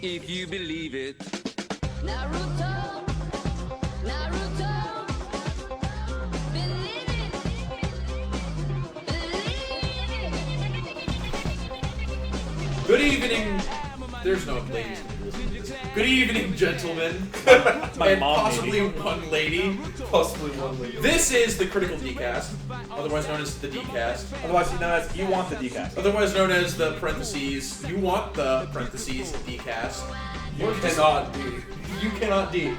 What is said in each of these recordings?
if you believe it. Naruto, Naruto, believe it, believe it. Good evening. There's no ladies. Good evening, gentlemen. My and mom, possibly maybe. one lady. Possibly one lady. This is the Critical Decast, otherwise known as the Decast, Otherwise known as you want the decast. otherwise known as the parentheses. You want the parentheses Decast. You cannot be. You cannot D.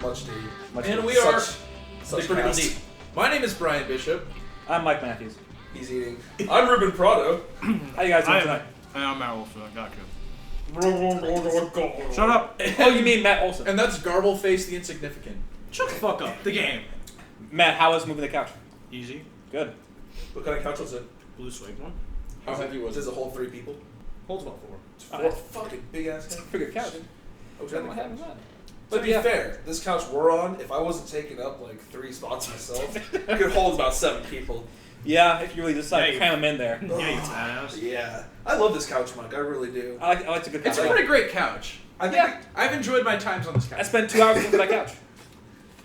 Much D. And we are Such the Critical cast. D. My name is Brian Bishop. I'm Mike Matthews. He's eating. I'm Ruben Prado. How you guys doing tonight? I'm Matt Wolfson. I got you. Shut Shut up. Oh, you mean Matt Olson. And that's Garbleface the Insignificant. Shut the fuck up. The game. Matt, how was moving the couch? Easy. Good. What kind of couch was it? Blue suede one. How heavy was Does it? it hold 3 people? Holds about 4. Four fucking big ass couch. Pretty good couch. I was having Having that. that. To be yeah. fair, this couch we're on, if I wasn't taking up like 3 spots myself, it could hold about 7 people. Yeah, if you really decide Yeah, to you- cram them in there. Yeah, you badass. Yeah. I love this couch, Mike. I really do. I like a good couch. It's a pretty great couch. I think Yeah. I've enjoyed my times on this couch. I spent 2 hours looking at that couch.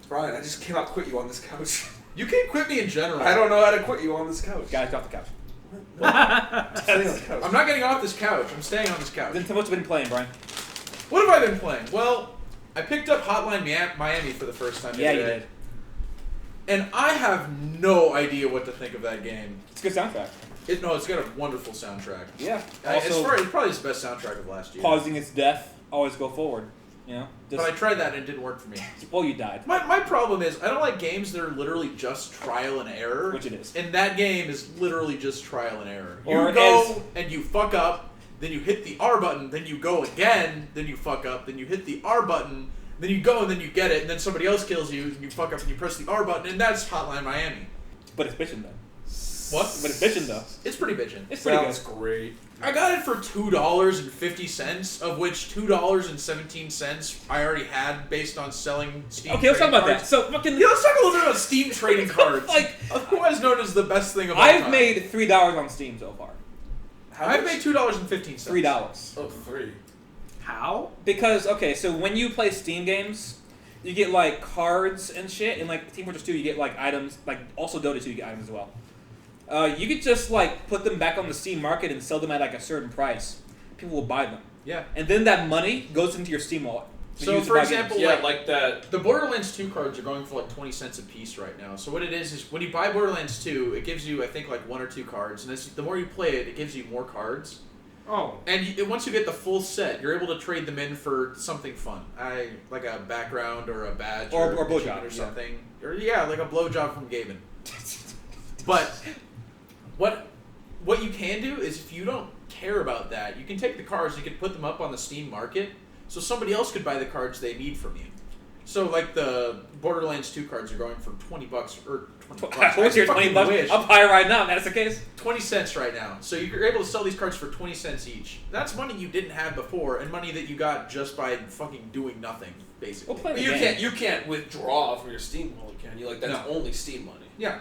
Brian, I just cannot quit you on this couch. You can't quit me in general. I don't know how to quit you on this couch. Guys, get off the couch. Stay on the couch. I'm not getting off this couch. I'm staying on this couch. Then tell me what you've been playing, Brian. What have I been playing? Well, I picked up Hotline Miami for the first time Yeah, you today. did. And I have no idea what to think of that game. It's a good soundtrack. It's got a wonderful soundtrack. Yeah. It's Also, probably its best soundtrack of last year. pausing its death, always go forward. You know? But I tried that and it didn't work for me. Well, you died. My problem is I don't like games that are literally just trial and error. Which it is. And that game is literally just trial and error. Or You it go is- and you fuck up, then you hit the R button, then you go again, then you fuck up, then you hit the R button, then you go and then you get it, and then somebody else kills you, and you fuck up and you press the R button, and that's Hotline Miami. But it's bitchin' though. What? But it's bitchin' though. It's pretty bitchin'. It's pretty Sounds good. great. I got it for $2.50, of which $2.17 I already had based on selling Steam. Okay, let's talk trading about that. cards. So fucking. Yeah, let's talk a little bit about Steam trading cards. Like, otherwise known as the best thing of all I've time. made $3 on Steam so far. I've made $2.15. $3. Oh, 3. How? Because okay, so when you play Steam games, you get like cards and shit, and like Team Fortress 2, you get like items, like also Dota 2, you get items as well. You could just like put them back on the Steam market and sell them at like a certain price. People will buy them, Yeah. and then that money goes into your Steam wallet. to So, use to for buy example, games. like that. the Borderlands 2 cards are going for like 20 cents a piece right now. So what it is when you buy Borderlands 2, it gives you I think like 1 or 2 cards, and the more you play it, it gives you more cards. Oh. And once you get the full set, you're able to trade them in for something fun. Like a background or a badge Or or blowjob, achievement or yeah. something. Or like a blowjob from Gaben. But what you can do is if you don't care about that, you can take the cards, you can put them up on the Steam market, so somebody else could buy the cards they need from you. So like the Borderlands 2 cards are going for $20 or 20 bucks. What's your I fucking $20? wish. Up higher right now. If that's the case. 20 cents right now. So you're able to sell these cards for 20 cents each. That's money you didn't have before, and money that you got just by fucking doing nothing, basically. We'll play But the you game. can't withdraw from your Steam wallet, can you? Like that's No. only Steam money. Yeah.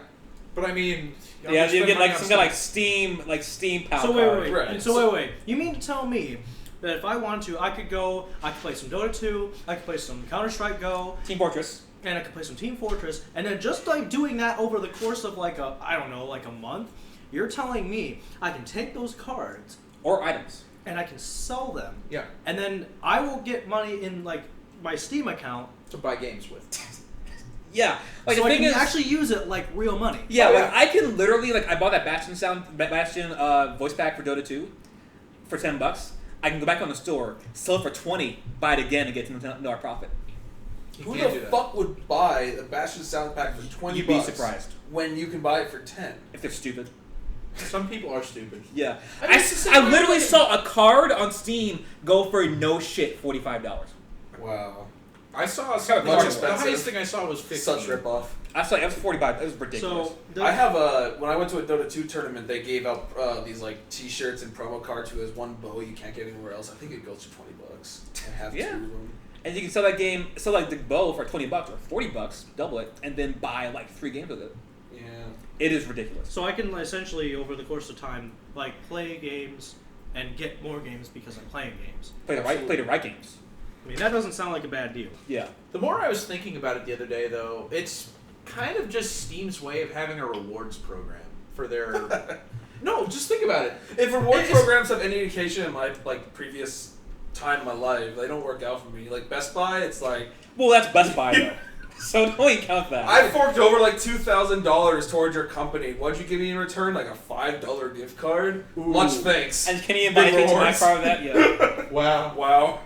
But I mean... I'm Yeah, gonna you spend get money like on some kind of stuff. like Steam power So card. wait. Right. So wait. You mean to tell me that if I wanted to, I could play some Dota 2, I could play some Counter-Strike Go, Team Fortress. and I could play some Team Fortress, and then just like doing that over the course of like a month, you're telling me I can take those cards Or items. and I can sell them, Yeah. and then I will get money in like my Steam account, To buy games with. Yeah. Like so the I thing can is, actually use it like real money. yeah, Oh, like yeah. I can literally I bought that Bastion voice pack for Dota 2 for $10. I can go back on the store, sell it for 20, buy it again, and get $10 profit. You Who can't the do that. fuck would buy a Bastion sound pack for 20 You'd be bucks surprised when you can buy it for 10? if they're stupid. Some people are stupid. Yeah. I mean, it's the same way literally with- saw a card on Steam go for no shit $45. Wow. I saw Much the expensive. highest thing I saw was 15. Such ripoff. I saw it was $45. It was ridiculous. So I have when I went to a Dota 2 tournament, they gave out these like T-shirts and promo cards who has one bow you can't get anywhere else. I think it goes for $20. I have Yeah. 2 of them. And you can sell that game, sell like the bow for $20 or $40, double it, and then buy like 3 games with it. Yeah. It is ridiculous. So I can essentially, over the course of time, like play games and get more games because I'm playing games. Play the right games. I mean, that doesn't sound like a bad deal. Yeah. The more I was thinking about it the other day, though, it's kind of just Steam's way of having a rewards program for their. No, just think about it. If reward It's- programs have any indication in my previous time in my life, they don't work out for me. Like Best Buy, it's like Well, that's Best Buy though, so don't even count that. I forked over like $2,000 towards your company. What'd you give me in return? Like a $5 gift card? Ooh. Much thanks. And can you invite me to my rewards. part of that? Yeah. Wow. Wow.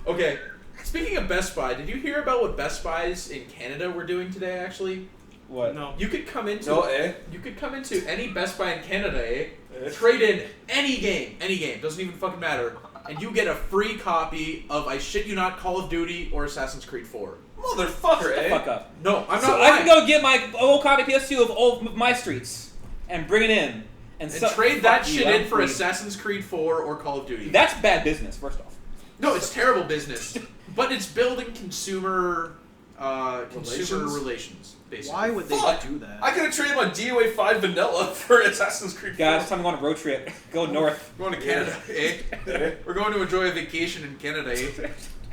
Okay. Speaking of Best Buy, did you hear about what Best Buys in Canada were doing today? Actually, What? No. you could come into No, eh? you could come into any Best Buy in Canada, trade in any game, doesn't even fucking matter, and you get a free copy of, I shit you not, Call of Duty or Assassin's Creed 4. Motherfucker, Shut the eh? fuck up. No, I'm So not I lying. can go get my old copy PS2 of old My Streets and bring it in and, and trade that fuck you, shit I'm in for free. Assassin's Creed 4 or Call of Duty. That's bad business. First off. No, it's terrible business, but it's building consumer relations, basically. Why would they Fuck. do that? I could have traded my DOA 5 vanilla for Assassin's Creed 4. Guys, it's time to go on a road trip. Go north. We're going to Canada, eh? We're going to enjoy a vacation in Canada, eh?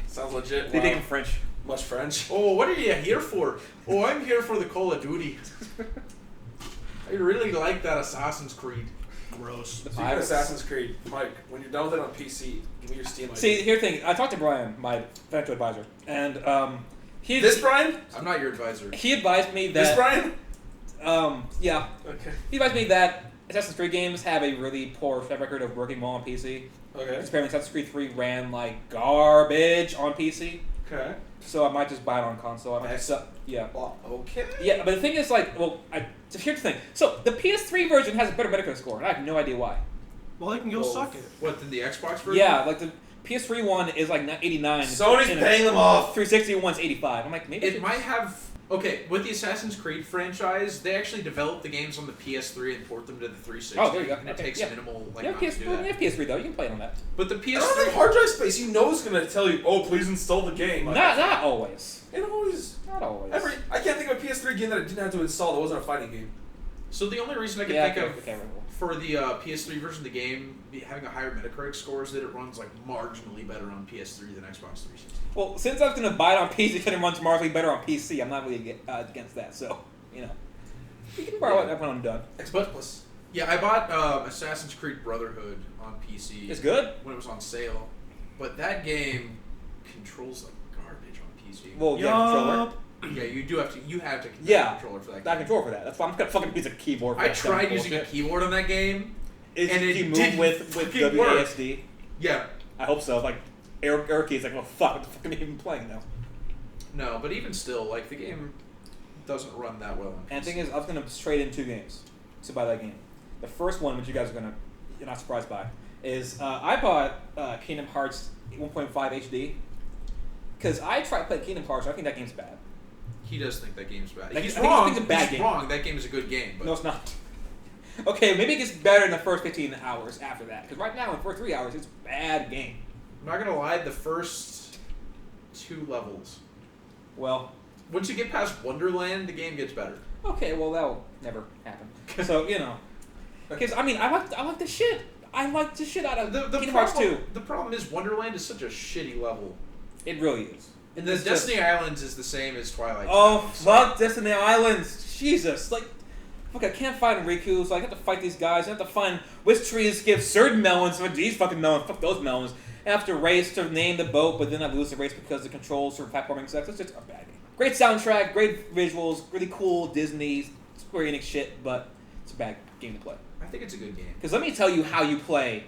Sounds legit. They Wow. think in French. Much French. Oh, what are you here for? Oh, I'm here for the Call of Duty. I really like that Assassin's Creed. Gross. Speaking of Assassin's Creed, Mike, when you're done with it on PC, give me your Steam ID. See, here's the thing. I talked to Brian, my financial advisor, and he This Brian? I'm not your advisor. he advised me This that Brian? yeah, Okay. he advised me that Assassin's Creed games have a really poor track record of working well on PC. Okay. Because apparently Assassin's Creed 3 ran like garbage on PC, Okay. so I might just buy it on console. I might just yeah. Well, okay. Yeah, but the thing is, like, well, so here's the thing. So the PS3 version has a better Metacritic score, and I have no idea why. Well, they can go Well, suck it. What, than the Xbox version? Yeah, like the PS3 one is like 89. Sony's and paying them off. 360 one's 85. I'm like, maybe It might have... Okay, with the Assassin's Creed franchise, they actually develop the games on the PS3 and port them to the 360. Oh, there you go. And it Okay, takes yeah. minimal yeah, amount to do that. you have PS3 though. You can play it on that. But the I don't have PS3... hard drive space. You know it's gonna tell you, oh, please install the game. Like, Not always. It always. Not always. I can't think of a PS3 game that I didn't have to install that wasn't a fighting game. So the only reason I can yeah, think okay, of okay, well. for the PS3 version of the game having a higher Metacritic score is that it runs like marginally better on PS3 than Xbox 360. Well, since I was gonna buy it on PC, because it runs marginally better on PC. I'm not really against that. So, you know, you can borrow it when I'm done. Xbox Plus. Yeah, I bought Assassin's Creed Brotherhood on PC. It's good. when it was on sale, but that game controls like garbage on PC. Well, yeah, controller. Yeah, you do have to. You have to connect Yeah. a controller for that. Not a Game. controller for that. That's why I'm gonna fucking use a keyboard. For I that dumb tried using a bullshit. keyboard on that game. Is and it you move didn't with fucking work. WASD? Yeah, I hope so. Like arrow keys. Like, well, fuck. What the fuck am I even playing now? no, but even still, like the game doesn't run that well on PC. And the thing is, I was gonna trade in 2 games to buy that game. The first one, which you guys are gonna, you're not surprised by, is I bought Kingdom Hearts 1.5 HD because I tried playing Kingdom Hearts. I think that game's bad. he does think that game's bad. Like, He's I think wrong. it's a bad He's game. wrong. That game is a good game, but No, it's not. Okay, maybe it gets better in the first 15 hours after that. Because right now, in the first 3 hours, it's a bad game. I'm not gonna lie. The first 2 levels, Well, once you get past Wonderland, the game gets better. okay, well that'll never happen. So you know, because I mean, I like the shit. I like the shit out of The Kingdom Hearts 2. The problem is Wonderland is such a shitty level. It really is. And the It's just- Destiny Islands is the same as Twilight. Oh, Town, so- fuck Destiny Islands. Jesus. Like, fuck, I can't find Riku, so I have to fight these guys. I have to find which trees give certain melons for these fucking melons. Fuck those melons. I have to race to name the boat, but then I lose the race because the controls for platforming sex. It's just a bad game. Great soundtrack, great visuals, really cool Disney, Square Enix shit, but it's a bad game to play. I think it's a good game. Because let me tell you how you play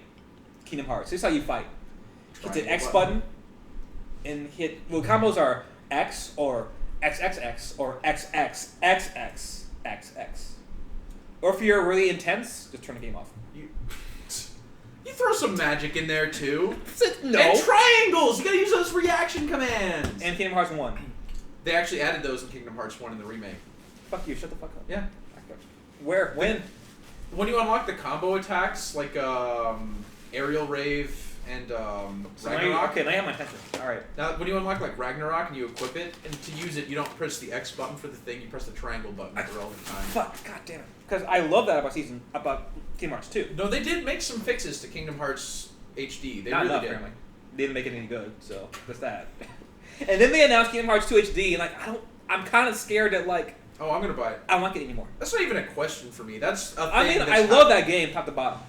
Kingdom Hearts. Here's how you fight. Hit the Triangle X button and hit. Well, combos are X or XXX or XXXXXX. Or if you're really intense, just turn the game off. You throw some magic in there too. No. And triangles! You gotta use those reaction commands! And Kingdom Hearts 1. They actually added those in Kingdom Hearts 1 in the remake. Fuck you, shut the fuck up. Yeah. Where? When? When you unlock the combo attacks, like Aerial Rave and So now Ragnarok. now you have my attention. Alright. Now, when you unlock like Ragnarok and you equip it, and to use it, you don't press the X button for the thing, you press the triangle button at the relevant time. Fuck, god damn it. Because I love that about Kingdom Hearts 2. No, they did make some fixes to Kingdom Hearts HD. They Not really enough, did. apparently. They didn't make it any good, so that's that. And then they announced Kingdom Hearts 2 HD, and like I'm kind of scared that like Oh, I'm gonna buy it. I don't like it anymore. That's not even a question for me. That's a thing. I mean, that's I love that game top to bottom.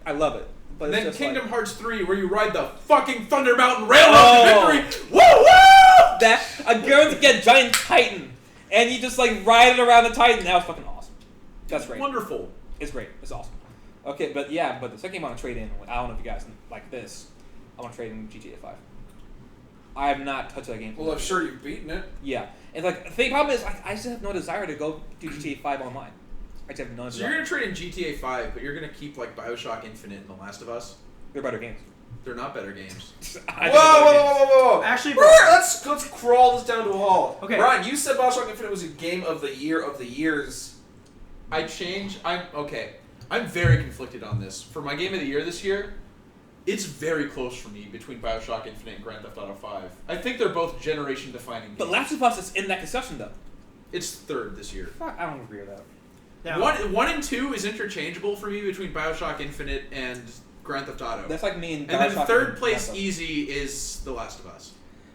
I love it. But And it's then just Kingdom like, Hearts 3, where you ride the fucking Thunder Mountain Railroad Oh. to victory. Woo woo! that I'm going to get Giant Titan, and you just like ride it around the Titan. That was fucking awesome. That's great. Wonderful. It's great. It's awesome. Okay, but yeah, but the second game I want to trade in, I don't know if you guys like this. I want to trade in GTA 5. I have not touched that game. Well, I'm sure you've beaten it. Yeah, and like the problem is, I just have no desire to go do GTA 5 online. I just have no So you're desire. gonna trade in GTA 5, but you're gonna keep like Bioshock Infinite and The Last of Us. They're better games. They're not better games. I Whoa, just have whoa, better whoa, games. whoa, whoa! Actually, let's crawl this down to a halt. Okay. Brian, you said Bioshock Infinite was a game of the year of the years. I'm very conflicted on this. For my game of the year this year, it's very close for me between Bioshock Infinite and Grand Theft Auto 5. I think they're both generation-defining games. But Last of Us is in that discussion though. It's third this year. Fuck, I don't agree with that. now, One and two is interchangeable for me between Bioshock Infinite and Grand Theft Auto. That's like me and and then Bioshock third and place Last of Us. easy is The Last of Us.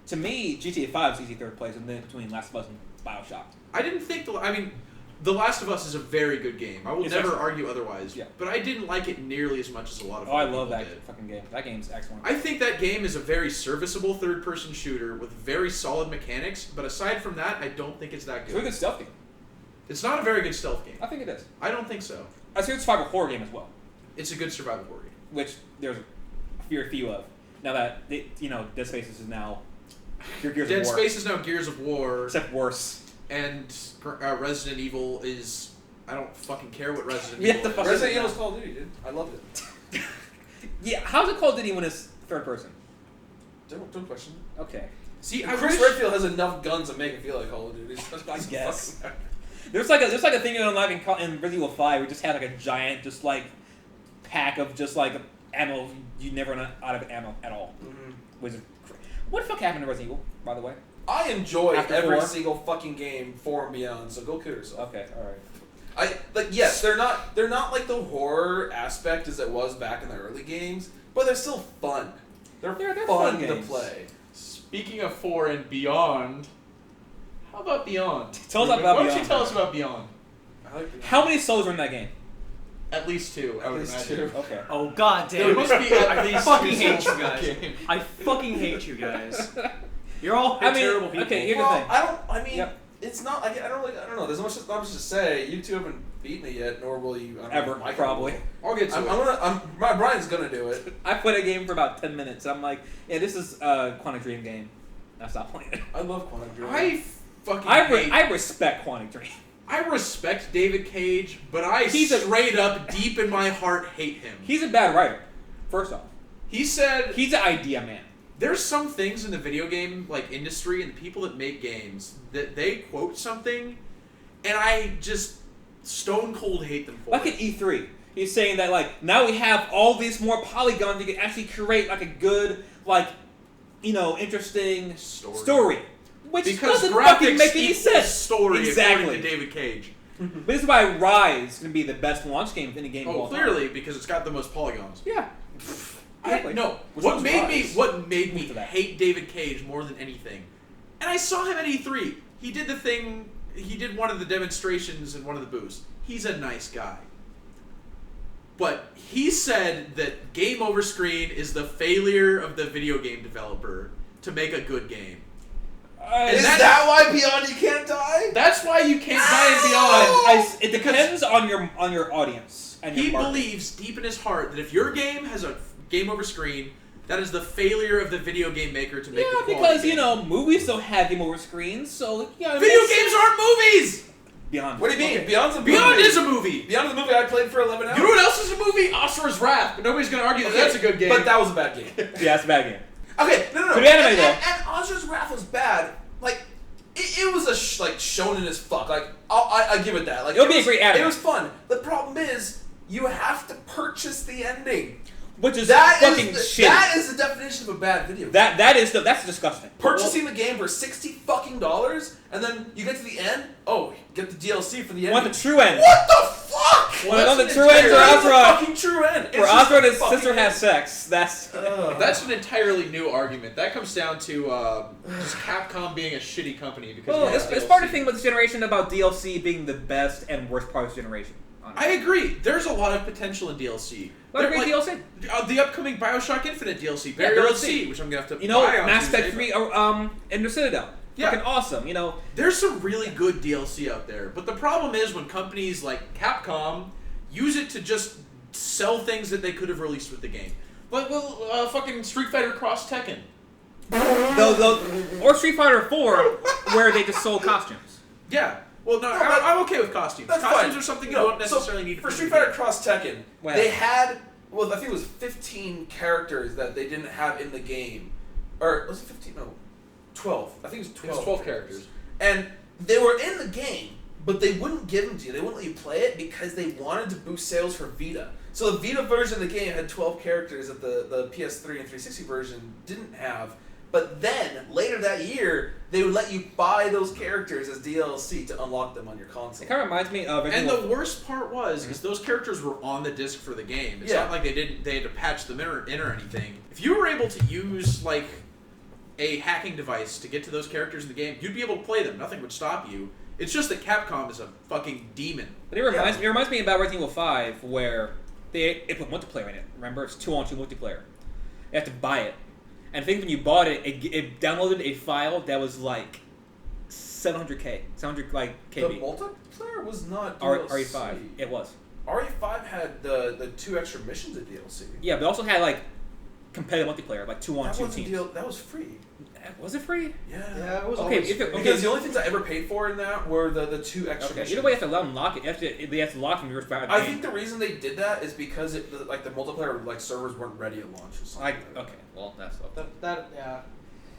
To me, GTA 5 is easy third place, and then between Last of Us and Bioshock. I didn't think The Last of Us is a very good game. I will It's never excellent. argue otherwise. Yeah. But I didn't like it nearly as much as a lot of Oh, I other love people that did. fucking game. That game's excellent. I think that game is a very serviceable third-person shooter with very solid mechanics, but aside from that, I don't think it's that It's a really good. good stealth game. It's not a very good stealth game. I think it is. I don't think so. I think it's a survival horror game as well, It's a good survival horror game. which there's a few of. Now that Dead Space is now Gears Dead of War, Space is now Gears of War, except worse. and Resident Evil is... I don't fucking care what Resident Yeah, Evil the is. fuck Resident is it Evil's now? Call of Duty, dude. I loved it. Yeah, how's it Call of Duty when it's third person? Don't question it. Okay, See, I Chris wish... Redfield has enough guns to make it feel like Call of Duty. I guess. there's like a thing in Resident Evil 5 we just had like a giant just like pack of just like ammo you never run out of ammo at all. Mhm. Which is what the fuck happened to Resident Evil, by the way? I enjoy After every 4? single fucking game 4 and beyond, so go kill yourself. Okay, all right. Yes, they're not like the horror aspect as it was back in the early games, but they're still fun. They're They're fun fun to games. play. Speaking of 4 and Beyond, how about Beyond? Tell us Ruben, about Why don't you Beyond. tell us about Beyond? I like How many souls are in that game? At least 2, I At would least imagine. 2. Okay. oh god There damn must it. be at I least fucking 2 hate souls you in guys. the game. I fucking hate you guys. You're all I mean, terrible people. okay, here's the Well, thing. I mean, Yep. it's not. I don't know. There's not much to say. You two haven't beaten it yet, nor will you. I don't know Ever, if Mike probably. will. I'll get to it. Brian's gonna do it. I played a game for about 10 minutes. I'm like, yeah, this is a Quantic Dream game. I stopped playing it. I love Quantum Dream. I fucking hate... I respect Quantic Dream. I respect David Cage, but I He's a- straight up, deep in my heart, hate him. He's a bad writer. First off, He said... he's an idea man. There's some things in the video game industry and the people that make games that they quote something, and I just stone cold hate them for Like it. at E3, he's saying that like now we have all these more polygons, you can actually create like a good interesting story. Which Because doesn't graphics fucking make any equals sense. story Exactly. according to David Cage. But this is why Rise is gonna be the best launch game of any game of Oh, all time. clearly because it's got the most polygons. Yeah. Exactly. No, Which what one's made Rise? me To that. hate David Cage more than anything, and I saw him at E3. He did the thing. He did one of the demonstrations in one of the booths. He's a nice guy. But he said that game over screen is the failure of the video game developer to make a good game. Is that- that why Beyond you can't die? That's why you can't die in Beyond. It depends on your audience and your He market. believes deep in his heart that if your game has a game over screen, that is the failure of the video game maker to make Yeah, a quality because game. movies don't have game over screens, so yeah. it Video makes games sense. aren't movies! Beyond. What do you mean? Okay. Beyond's a movie. Beyond is a movie! Beyond is a movie I played for 11 hours. You know what else is a movie? Asura's Wrath. But nobody's gonna argue that that's a good game. But that was a bad game. Yeah, it's a bad game. Okay, no. Good anime, though. And Asura's Wrath was bad. Like, it was a shonen as fuck. Like, I give it that. Like, It'll be a was- great anime. It was fun. The problem is, you have to purchase the ending. Which is That fucking is shitty. that is the definition of a bad video game. That's disgusting. Purchasing the game for $60 fucking dollars, and then you get to the end. Oh, get the DLC for the You end. want the true end. What the fuck? Well, that's the an true end entire- for That's a Osrod. fucking true end. It's Where just Osrod and a his fucking sister end. have sex. That's That's an entirely new argument. That comes down to just Capcom being a shitty company because well, of it's DLC. part of the thing with this generation about DLC being the best and worst part of this generation. I agree. There's a lot of potential in DLC. What a There- great DLC. The upcoming Bioshock Infinite DLC, Yeah, Burial at DLC. Sea, which I'm gonna have to You know, buy on Mass Tuesday, Effect 3, Ender Citadel. Yeah. Fucking awesome. You know, There's some really good DLC out there, but the problem is when companies like Capcom use it to just sell things that they could have released with the game. Like, fucking Street Fighter Cross Tekken. or Street Fighter 4, where they just sold costumes. Yeah. Well, no, No, but- I'm okay with costumes. That's Costumes fine. are something you No, don't necessarily need for the Street game. Fighter Cross Tekken. Wow. They had, well, I think it was 15 characters that they didn't have in the game, or was it 15? No, 12. I think it was 12. It was 12 characters. And they were in the game, but they wouldn't give them to you. They wouldn't let you play it because they wanted to boost sales for Vita. So the Vita version of the game had 12 characters that the PS3 and 360 version didn't have. But then, later that year, they would let you buy those characters as DLC to unlock them on your console. It kind of reminds me of And the worst part was because those characters were on the disc for the game. It's Yeah. not like they had to patch them in or anything. If you were able to use like a hacking device to get to those characters in the game, you'd be able to play them. Nothing would stop you. It's just that Capcom is a fucking demon. But it reminds me about Resident Evil 5, where they put multiplayer in it. Remember, it's 2-on-2 multiplayer. You have to buy it. And I think when you bought it, it downloaded a file that was like 700 like The KB. multiplayer was not R- DLC. RE5. It was. RE5 had the 2 extra missions of DLC. Yeah, but it also had like competitive multiplayer, like 2-on-2 wasn't teams. that was free. Was it free? Yeah, it was Okay, always if it- free. Because the only things I ever paid for in that were the 2 extra Okay. missions. Either way, you have to let them lock it. They have to lock them yours back. I think the reason they did that is because the multiplayer servers weren't ready at launch or something. Okay, well that's okay. Yeah.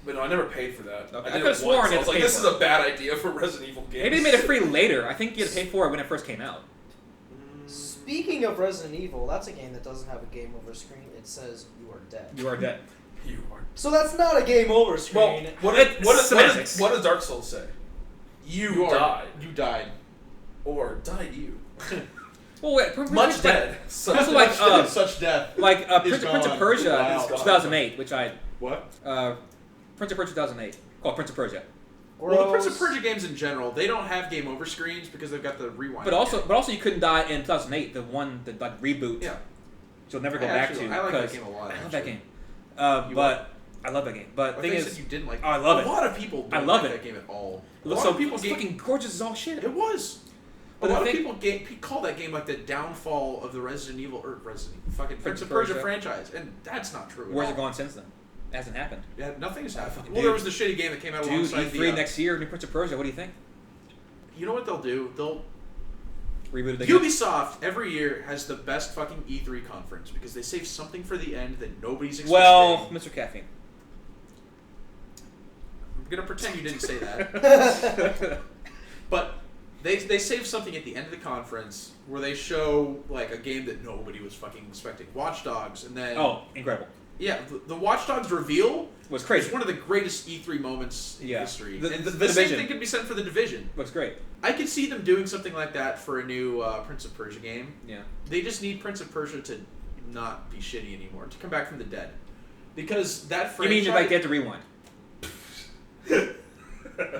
But no, I never paid for that. Okay, I I did could've it sworn once. you I had was to like, pay this for is a bad idea for Resident Evil games. Maybe they made it free later. I think you had to pay for it when it first came out. Speaking of Resident Evil, that's a game that doesn't have a game over screen. It says you are dead. You are dead. You are. So that's not a game over Well, screen. Semantics. what does Dark Souls say? You died. You died. Or died you. Well, wait, Much dead. So Also, like, such death. Like Is Prince of gone. Persia, Wow. 2008, which I What? Prince of Persia 2008, called Prince of Persia. Well, the Prince of Gross. Persia games in general, they don't have game over screens because they've got the rewind. But also mechanic. you couldn't die in 2008, the reboot. Yeah. Which you'll never go I back actually- to. I like that 'cause game a lot, I love actually. that game. You But I love that game. But I the thing think is, you didn't like. Oh, I love a it. lot of people. Don't I love like it. that game at all. it A looks lot so of people fucking gorgeous as all shit. It was. But a the lot of thing- people call that game like the downfall of the Resident Evil fucking Prince of Persia. Persia franchise, and that's not true. at Where's all. it gone since then? It hasn't happened. Yeah, nothing has happened. fucking Well, dude. there was the shitty game that came out Dude, alongside E3 the. next year, new Prince of Persia. What do you think? You know what they'll do? They'll Reboot it again? Ubisoft every year has the best fucking E3 conference because they save something for the end that nobody's expecting. Well, Mr. Caffeine. I'm gonna pretend you didn't say that. But they save something at the end of the conference where they show like a game that nobody was fucking expecting, Watch Dogs, and then Oh, incredible. yeah, the Watch Dogs reveal Was crazy. is one of the greatest E3 moments in Yeah. history. The- And the the same Division. thing could be said for the Division. Looks great. I could see them doing something like that for a new Prince of Persia game. Yeah. They just need Prince of Persia to not be shitty anymore, to come back from the dead, because that You franchise. mean like they have to rewind?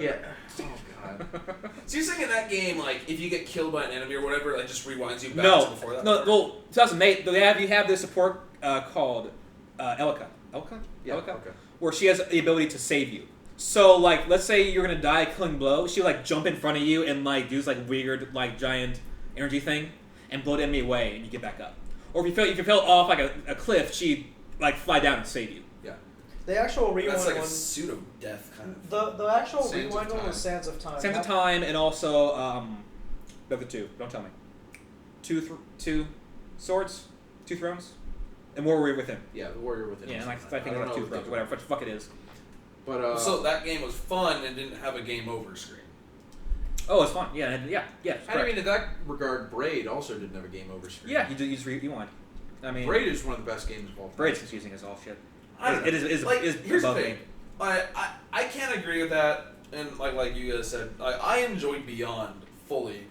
Yeah. Oh god. So you're saying in that game, like, if you get killed by an enemy or whatever, it just rewinds you back to No, before that? no. Well, 2008. You have this support called Elka. Elka? Yeah. Elka? Okay. Where she has the ability to save you. So, like, let's say you're gonna die a killing blow, she'll like jump in front of you and like do this like weird like giant energy thing and blow the enemy away, and you get back up. Or if you fell off like a cliff, she'd like fly down and save you. Yeah. The actual rewind That's like a one. pseudo death kind of. The actual Sands of rewind one Time. was Sands of Time. Sands of That- Time and also the other two. Don't tell me. Two swords, two thrones, and Warrior Within. Yeah, the Warrior Within. Yeah, and like I don't think know like two what thrones, they- whatever. What the fuck it is. But So that game was fun and didn't have a game over screen. Oh, it's fun. Yeah, yeah. It's I correct. mean, in that regard, Braid also didn't have a game over screen. Yeah, you just rewind. I mean, Braid is one of the best games of all time. Braid's confusing as all shit. I don't It know. is like, is here's the above thing. me. I can't agree with that, and like you guys said, I enjoyed Beyond fully,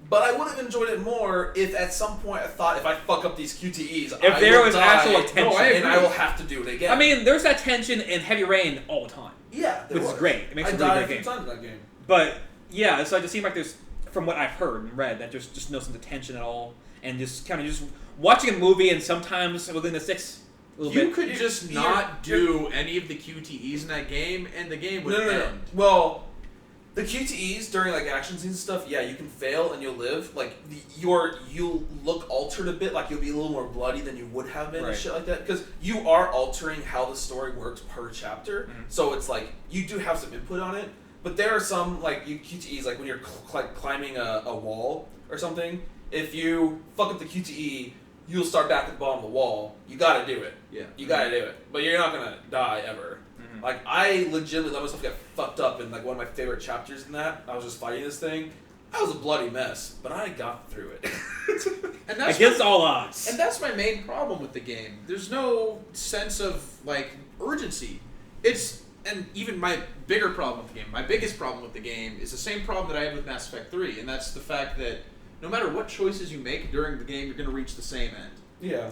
But I would have enjoyed it more if at some point I thought, if I fuck up these QTEs, If I there will was die, actual tension. No, I and I agree. will have to do it again. I mean, there's that tension in Heavy Rain all the time. yeah, there which is was. great. It makes I it a really died a great few game. times in that game. But yeah, so it just seemed like there's, from what I've heard and read, that there's just no sense of tension at all, and just kind of just watching a movie and sometimes within the six a little You bit. could just You're- not do any of the QTEs in that game, and the game would No. end. Well, the QTEs during like action scenes and stuff, yeah, you can fail and you'll live. Like you'll look altered a bit, like you'll be a little more bloody than you would have been Right. and shit like that, because you are altering how the story works per chapter. Mhm. So it's like you do have some input on it, but there are some like QTEs, like when you're climbing a wall or something. If you fuck up the QTE, you'll start back at the bottom of the wall. You gotta do it. Yeah. You gotta do it, but you're not gonna die ever. Mhm. Like I legitimately let myself get fucked up in like one of my favorite chapters in that. I was just fighting this thing. I was a bloody mess, but I got through it. And that's Against my, all odds. and that's my main problem with the game. There's no sense of like urgency. And even my bigger problem with the game, my biggest problem with the game is the same problem that I had with Mass Effect 3, and that's the fact that no matter what choices you make during the game, you're going to reach the same end. Yeah.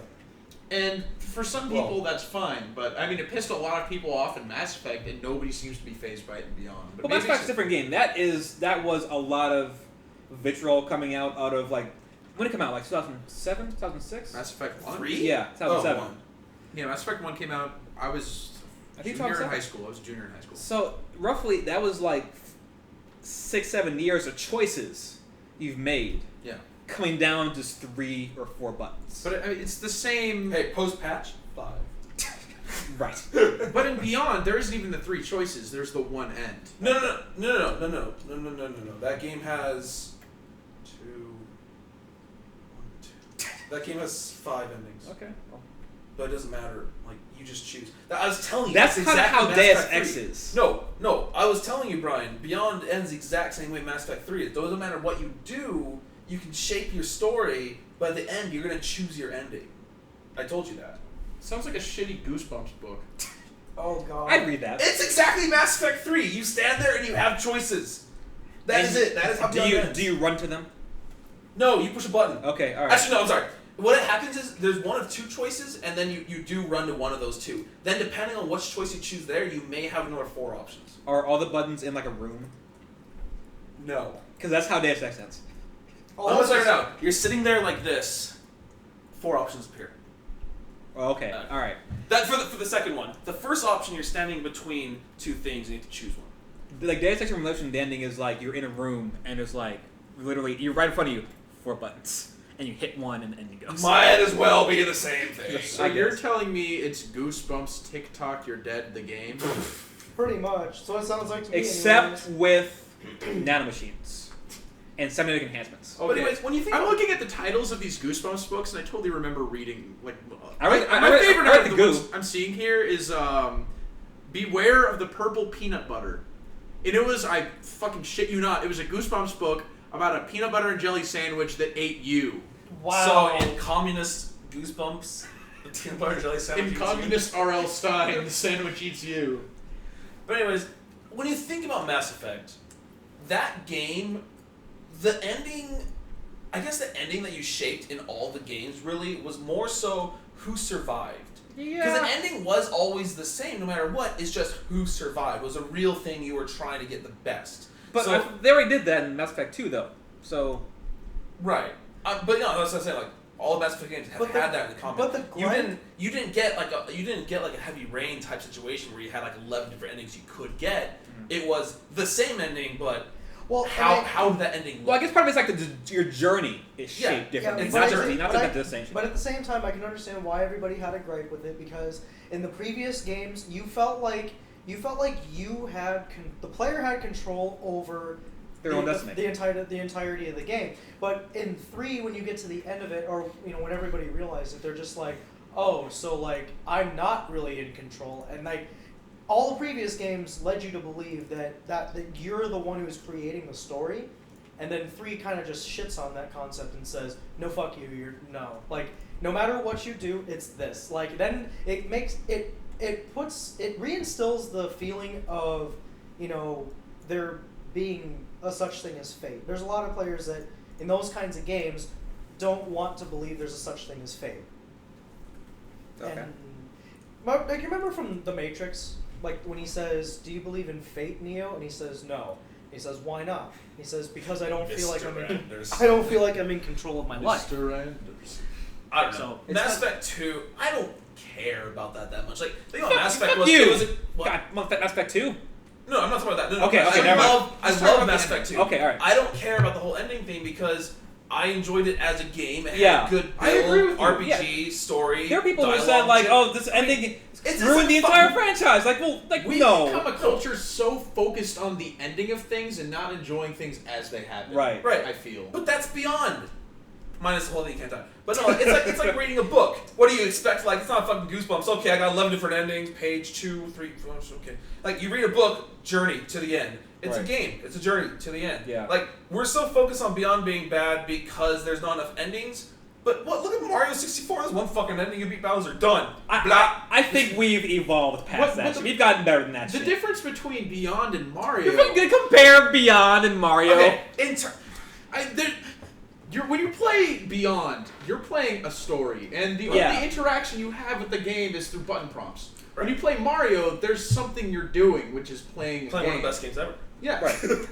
And for some Well- people, that's fine, but I mean, it pissed a lot of people off in Mass Effect, and nobody seems to be phased by it and beyond. But Well, Mass maybe Effect's a different game. That was a lot of vitriol coming out of like, when did it come out? Like 2007, 2006? Mass Effect 1? 3? Yeah, 2007. Oh, 1. Yeah, Mass Effect 1 came out, I was I think junior in 2007. high school. I was a junior in high school. So roughly, that was like 6-7 years of choices you've made, Yeah. coming down to just 3 or 4 buttons. But I mean, it's the same. Hey, post patch 5. Right. But in Beyond, there isn't even the 3 choices. There's the one end. No. That game has 2. That game has 5 endings. Okay. Well, But it doesn't matter. Like you just choose. I was telling you. that's it's kind of exactly how Mass Deus Effect Ex 3. is. No. I was telling you, Brian. Beyond ends the exact same way Mass Effect 3 is. It doesn't matter what you do. You can shape your story. By the end, you're gonna choose your ending. I told you that. Sounds like a shitty Goosebumps book. Oh god. I'd read that. It's exactly Mass Effect 3. You stand there and you have choices. That is it. That is how do Beyond you ends. do you run to them? No, you push a button. Okay, all right. Actually, no, I'm sorry. What happens is there's one of 2 choices, and then you do run to one of those 2. Then, depending on which choice you choose there, you may have another 4 options. Are all the buttons in like a room? No. Because that's how Deus Ex ends. I'm gonna start it out. You're sitting there like this. 4 options appear. Oh, okay, all right. That for the second one. The first option, you're standing between 2 things. You need to choose one. Like Deus Ex Revolution, the ending is like you're in a room and there's like literally you're right in front of you 4 buttons and you hit one and the ending goes. Might as well be the same thing. Yes. So I you're guess. telling me it's Goosebumps, TikTok, You're Dead, the game? Pretty much. So it sounds like to me. Except anyways. with nanomachines and cybernetic enhancements. But anyways, when you think I'm looking at the titles of these Goosebumps books, and I totally remember reading like. I read- my I read- favorite I read out of the the Goo. ones I'm seeing here is Beware of the Purple Peanut Butter, and it was, I fucking shit you not, it was a Goosebumps book about a peanut butter and jelly sandwich that ate you. Wow. So in communist Goosebumps, the peanut butter jelly sandwich. In eats you. communist R.L. Stein, the sandwich eats you. But anyways, when you think about Mass Effect, that game, the ending, I guess the ending that you shaped in all the games really was more so who survived. Because the ending was always the same no matter what, it's just who survived. It was a real thing you were trying to get the best. But So- they already did that in Mass Effect 2 though. So Right. But no, that's what I'm saying, like, all the Mass Effect games have But the- had that in common. but the you grind- didn't get like a Heavy Rain type situation where you had like 11 different endings you could get. It was the same ending, but Well, how did that ending look? well, I guess part of it's like your journey is Yeah. shaped differently. Yeah, not but just I- not but that I- the same. But at the same time, I can understand why everybody had a gripe with it, because in the previous games, you felt like the player had control over Their own destiny. the entirety of the game. But in 3, when you get to the end of it, or when everybody realizes it, they're just like, oh, so like I'm not really in control, and like all the previous games led you to believe that you're the one who's creating the story. And then 3 kind of just shits on that concept and says, no, fuck you, like, no matter what you do, it's this. Like, then it makes, it reinstills the feeling of, there being a such thing as fate. There's a lot of players that, in those kinds of games don't want to believe there's a such thing as fate. Okay. And, like, you remember from The Matrix, like when he says, "Do you believe in fate, Neo?" And he says, "No." He says, "Why not?" He says, "Because I don't feel like I don't feel like I'm in control of my life." Mr. Anderson. I don't know. So, it's Mass not- Effect 2, I don't care about that much. Like, the thing about Mass Effect Fuck was you. it was a, what? God, Mass Effect 2? No, I'm not talking about that. No, Okay, no, okay, I never mind. love Let's talk about Mass the Effect 2. Okay, alright. I don't care about the whole ending thing because I enjoyed it as a game. It Yeah. had good I agree build, with you. RPG, story. There are people who dialogue, said, like, shit. oh, this ending it's ruined the like entire fuck- franchise. Like, well, like, We've no. become a culture so focused on the ending of things and not enjoying things as they happen. Right. Right. I feel. But that's beyond. Minus the whole thing you can't die. But no, it's like reading a book. What do you expect? Like, it's not fucking Goosebumps. Okay, I got 11 different endings. Page 2, 3, 4. Okay. Like, you read a book, journey to the end. It's Right. a game. It's a journey to the end. Yeah. Like, we're so focused on Beyond being bad because there's not enough endings. But what? Look at Mario 64. There's one fucking ending. You beat Bowser. Done. Blah. I think we've evolved past What- that. what shit. the- We've gotten better than that The shit. difference between Beyond and Mario. You're fucking gonna compare Beyond and Mario. Okay. When you play Beyond, you're playing a story, and the Yeah. only interaction you have with the game is through button prompts. When Right. you play Mario, there's something you're doing, which is playing a Playing one game. of the best games ever. Yeah. Right.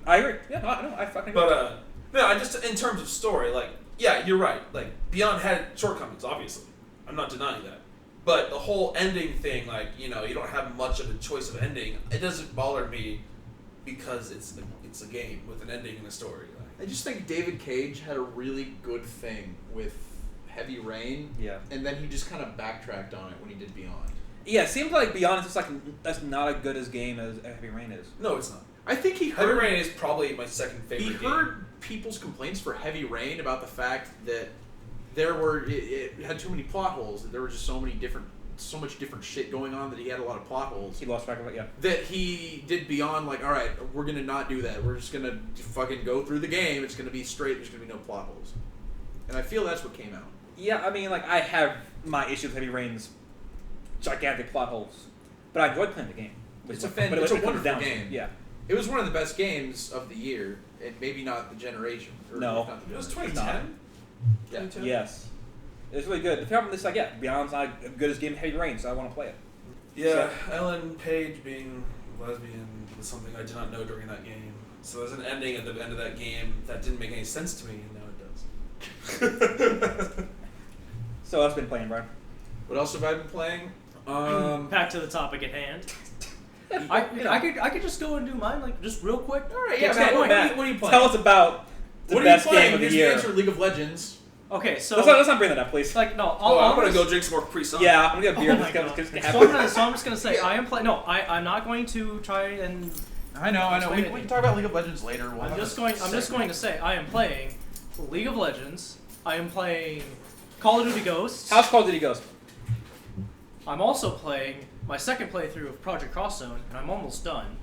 I agree. Yeah, no, I fucking agree. But no, I just in terms of story, like, yeah, you're right. Like, Beyond had shortcomings, obviously. I'm not denying that. But the whole ending thing, like, you know, you don't have much of a choice of ending. It doesn't bother me because it's a game with an ending and a story. I just think David Cage had a really good thing with Heavy Rain, Yeah. and then he just kind of backtracked on it when he did Beyond. Yeah, it seems like Beyond is just like that's not as good as game as Heavy Rain is. No, it's not. I think he Heavy heard Rain is probably my second favorite he game. heard people's complaints for Heavy Rain about the fact that it had too many plot holes, that there were just so much different shit going on that he had a lot of plot holes. He lost track of it. Yeah. That he did Beyond, like, all right, we're gonna not do that. We're just gonna fucking go through the game. It's gonna be straight. There's gonna be no plot holes. And I feel that's what came out. Yeah, I mean, like I have my issues with Heavy Rain's gigantic plot holes, but I enjoyed playing the game. It's a but it's a it comes wonderful down to- game. Yeah. It was one of the best games of the year, and maybe not the generation. Or No. not the It was generation. 2010. Yeah. 2010? Yes. It's really good. The problem is like, yeah, Beyond's not as good as game Heavy Rain, so I want to play it. Yeah, Ellen Page being lesbian was something I did not know during that game. So there's an ending at the end of that game that didn't make any sense to me, and now it does. So that's been playing, Brian. What else have I been playing? Back to the topic at hand. You know. I could just go and do mine, like, just real quick. All right, Get yeah, to Matt, the what, point. what are you playing? Tell us about the what best are you playing? game of the Here's year. the answer: League of Legends. Okay, so Let's not bring that up, please. like no, Oh, I'm gonna just- go drink some more Capri Sun. Yeah, I'm gonna get a beer. Oh This my gonna- God. this gonna So happen. I'm just gonna say I am playing. No, I'm not going to try and. I know. Explain We it. can talk about League of Legends later. We'll I'm have just a going. I'm just segment. going to say I am playing League of Legends. I am playing Call of Duty Ghosts. How's Call of Duty Ghost? I'm also playing my second playthrough of Project Cross Zone, and I'm almost done.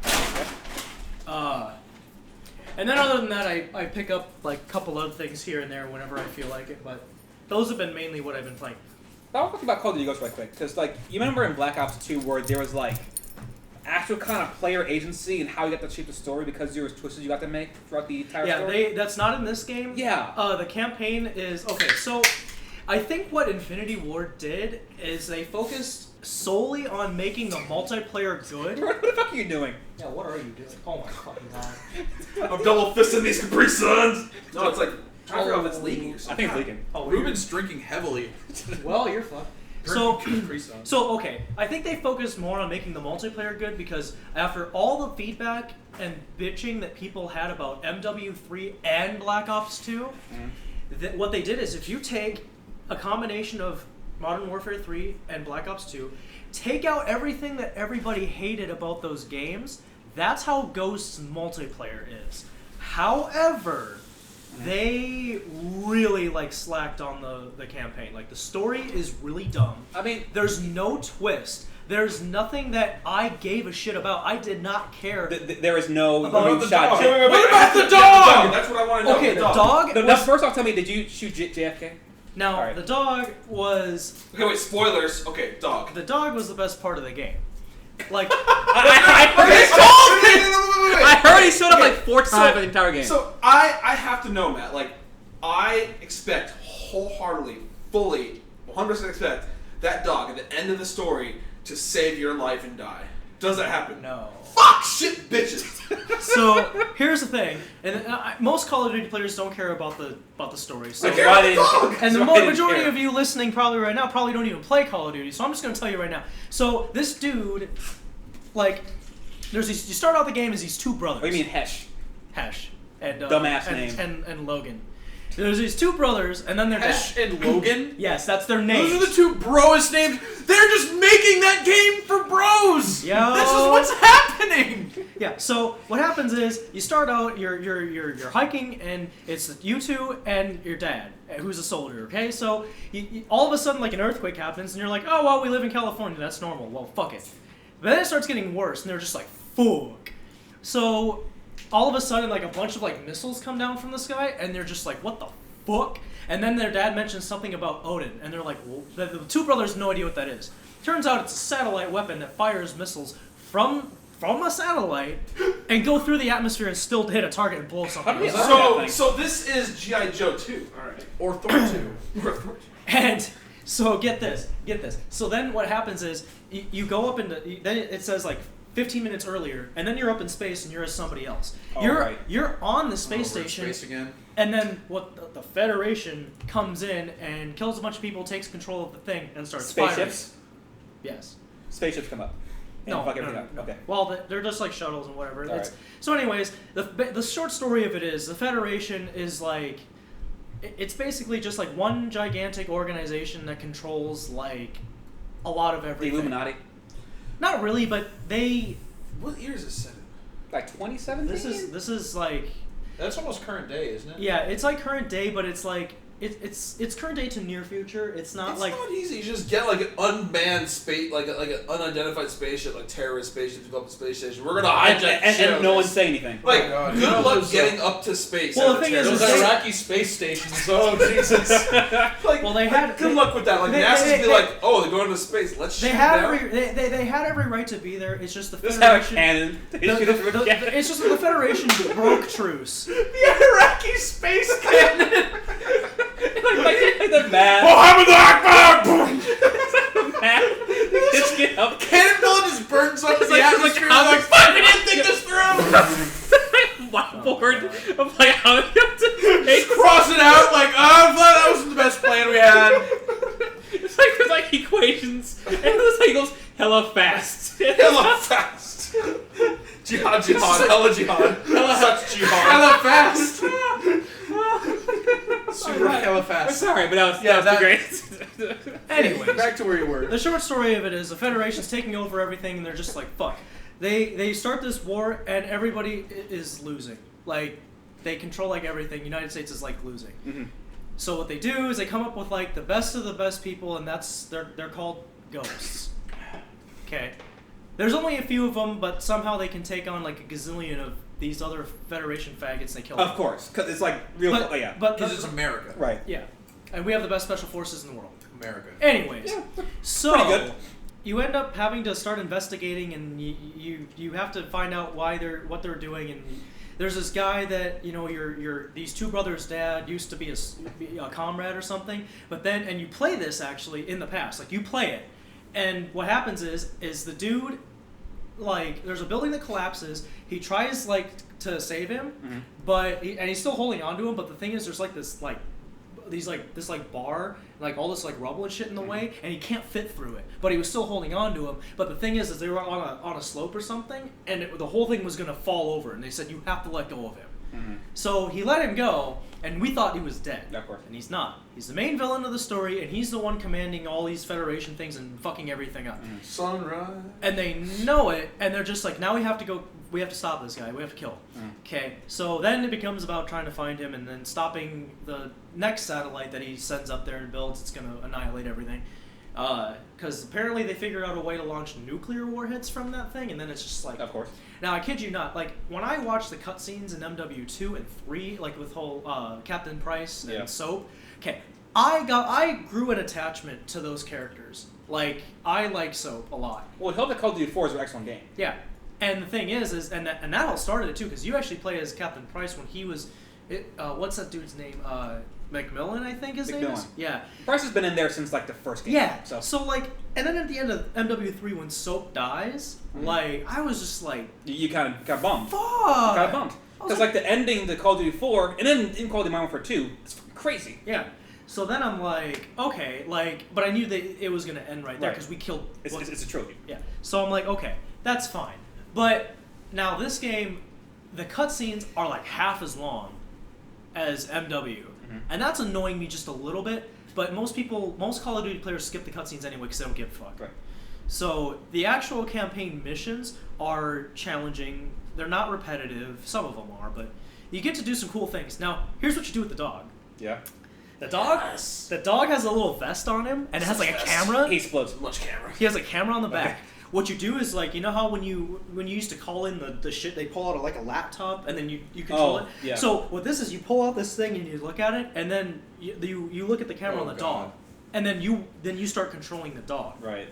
And then other than that, I pick up like a couple other things here and there whenever I feel like it. But those have been mainly what I've been playing. I want to talk about Call of Duty Ghost right quick, because like you remember in Black Ops 2 where there was like actual kind of player agency and how you got to shape the story because there was twists you got to make throughout the entire Yeah, story. that's not in this game. Yeah. The campaign is okay. So, I think what Infinity Ward did is they focused solely on making the multiplayer good. What the fuck are you doing? Yeah, what are you doing? Oh my fucking god! I'm double fisting these Capri Suns. No, it's like trying to figure out if it's leaking or I something. think it's leaking. Oh, Ruben's drinking heavily. well, you're fucked. So, Capri Sun. so okay, I think they focused more on making the multiplayer good because after all the feedback and bitching that people had about MW3 and Black Ops 2, what they did is if you take a combination of Modern Warfare 3 and Black Ops 2, take out everything that everybody hated about those games, that's how Ghost's multiplayer is. However, they really like slacked on the campaign. Like the story is really dumb. I mean, There's no twist. There's nothing that I gave a shit about. I did not care. there is no About moonshot. the dog. J- What about the Yeah, dog? That's what I want to know. Okay, the dog. No, was, first off, tell me, did you shoot JFK? now Alright. the dog was Okay, wait. Spoilers. Okay, dog. the dog was the best part of the game. Like I heard he showed up like 4 times the entire game. So I have to know, Matt. Like, I expect wholeheartedly, fully, 100% expect that dog at the end of the story to save your life and die. Does that happen? No. Fuck shit, bitches. So here's the thing, and most Call of Duty players don't care about the story. So I care about the dog. and the That's why I didn't majority care. of you listening probably right now probably don't even play Call of Duty. So I'm just gonna tell you right now. So this dude, like, you start out the game as these two brothers. What do you mean Hesh? Hesh and Dumbass and, name. and Logan. There's these two brothers, and then their Hesh dad. and Logan. Yes, that's their names. Those are the two broest names. They're just making that game for bros. Yo. This is what's happening. Yeah. So what happens is you start out, you're hiking, and it's you two and your dad, who's a soldier. Okay. So all of a sudden, like, an earthquake happens, and you're like, oh well, we live in California, that's normal. Well, fuck it. But then it starts getting worse, and they're just like, fuck. So all of a sudden, like, a bunch of, like, missiles come down from the sky, and they're just like, what the fuck? And then their dad mentions something about Odin, and they're like, well, the two brothers have no idea what that is. Turns out it's a satellite weapon that fires missiles from a satellite and go through the atmosphere and still hit a target and blow something. How many up. other- that thing. So this is G.I. Joe 2. All right. Or Thor 2. And so get this. So then what happens is you go up into, then it says like 15 minutes earlier, and then you're up in space and you're as somebody else. Oh, you're right. you're on the space Over in station, Space again. and then the Federation comes in and kills a bunch of people, takes control of the thing, and starts firing. Spaceships? Yes. Spaceships come up. And No, fuck no, everything no. up. Okay. Well, they're just like shuttles and whatever. All It's, right. So, anyways, the short story of it is the Federation is like, it's basically just like one gigantic organization that controls like a lot of The everything. Illuminati. Not really, but they. What year is this set in? Like 2017? This is like, That's almost current day, isn't it? yeah, it's like current day, but it's like it's current day to near future. It's not It's like not easy. You just get like an unmanned space, like an unidentified spaceship, like terrorist spaceship to go up to space station. We're gonna hijack and no one say anything. Like, Oh my God. good You know luck those, getting up to space. Well, as the a thing is, terrorist. Those they- Iraqi space stations. Oh Jesus. like, Well, they had- good they- luck with that. Like, they- NASA's they- be like, oh, they're going to space. Let's they shoot had down. they had every right to be there. It's just the Just have a Federation. cannon. It's just that the Federation broke truce. The Iraqi space cannon. like the mad. Muhammad Akbar. Just get up. Cannonball just burns up It's the like- atmosphere. it's like, Like, fuck, we didn't think this through. Whiteboard of like how to get to Just cross it out. Like, oh, I'm glad that wasn't the best plan we had. It's like there's like equations, and it's like it goes hella fast. Hella fast. Jihad, hella jihad. Such jihad. Hella fast. Super hella I'm fast. sorry, but that was Yeah, that was great. Anyways, Back to where you were. the short story of it is the Federation's taking over everything, and they're just like, fuck. They start this war, and everybody is losing. Like, they control like everything. United States is like losing. Mhm. So what they do is they come up with like the best of the best people, and they're called ghosts. Okay. There's only a few of them, but somehow they can take on like a gazillion of these other Federation faggots. They kill Of them. course, because it's like real. But, oh, yeah. but Because it's America. Right. yeah, and we have the best special forces in the world. America. Anyways, Yeah, so pretty good. you end up having to start investigating, and you have to find out what they're doing. And there's this guy that these two brothers' dad used to be a comrade or something, but then and you play this actually in the past, like you play it, and what happens is the dude, like, there's a building that collapses. He tries like to save him, Mhm. but he's still holding on to him. But the thing is, there's like this bar, like all this like rubble and shit in the way, and he can't fit through it. But he was still holding on to him. But the thing is they were on a slope or something, and the whole thing was gonna fall over. And they said you have to let go of him. Mhm. So he let him go, and we thought he was dead. Of course. And he's not. He's the main villain of the story, and he's the one commanding all these Federation things and fucking everything up. Sunrise. And they know it, and they're just like, now we have to stop this guy, we have to kill him. Mm. Okay, so then it becomes about trying to find him and then stopping the next satellite that he sends up there and builds. It's going to annihilate everything. Because apparently they figure out a way to launch nuclear warheads from that thing, and then it's just like... Of course. Now, I kid you not, like, when I watched the cutscenes in MW2 and 3, like with whole Captain Price and Yeah. Soap, okay, I grew an attachment to those characters. Like, I like Soap a lot. Well, it helped that Call of Duty 4 is an excellent game. Yeah. And the thing is and that all started it too, because you actually play as Captain Price when he was, what's that dude's name? McMillan, I think his name is. McMillan. Yeah. Price has been in there since like the first game. Yeah. So like, and then at the end of MW3 when Soap dies, like I was just like, you kind of got bummed. fuck. Kind of bummed. I was Because like the ending to Call of Duty 4, and then in Call of Duty Modern Warfare 2, it's fucking crazy. Yeah. So then I'm like, okay, like, but I knew that it was gonna end right there Right. because we killed. It's a trilogy. Yeah. So I'm like, okay, that's fine. But now this game, the cutscenes are like half as long as MW, and that's annoying me just a little bit. But most Call of Duty players skip the cutscenes anyway because they don't give a fuck. Right. So the actual campaign missions are challenging. They're not repetitive. Some of them are, but you get to do some cool things. Now, here's what you do with the dog. Yeah. The dog has a little vest on him, and it has like a camera. He explodes. Much camera. He has a camera on the back. What you do is like, you know how when you used to call in the shit, they pull out like a laptop and then you control it. Yeah. So what this is, you pull out this thing and you look at it, and then you look at the camera Oh, on the God. dog, and then you start controlling the dog. Right.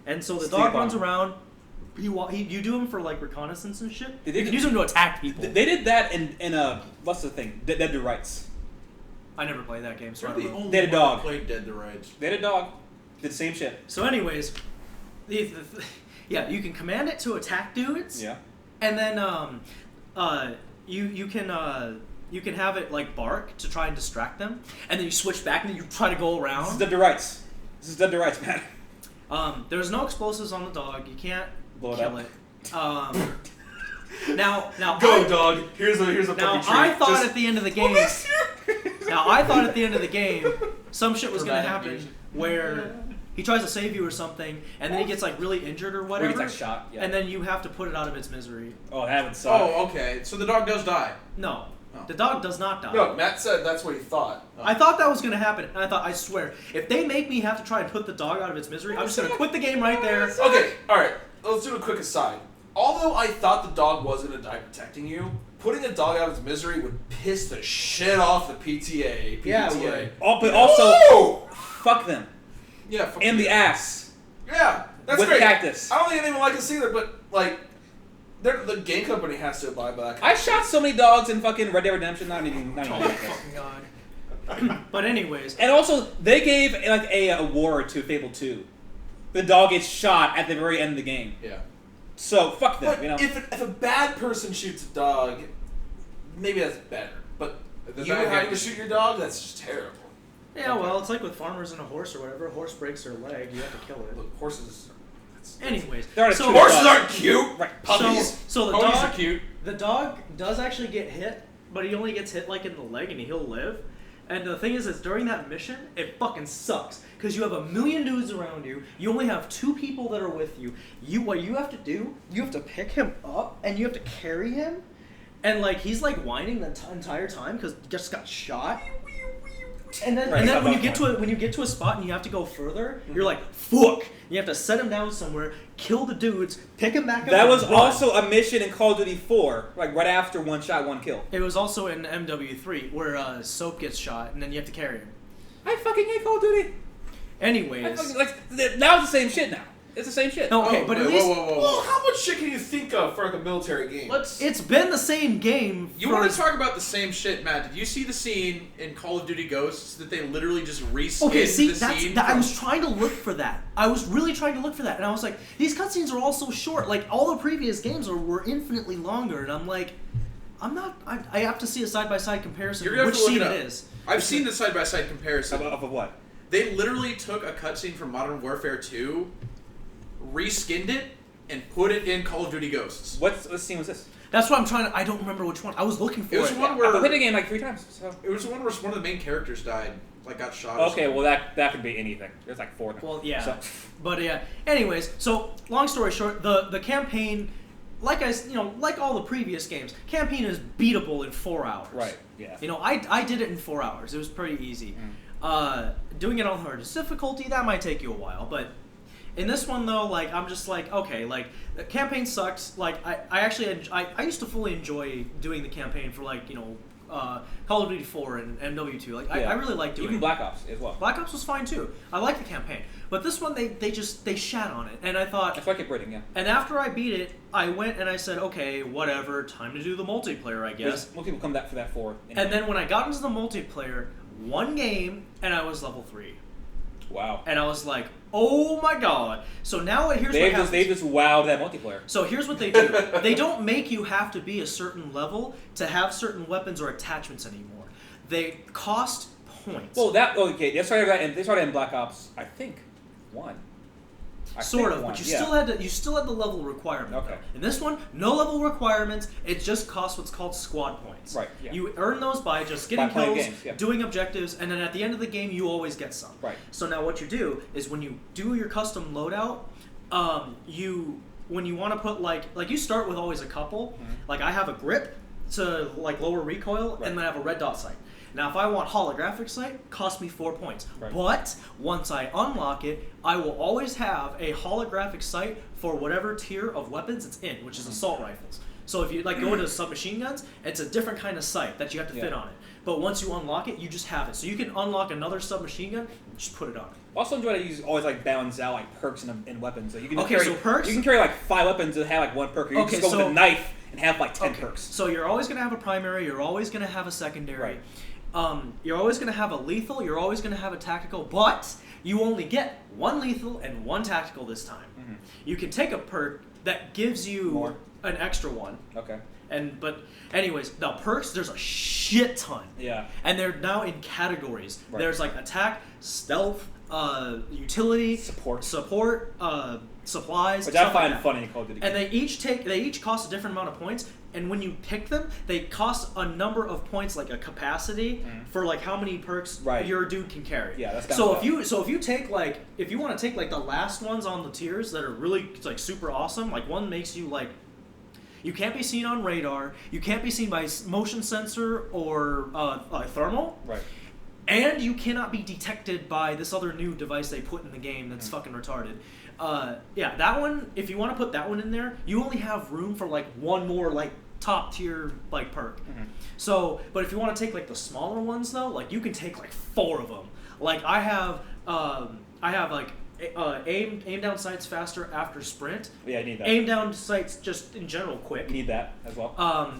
And so the Sleep dog on runs him. around. You do him for like reconnaissance and shit. They You did- can use him to attack people. They did that in what's the thing? Dead to Rights. I never played that game, so I You're don't the know. only They had a one dog. that played Dead to Rights. They had a dog. Did the same shit. So, anyways, yeah, you can command it to attack dudes. Yeah. And then you can have it like bark to try and distract them, and then you switch back and then you try to go This is around. Dead to Rights. This is Dead to Rights, man. There's no explosives on the dog. You can't Blow it kill up. it. Now Go, dog. Here's a Now puppy treat. I thought Just- at the end of the game. Now I thought at the end of the game, some shit was gonna Dramatic happen music. where he tries to save you or something, and then he gets like really injured or Or he whatever, gets like shot. Yeah. and then you have to put it out of its misery. Oh, that would suck. Oh, okay. So the dog does die. No, Oh. the dog does not die. No, Matt said that's what he thought. I thought that was gonna happen, and I thought, I swear, if they make me have to try and put the dog out of its misery, I'm just gonna quit the game right there. Okay, alright, let's do a quick aside. Although I thought the dog was gonna die protecting you, putting a dog out of its misery would piss the shit off the PTA. Yeah, it PTA. would. Oh, but also, Woo! fuck them. Yeah. Fuck In the you. ass. Yeah, that's With great. cactus. I don't think anyone likes us either, but like, the game company has to abide by that. I shot so many dogs in fucking Red Dead Redemption, not even Oh like my this. fucking god. But anyways, And also, they gave like a award to Fable 2. The dog gets shot at the very end of the game. Yeah. So fuck them, But you know. if a bad person shoots a dog, maybe that's better. But The you bad having guy- to shoot your dog, that's just terrible. yeah, well, it's like with farmers and a horse or whatever. A horse breaks their leg, you have to kill it. Look, horses. Anyways, They're so cute Horses dog. aren't cute. Right. Puppies. So the Ponies dog, are cute. the dog does actually get hit, but he only gets hit like in the leg, and he'll live. And the thing is during that mission, it fucking sucks because you have a million dudes around you. You only have 2 people that are with you. What you have to do, you have to pick him up and you have to carry him, and like he's like whining the entire time because he just got shot. And then, Right, and then stop when you that get to a spot and you have to go further, you're like, fuck. You have to set him down somewhere, kill the dudes, pick him back up. That and was run. also a mission in Call of Duty 4, like right after one shot, one kill. It was also in MW3 where Soap gets shot and then you have to carry him. I fucking hate Call of Duty. I Anyways, fucking, like, now it's the same shit now. It's the same shit. no, okay, Oh, but at wait, least whoa. Well, how much shit can you think of for like a military game? it's been the same game. You for want to talk about the same shit, Matt? Did you see the scene in Call of Duty Ghosts that they literally just reskinned Okay, see, the that's scene? that, I from- was trying to look for that. I was really trying to look for that, and I was like, these cutscenes are all so short. Like all the previous games were infinitely longer, and I'm like, I have to see a side by side comparison You're of gonna which have to look scene it it up. is. I've seen the side by side comparison. Of what? They literally took a cutscene from Modern Warfare 2, reskinned it, and put it in Call of Duty Ghosts. What scene was this? That's what I'm trying to. I don't remember which one. I was looking for It was it. one I where played the game like 3 times. So. it was the one where one of the main characters died, like got shot. or Okay, something. well that could be anything. There's like 4 of them. Well, yeah. So, But yeah. Anyways, so long story short, the campaign, like like all the previous games, campaign is beatable in 4 hours. right. Yeah. You know, I did it in 4 hours. It was pretty easy. Doing it on the hardest difficulty, that might take you a while, but in this one though, like I'm just like, okay, like the campaign sucks. Like I actually I used to fully enjoy doing the campaign for like Call of Duty 4 and MW2. Like Yeah. I really like doing Even Black Ops as well. Black Ops was fine too. I like the campaign, but this one they shat on it, and I thought. That's why I kept rating, yeah. And after I beat it, I went and I said, okay, whatever, time to do the multiplayer, I guess. Most people come back for that 4. And then when I got into the multiplayer, one game, and I was level 3. Wow. And I was like, oh my god. So now here's what They happens. just wowed that multiplayer. So here's what they do. They don't make you have to be a certain level to have certain weapons or attachments anymore. They cost points. Well, they started in Black Ops, I think, 1. Sort of, but you still had the level requirement. Okay. Though. In this one, no level requirements. It just costs what's called squad points. Right, yeah. You earn those by just getting By playing kills, games, yeah. doing objectives, and then at the end of the game, you always get some. Right. So now what you do is when you do your custom loadout, when you want to put like you start with always a couple. Mhm. Like I have a grip to like lower recoil, Right. and then I have a red dot sight. Now, if I want holographic sight, cost me 4 points. Right. But once I unlock it, I will always have a holographic sight for whatever tier of weapons it's in, which is assault rifles. So if you like go into submachine guns, it's a different kind of sight that you have to fit Yeah. on it. But once you unlock it, you just have it. So you can unlock another submachine gun, and just put it on. Also enjoy that you always like balance out like perks and weapons. So you can Okay, carry, so perks- You can carry like 5 weapons and have like 1 perk. Or you Okay, can just go with so- a knife and have like 10 Okay, perks. So you're always going to have a primary, you're always going to have a secondary. Right. You're always going to have a lethal, you're always going to have a tactical, but you only get 1 lethal and 1 tactical this time. Mhm. You can take a perk that gives you More. an extra one. Okay. But anyways, now perks, there's a shit ton. Yeah. And they're now in categories. Right. There's like attack, stealth, utility, Support. supplies. Which stuff I find like that. funny in Call of Duty. And they each cost a different amount of points. And when you pick them, they cost a number of points, like a capacity Mhm. for like how many perks Right. your dude can carry. Yeah, that's kinda so tough. if you take like if you want to take like the last ones on the tiers that are really like super awesome, like one makes you like you can't be seen on radar, you can't be seen by motion sensor or thermal. Right. And you cannot be detected by this other new device they put in the game that's fucking retarded. Yeah, that one, if you want to put that one in there, you only have room for like one more like top tier like perk. Mhm. So, but if you want to take like the smaller ones though, like you can take like 4 of them. Like I have like aim down sights faster after sprint. Yeah, you need that. Aim down sights just in general quick. You need that as well.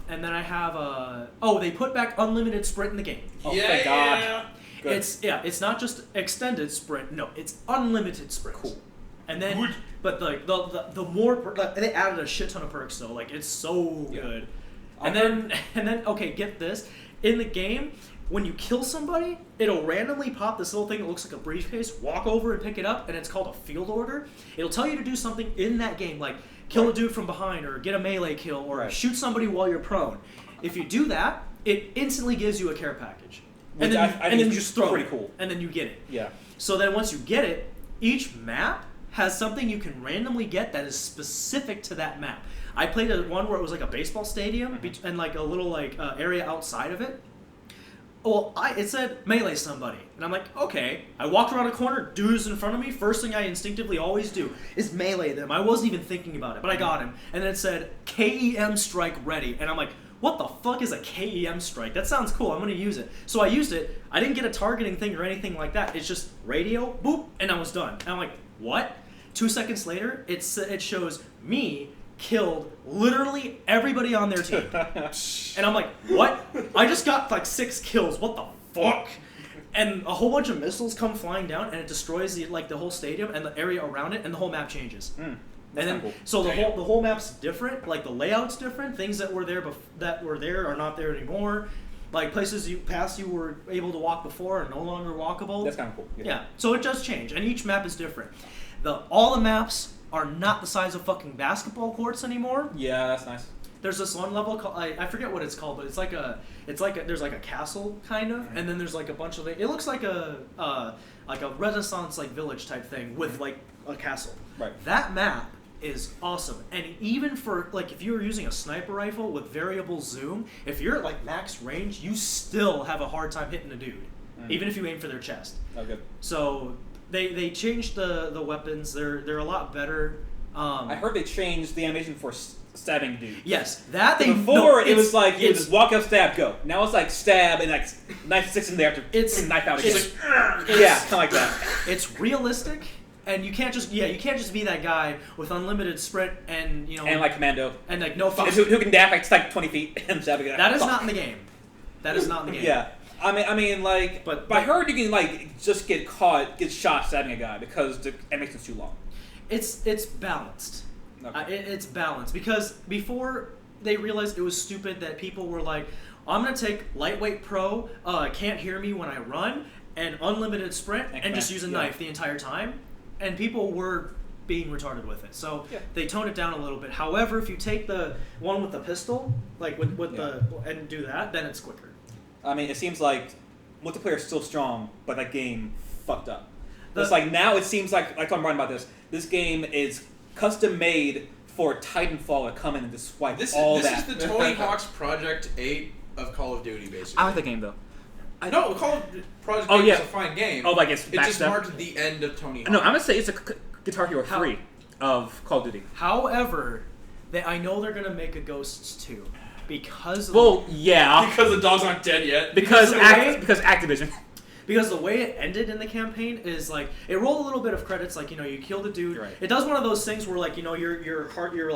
And then I have they put back unlimited sprint in the game. Oh, thank God. Good. It's not just extended sprint. No, it's unlimited sprint. Cool. And then, but like the more they added a shit ton of perks though. Like it's so Yeah. good. I And then okay, get this. In the game, when you kill somebody, it'll randomly pop this little thing that looks like a briefcase. Walk over and pick it up, and it's called a field order. It'll tell you to do something in that game, like kill a dude from behind, or get a melee kill, or Right. shoot somebody while you're prone. If you do that, it instantly gives you a care package. Which And then, I and think then you is just throw pretty it, cool. and then you get it. Yeah. So then once you get it, each map has something you can randomly get that is specific to that map. I played one where it was like a baseball stadium and like a little like area outside of it. Well, it said melee somebody, and I'm like, okay. I walked around a corner, dude's in front of me. First thing I instinctively always do is melee them. I wasn't even thinking about it, but I got him. And then it said KEM strike ready, and I'm like, what the fuck is a KEM strike? That sounds cool. I'm gonna use it. So I used it. I didn't get a targeting thing or anything like that. It's just radio, boop, and I was done. And I'm like, what? 2 seconds later, it shows me killed literally everybody on their team. And I'm like, what? I just got like 6 kills. What the fuck? And a whole bunch of missiles come flying down, and it destroys the whole stadium and the area around it, and the whole map changes. Mm. And then, Cool. so the whole map's different. Like the layout's different. Things that were there are not there anymore. Like places you were able to walk before are no longer walkable. That's kind of cool. Yeah, so it does change, and each map is different. All the maps are not the size of fucking basketball courts anymore. Yeah, that's nice. There's this one level called I forget what it's called, but it's like there's like a castle kind of, and then there's like a bunch of it looks like a Renaissance like village type thing with like a castle. Right. That map is awesome, and even for like if you were using a sniper rifle with variable zoom, if you're at like max range, you still have a hard time hitting a dude, even if you aim for their chest. Oh, good. So they changed the weapons. They're a lot better. I heard they changed the animation for stabbing dude. Yes, that they Before no, it was like you it's, just walk up, stab, go. Now it's like stab and like knife sticks in there to It's- knife out again. it's- Yeah, kind of like that. it's realistic, and you can't just be that guy with unlimited sprint and And like commando, and like no fuck. who can dash like 20 feet and stab again. That is not in the game. That is not in the game. Yeah. I mean, like, But- I heard you can like just get shot stabbing a guy because the animation's too long. It's balanced. Okay. It's balanced because before they realized it was stupid that people were like, I'm gonna take lightweight pro, can't hear me when I run, and unlimited sprint, and just use a knife the entire time, and people were being retarded with it. So Yeah. they toned it down a little bit. However, if you take the one with the pistol, like with the and do that, then it's quicker. I mean, it seems like multiplayer is still strong, but that game fucked up. The- It's like now it seems like I'm writing about this. This game is custom made for Titanfall to come in and just wipe This all is that. the Tony Hawk's Project 8 of Call of Duty, basically. I like the game though. No, Call of Project Oh, 8 yeah. is a fine game. Oh, like it's It just backstep? marked the end of Tony Hawk. No, I'm gonna say it's a Guitar Hero How- 3 of Call of Duty. However, I know they're gonna make a Ghosts 2 because of Well, yeah, Because the dogs aren't dead yet. because the way- because Activision. Because the way it ended in the campaign is like it rolled a little bit of credits, like you kill the dude. Right. It does one of those things where like your heart, you're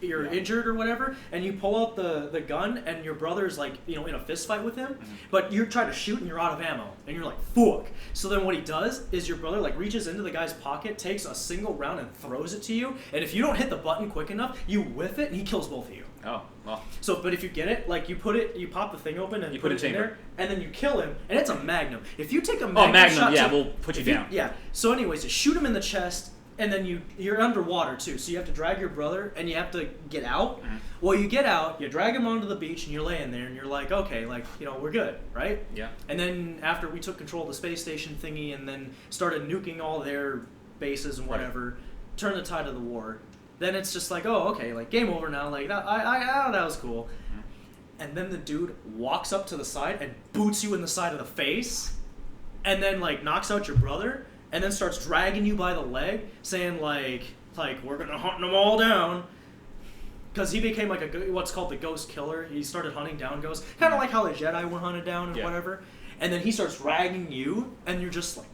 Yeah. injured or whatever, and you pull out the gun, and your brother's like in a fist fight with him, but you're trying to shoot and you're out of ammo, and you're like fuck. So then what he does is your brother like reaches into the guy's pocket, takes a single round and throws it to you, and if you don't hit the button quick enough, you whiff it and he kills both of you. Oh, well. So, but if you get it, like you pop the thing open and You put put it a in chamber. there, and then you kill him, and it's a magnum. If you take a magnum, Oh, Magnum, shot yeah, to- we'll put you if down. Yeah. So, anyways, you shoot him in the chest, and then you're underwater too. So you have to drag your brother, and you have to get out. Mhm. Well, you get out, you drag him onto the beach, and you're laying there, and you're like, okay, like we're good, right? Yeah. And then after we took control of the space station thingy, and then started nuking all their bases and Right. whatever, turn the tide of the war. Then it's just like, oh, okay, like game over now. Like that was cool. And then the dude walks up to the side and boots you in the side of the face, and then like knocks out your brother, and then starts dragging you by the leg, saying like we're gonna hunt them all down. Because he became like what's called the ghost killer. He started hunting down ghosts, kind of like how the Jedi were hunted down and Yeah. whatever. And then he starts dragging you, and you're just like,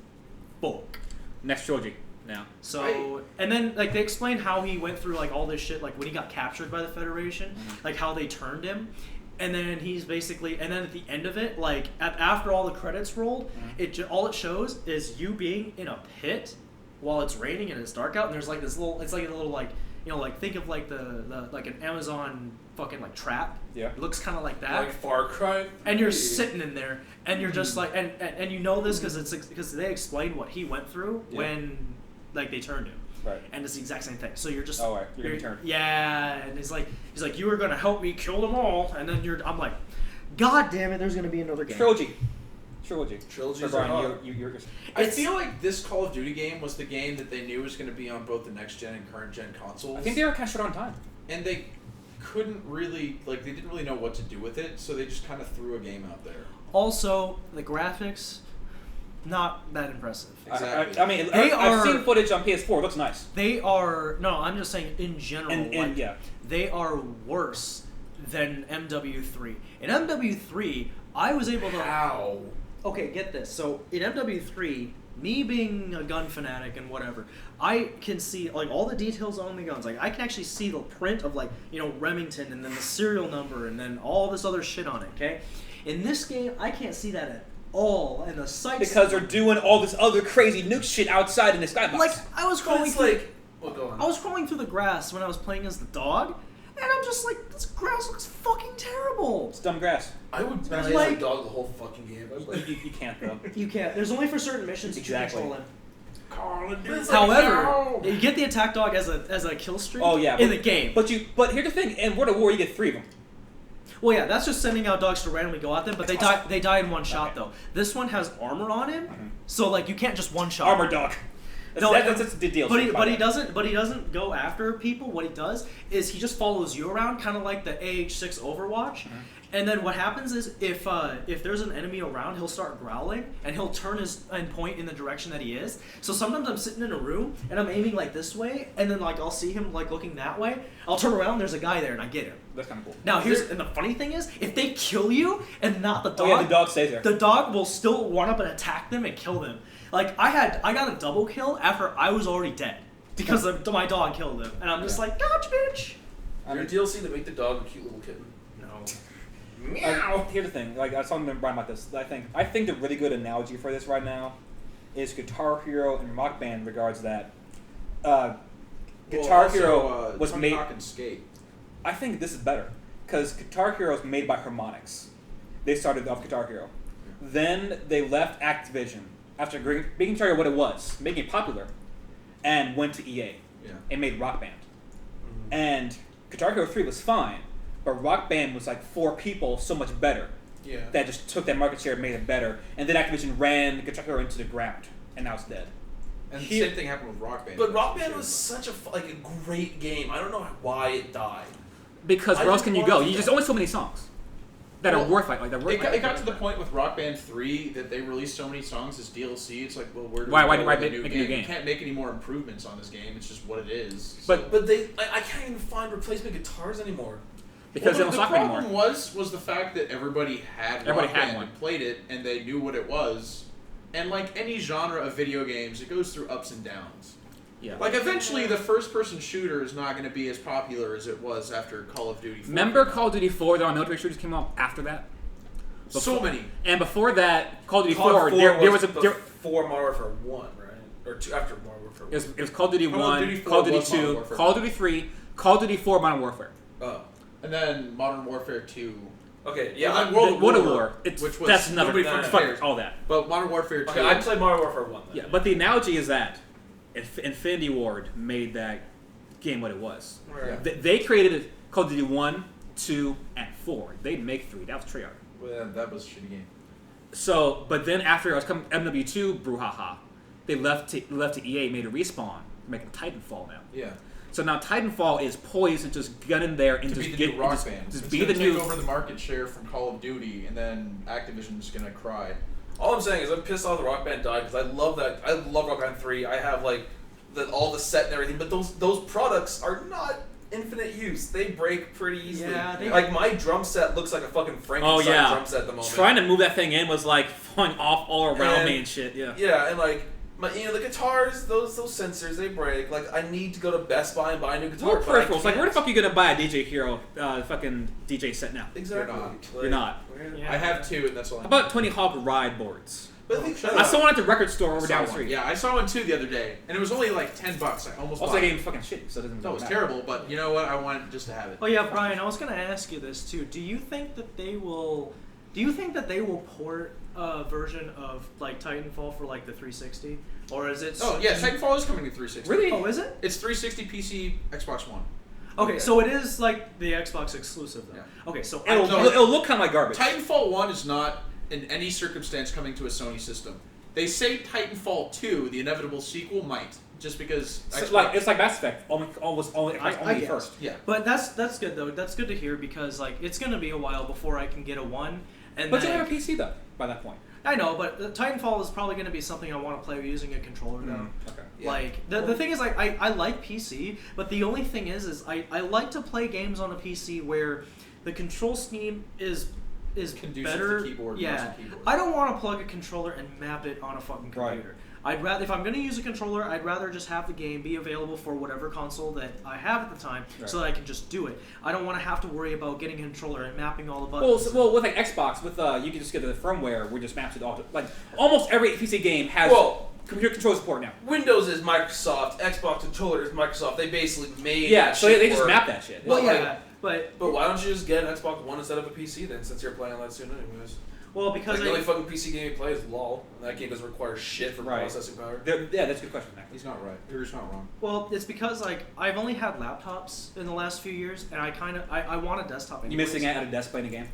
fuck. Next trilogy now. So, Right. and then like they explain how he went through like all this shit, like when he got captured by the Federation, like how they turned him, and then he's basically, and then at the end of it, like after all the credits rolled, all it shows is you being in a pit while it's raining and it's dark out, and there's like this little, it's like a little like like think of like the like an Amazon fucking like trap. Yeah. It looks kind of like that. Like Far Cry. And you're sitting in there, and you're just like, and you know this because they explained what he went through Yeah. when like they turned him, Right. and it's the exact same thing. So you're just Oh, right. You're gonna be turned. Yeah, and he's like you were gonna help me kill them all, and then I'm like, God damn it, there's gonna be another game. Trilogy. Trilogies So, are Brian, hard. you're I It's- feel like this Call of Duty game was the game that they knew was going to be on both the next gen and current gen consoles. I think they were kind of short on time. and they couldn't really they didn't really know what to do with it, so they just kind of threw a game out there. Also, the graphics, not that impressive. Exactly. I mean, They I've are- seen footage on PS4. It looks nice. They are I'm just saying in general, And like, yeah. they are worse than MW3. In MW3, I was able to. How? Okay, get this. So in MW3, me being a gun fanatic and whatever, I can see like all the details on the guns. Like I can actually see the print of like Remington and then the serial number and then all this other shit on it. Okay, in this game, I can't see that at all, and the sights Because they're doing all this other crazy nuke shit outside in the skybox. like I was But crawling it's through. like, well, go on. I was crawling through the grass when I was playing as the dog, and I'm just like, this grass looks fucking terrible. it's dumb grass. I would play like- like dog the whole fucking game. I was like, You can't though. You can't. There's only for certain missions you can Exactly. control him. Call of Duty. However, you get the attack dog as a kill streak Oh, yeah, in but- the game. But here's the thing: in World of War, you get 3 of them. Well, yeah, that's just sending out dogs to randomly go at them, but they die. They die in one shot Okay. though. This one has armor on him, Mhm. so like you can't just one shot. Armor dog. No, That's the deal. But he doesn't go after people. What he does is he just follows you around, kind of like the AH6 Overwatch. And then what happens is if there's an enemy around, he'll start growling and he'll turn his and point in the direction that he is. So sometimes I'm sitting in a room and I'm aiming like this way, and then like I'll see him like looking that way. I'll turn around, there's a guy there, and I get him. That's kind of cool. Now and the funny thing is, if they kill you and not the dog, Oh yeah, the dog stays there. the dog will still run up and attack them and kill them. Like I got a double kill after I was already dead because my dog killed him, and I'm just like, gotcha, bitch. Your DLC to make the dog a cute little kitten. No. Here's the thing. Like I was talking to Brian about this. I think the really good analogy for this right now is Guitar Hero and Rock Band. Regards that, Guitar Hero was Tony made. Hawk and Skate. I think this is better because Guitar Hero is made by Harmonix. They started off Guitar Hero, then they left Activision after making Guitar Hero what it was, making it popular, and went to EA and made Rock Band. And Guitar Hero 3 was fine, but Rock Band was like 4 people so much better. Yeah. That just took that market share and made it better. And then Activision ran Guitar Hero into the ground, and now it's dead. And the Here- same thing happened with Rock Band. But Rock Band was such a great game. I don't know why it died. Because I where else just can you wanted go? to- There's only so many songs that Well, are worth like that. It got to the point with Rock Band 3 that they released so many songs as DLC. It's like, well, where do Why we go with make a a new game? game? You can't make any more improvements on this game. It's just what it is. But- But I can't even find replacement guitars anymore. because they don't the stock problem anymore. was the fact that everybody had Everybody Rock had Band one. and played it, and they knew what it was. And like any genre of video games, it goes through ups and downs. Yeah. Like eventually, the first-person shooter is not going to be as popular as it was after Call of Duty 4. Remember Call of Duty 4? There are military shooters came out after that. So many. And before that, Call of Duty Call 4, of there was a before Modern Warfare 1, right? Or 2 after Modern Warfare 1. it was Call of Duty Call of 1, Duty 4 Call of Duty was Modern 2, Warfare. Call of Duty 3, Call of Duty 4, Modern Warfare. Oh. And then Modern Warfare 2. Okay, yeah. And then World of War. It's, which was that's another. nobody fucking fuck cares. all that. But Modern Warfare 2. Okay, I played Modern Warfare 1 then. Yeah, but the analogy is that Infinity Ward made that game what it was. Right. They created Call of Duty 1, 2, and 4. They didn't make 3. That was Treyarch. Well, that was a shitty game. So, but then after I was coming MW2 brouhaha, they left to EA, made a respawn, making Titanfall now. Yeah. So now Titanfall is poised to just get in there and To just be the get new Rock just, Band. just It's be gonna the take new. over the market share from Call of Duty, and then Activision's gonna cry. All I'm saying is I'm pissed off the Rock Band died because I love that. I love Rock Band 3. I have like all the set and everything, but those products are not infinite use. They break pretty easily. Yeah, they- like my drum set looks like a fucking Frankenstein Oh yeah, drum set at the moment. trying to move that thing in was like falling off all around And- me and shit. Yeah. Yeah, and like the guitars, those sensors, they break. Like I need to go to Best Buy and buy a new guitar. More but I peripherals. Like can't. where the fuck are you gonna buy a DJ Hero fucking DJ set now? Exactly. You're not. Like, You're not. Yeah. I have 2, and that's all. How about Tony Hawk ride boards? But I think shut I saw one at the record store over I down the saw one. street. Yeah, I saw one too the other day, and it was only like $10. I almost Also, bought that it. game fucking shitty, so it doesn't. No, it was matter. terrible, but you know what? I wanted just to have it. Oh yeah, Brian. I was gonna ask you this too. Do you think that they will? Do you think that they will port a version of like Titanfall for like the 360, or is it? Oh yeah, Titanfall is coming to 360. Really? Oh, is it? It's 360 PC, Xbox One. Okay, so it is like the Xbox exclusive though. Yeah. Okay, so It'll, No. it'll look kind of like garbage. Titanfall 1 is not in any circumstance coming to a Sony system. They say Titanfall 2, the inevitable sequel, might, just because So, Xbox. like it's like Mass Effect, almost only I guess. first. yeah. But that's good though. That's good to hear because like it's gonna be a while before I can get a one. And But you then, have a PC though by that point. I know, but Titanfall is probably gonna be something I want to play using a controller though. Okay. Yeah. Like the thing is like I like PC, but the only thing is I like to play games on a PC where the control scheme is Conducive better. to keyboard, mouse yeah, and keyboard. I don't want to plug a controller and map it on a fucking Right. computer. I'd rather if I'm going to use a controller, I'd rather just have the game be available for whatever console that I have at the time, so that I can just do it. I don't want to have to worry about getting a controller and mapping all the Well, buttons. well, with like Xbox, with you can just get the firmware, we just maps it all. Like almost every PC game has Well, computer control support now. Windows is Microsoft. Xbox controller is Microsoft. They basically made Yeah, that so shit they just work. map that shit. well, Well, yeah, but But why don't you just get an Xbox One instead of a PC then, since you're playing that soon anyways? well because Like, the I, only fucking PC game you play is LOL, and that game doesn't require shit for Right. processing power. Yeah, that's a good question. Actually. He's not right. You're just not wrong. well, it's because like I've only had laptops in the last few years, and I want a desktop. You anyways. missing out at a desk playing a game?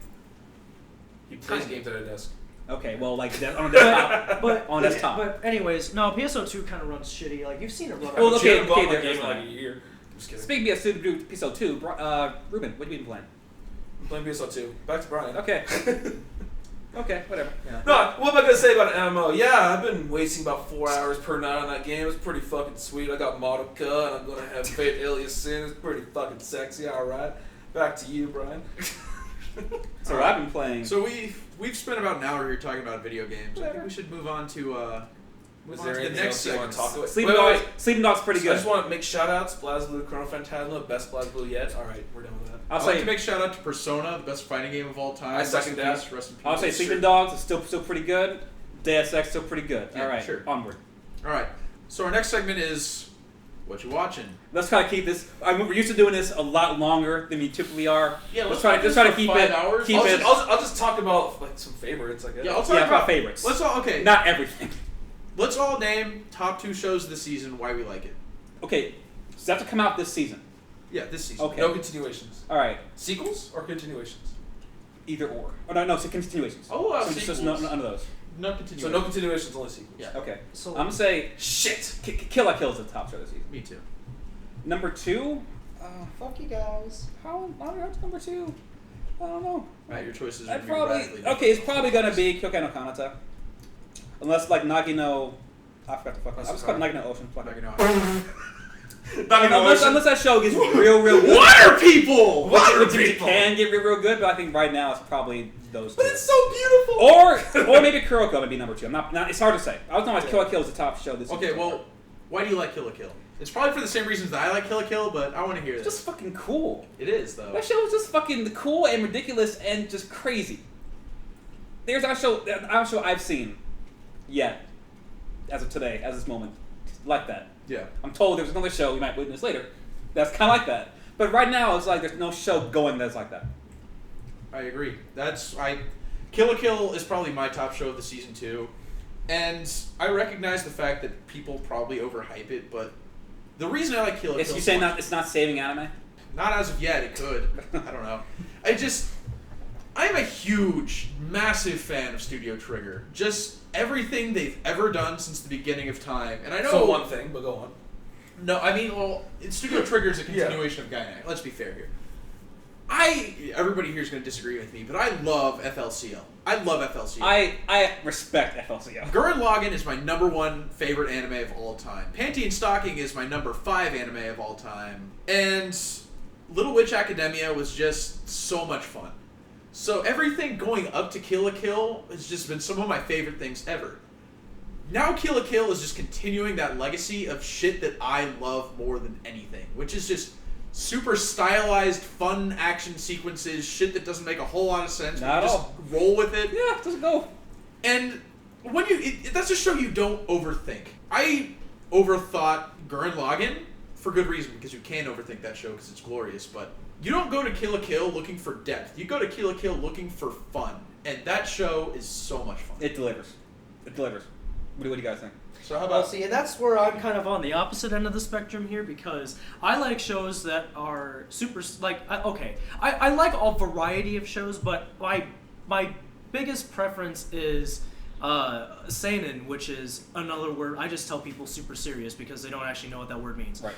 He plays games at a desk. Okay, well, like on desktop. But On desktop. But anyways, no, PSO2 kind of runs shitty. Like you've seen it run. Well, okay, Jim bought my there's game in that. like a year. Just kidding. Speaking of Super Episode 2, Ruben, what have you been playing? I'm playing PSO2. Back to Brian. Okay. Okay, whatever. Yeah. No, what am I gonna say about an MMO? Yeah, I've been wasting about 4 hours per night on that game. It's pretty fucking sweet. I got Madoka, and I'm gonna have Fate Alias soon. It's pretty fucking sexy. All right, back to you, Brian. So I've been playing. So we've spent about an hour here talking about video games. I Whatever. think we should move on to Was move on there to the anything next else you want segment. to talk about? Sleeping Wait, Dogs. wait. Sleeping Dogs pretty I good. just want to make shout outs. BlazBlue, Chrono Phantasma, best BlazBlue yet. All right, we're done with that. I'll I'd like say. to make shout out to Persona, the best fighting game of all time. I Rest second in that. peace, Rest in peace. I'll say Sleeping Dogs is still pretty good. Deus Ex still pretty good. Yeah, All right, sure. onward. All right. So our next segment is what you watching. Let's try to keep this. We're used to doing this a lot longer than we typically are. Yeah, let's try to keep five it. hours. Keep it. I'll just talk about like some favorites, I guess. Yeah, I'll talk Yeah, about about favorites. Let's all okay. Not everything. Let's all name top 2 shows of the season. Why we like it. Okay, so they have to come out this season. Yeah, this season. Okay. No continuations. All right, Sequels or continuations? either or. Oh no, it's continuations. Oh, so just none of those. No continuation. So no continuations, only sequels. Yeah. Okay, So I'm gonna say Shit. Kill La Kill is the top show this season. Me too. Number 2. fuck you guys. How? What's number 2? I don't know. Right, your choices. I'd are probably okay. It's probably gonna be Kyokai no Kanata, unless like Nagino. I forgot the fuck. I was called Nagino Ocean. Fuck it. Unless that show gets real good. Water people. Water Which it people. can get real good, but I think right now it's probably those two. But it's so beautiful. Or maybe Kuroko would be number 2. I'm not. It's hard to say. I was talking about Kill La Kill is the top show this season. Okay, well, why do you like Kill la Kill? It's probably for the same reasons that I like Kill la Kill, but I want to hear it's this. just fucking cool. It is though. That show is just fucking cool and ridiculous and just crazy. There's not a show I've seen yet, as of today, as this moment, like that. Yeah. I'm told there's another show we might witness later that's kind of like that. But right now, it's like there's no show going that's like that. I agree. Kill la Kill is probably my top show of the season too, and I recognize the fact that people probably overhype it, but the reason I like Kill la Yes, Kill you so say much- not it's not saving anime? Not as of yet. It could. I don't know. I am a huge, massive fan of Studio Trigger. Just everything they've ever done since the beginning of time, and I know. So one thing, but go on. No, I mean, well, Studio Trigger is a continuation of Gainax. Let's be fair here. Everybody here is going to disagree with me, but I love FLCL. I love FLCL. I respect FLCL. Gurren Lagann is my number 1 favorite anime of all time. Panty and Stocking is my number 5 anime of all time. And Little Witch Academia was just so much fun. So everything going up to Kill la Kill has just been some of my favorite things ever. Now Kill la Kill is just continuing that legacy of shit that I love more than anything, which is just super stylized, fun action sequences, shit that doesn't make a whole lot of sense. Not but you at just all. roll with it. Yeah, just go. And when that's a show you don't overthink. I overthought Gurren Lagann for good reason, because you can overthink that show because it's glorious, but you don't go to Kill la Kill looking for depth. You go to Kill la Kill looking for fun. And that show is so much fun. It delivers. What do you guys think? So how Well, about see, and that's where I'm kind of on the opposite end of the spectrum here, because I like shows that are super, I like a variety of shows, but my biggest preference is seinen, which is another word. I just tell people super serious because they don't actually know what that word means. Right.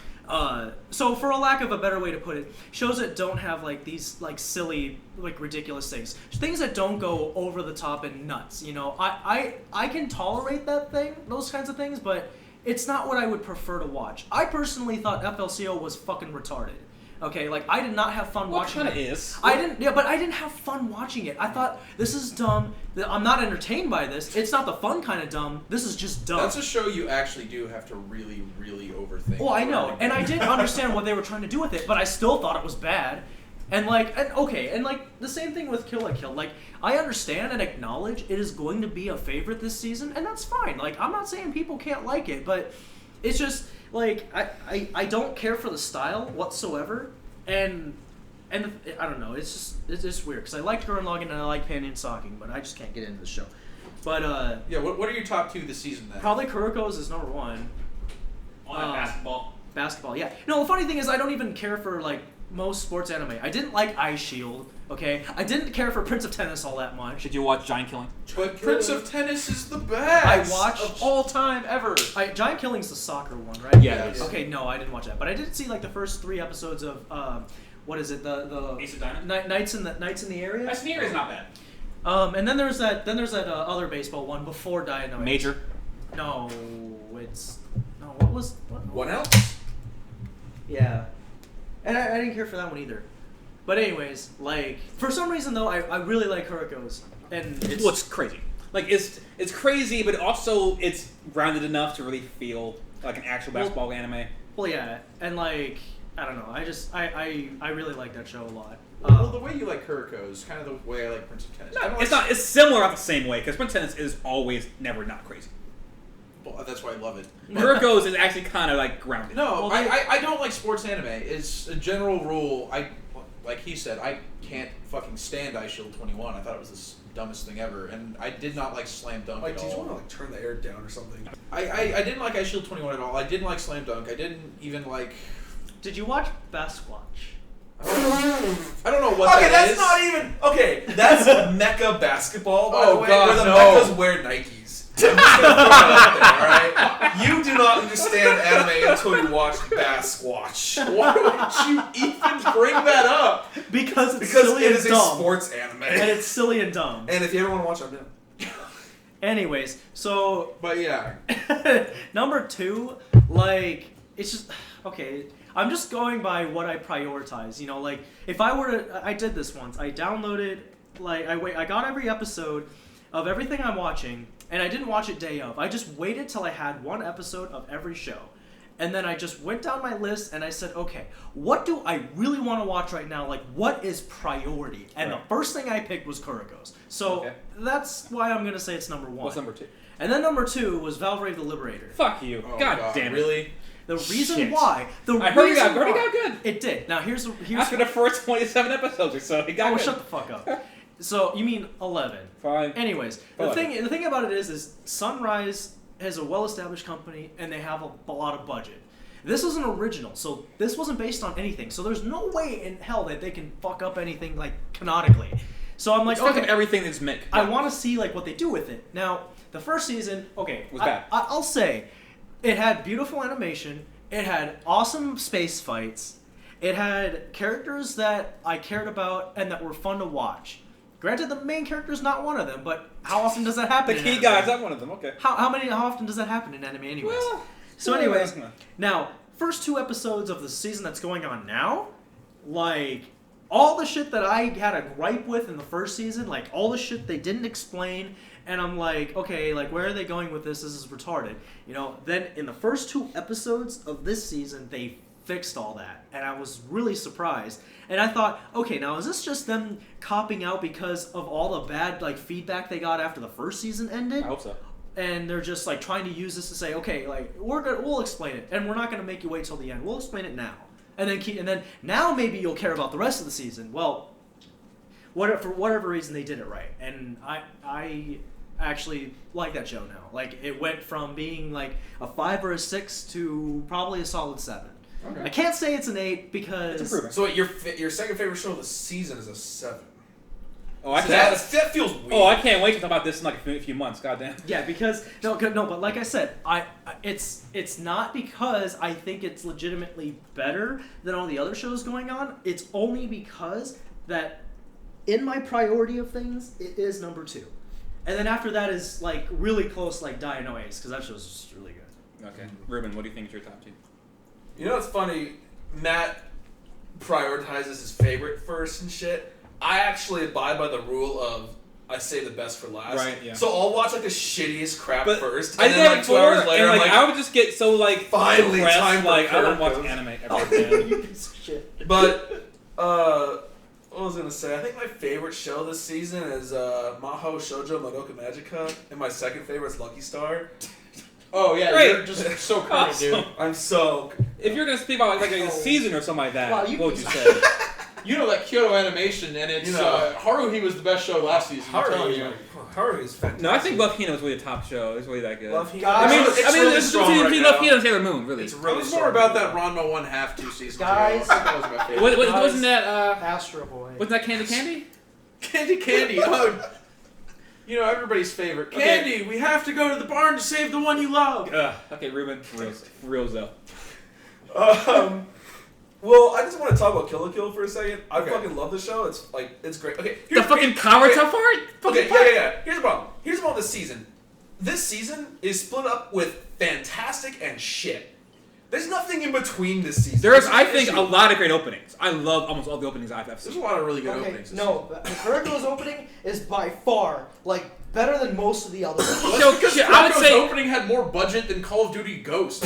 So for a lack of a better way to put it, shows that don't have like these like silly, like ridiculous things that don't go over the top and nuts. You know, I can tolerate those kinds of things, but it's not what I would prefer to watch. I personally thought FLCO was fucking retarded. Okay, like I did not have fun watching What kind it. of is? I didn't have fun watching it. I thought, this is dumb. I'm not entertained by this. It's not the fun kind of dumb. This is just dumb. That's a show you actually do have to really, really overthink. Well, I know, and I did understand what they were trying to do with it, but I still thought it was bad. And the same thing with Kill la Kill. Like, I understand and acknowledge it is going to be a favorite this season, and that's fine. Like, I'm not saying people can't like it, but it's just like I don't care for the style whatsoever, and I don't know. It's just weird because I like Gurren Lagann and I like Panty and Stocking, but I just can't get into the show. But yeah, what are your top 2 this season then? probably Kuroko's is number 1. On basketball. Basketball, yeah. No, the funny thing is I don't even care for like most sports anime. I didn't like Ice Shield. Okay, I didn't care for Prince of Tennis all that much. Did you watch Giant Killing? But Prince of Tennis is the best. I watched- of all time ever. Giant Killing's the soccer one, right? Yeah, it is. Okay, no, I didn't watch that, but I did see like the first 3 episodes of what is it? The Ace of Diamonds? Knights in the area. That's near is not bad. And then there's that other baseball one before Dynamite. Major. No, what was what? What else? Yeah, and I didn't care for that one either. But anyways, like for some reason though, I really like Kuroko's, and it's Well, it's crazy. Like it's crazy, but also it's grounded enough to really feel like an actual basketball anime. well, yeah, and like I don't know, I really like that show a lot. Well, the way you like Kuroko is kind of the way I like Prince of Tennis. I don't It's like- not. It's similar, not the same way, because Prince of Tennis is always never not crazy. Well, that's why I love it. Kuroko's is actually kind of like grounded. No, Well, I don't like sports anime. It's a general rule. Like he said, I can't fucking stand Ice Shield 21. I thought it was the dumbest thing ever, and I did not like Slam Dunk Like, at do you all. want to like turn the air down or something? I didn't like Ice Shield 21 at all. I didn't like Slam Dunk. I didn't even like. Did you watch Basquatch? I don't know what Okay, that that's is. not even okay. That's Mecha basketball, by Oh, the way, God, where the no. Mechas wear Nikes. I'm just gonna throw that out there, all right? You do not understand anime until you watch Basquatch. Why would you even bring that up? Because it's Because silly it and is a dumb. sports anime. And it's silly and dumb. And if you ever want to watch, I'm down. Anyways, so But yeah, number 2, like it's just okay. I'm just going by what I prioritize. You know, like if I were to, I did this once. I downloaded, like I got every episode of everything I'm watching, and I didn't watch it day of. I just waited till I had 1 episode of every show. And then I just went down my list and I said, okay, what do I really want to watch right now? Like, what is priority? And Right. the first thing I picked was Kuroko's. So Okay. that's why I'm going to say it's number 1. What's number 2? And then number 2 was Valvrave the Liberator. Fuck you. oh, God, damn it. really? The reason Shit. why. I heard it got good. It did. Now here's After the first 27 episodes or so, it got oh, good. shut the fuck up. So you mean 11? Fine. Anyways, the 11. thing about it is Sunrise has a well-established company and they have a lot of budget. This is an original, so this wasn't based on anything. So there's no way in hell that they can fuck up anything like canonically. So I'm like, Let's fuck okay, up everything that's Mick. I want to see like what they do with it. Now, the first season, okay, Was bad. I'll say it had beautiful animation. It had awesome space fights. It had characters that I cared about and that were fun to watch. Granted, the main character's not one of them, but how often does that happen? The in key anime? guy's not one of them. Okay. How often does that happen in anime, anyways? Well, So well, anyways, well. now, first 2 episodes of the season that's going on now, like, all the shit that I had a gripe with in the first season, like, all the shit they didn't explain, and I'm like, okay, like, where are they going with this? This is retarded. You know, then in the first 2 episodes of this season, they fixed all that, and I was really surprised. And I thought, okay, now is this just them copping out because of all the bad, like, feedback they got after the first season ended? I hope so. And they're just like trying to use this to say, okay, like we'll explain it, and we're not gonna make you wait till the end. We'll explain it now, and then now maybe you'll care about the rest of the season. Well, for whatever reason they did it right, and I actually like that show now. Like it went from being like a 5 or a 6 to probably a solid 7. Okay. I can't say it's an 8 because It's improving. So wait, your second favorite show of the season is a 7. Oh, I So can't. that feels weird. Oh, I can't wait to talk about this in like a few months. Goddamn. yeah, because no, but like I said, it's not because I think it's legitimately better than all the other shows going on. It's only because that in my priority of things, it is number 2, and then after that is like really close, like Die No Ace, because that show's just really good. Okay. Ruben, what do you think is your top 2? You know what's funny? Matt prioritizes his favorite first and shit. I actually abide by the rule of I save the best for last. Right, yeah. So I'll watch like the shittiest crap But first, I and did then that like 2 before, hours later, and I'm like like, I would just get so like Finally, depressed, time for like I don't watch Kuroko. anime ever again. You piece of shit. But what was I gonna say? I think my favorite show this season is Mahou Shoujo Madoka Magica, and my second favorite is Lucky Star. Oh yeah, Great. you're just so current, dude. Awesome. I'm so If you're gonna speak about like a season or something like that, Wow, you what would you piece say? You know that Kyoto Animation, and it's You know. Haruhi was the best show last season. I'm telling you. Haruhi is fantastic. No, I think Love Hina was really the top show. It's really that good. Love Hina. Guys, I mean, really it's strong right between now. Love Hina and Sailor Moon, really. It's It really was strong more about right that now. Ranma 1/2 2 seasons Guys. ago. That was my favorite. Wasn't that Astro Boy. wasn't that Candy Candy? Candy. Oh, you know everybody's favorite. Okay. Candy, we have to go to the barn to save the one you love. Okay, Ruben, real though. Well, I just want to talk about Kill la Kill for a second. I Okay. fucking love the show. It's great. Okay, The fucking Karuta part? Okay, yeah. Here's the problem. Here's the problem with this season. This season is split up with fantastic and shit. There's nothing in between this season. There's, This is I the think, issue. a lot of great openings. I love almost all the openings I've There's a seen. lot of really good Okay, openings. this no, Kuriko's opening is by far better than most of the others. season. Yo, That's because shit, I would Kuriko's say- opening had more budget than Call of Duty Ghost.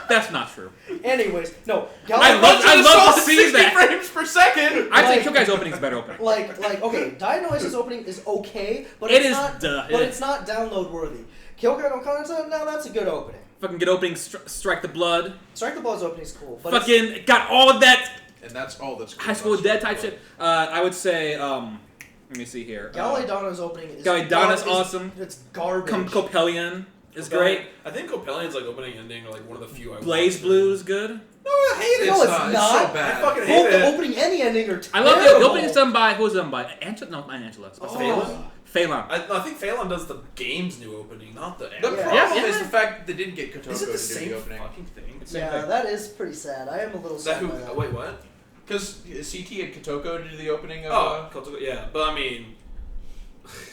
That's not true. Anyways, no. I love to see 60 that. frames per second. I'd say Like- Kyogai's opening is a better opening. Okay, Dinoice's opening is okay, but It it's is not. duh. But it's not download worthy. Kyokai no Kanata, now that's a good opening. Fucking good opening, Strike the Blood. Strike the Blood's opening is cool, but Fucking got all of that And that's all that's High School Dead type shit. I would say, let me see here. Galadonna's opening is Galadonna's is- awesome. It's garbage. Copelion is great. I think Copelion's opening ending are like one of the few I Blaze watched. Blue is good. No, I hate it. No, it's It's not. so bad. I fucking Both hate the it. opening and the ending are I love terrible. the opening is done by, who's done by? Angela? No, not Angela. It's Oh. Phelan. Phelan. I think Phelan does the game's new opening, not the. The anime. problem Yeah. is the fact that they didn't get Kotoko Is it to the do same the opening. fucking thing? Same Yeah, thing. that is pretty sad. I am a little Is that sad who? by that. Wait, what? Because CT and Kotoko to do the opening of, Kotoko, yeah, but I mean,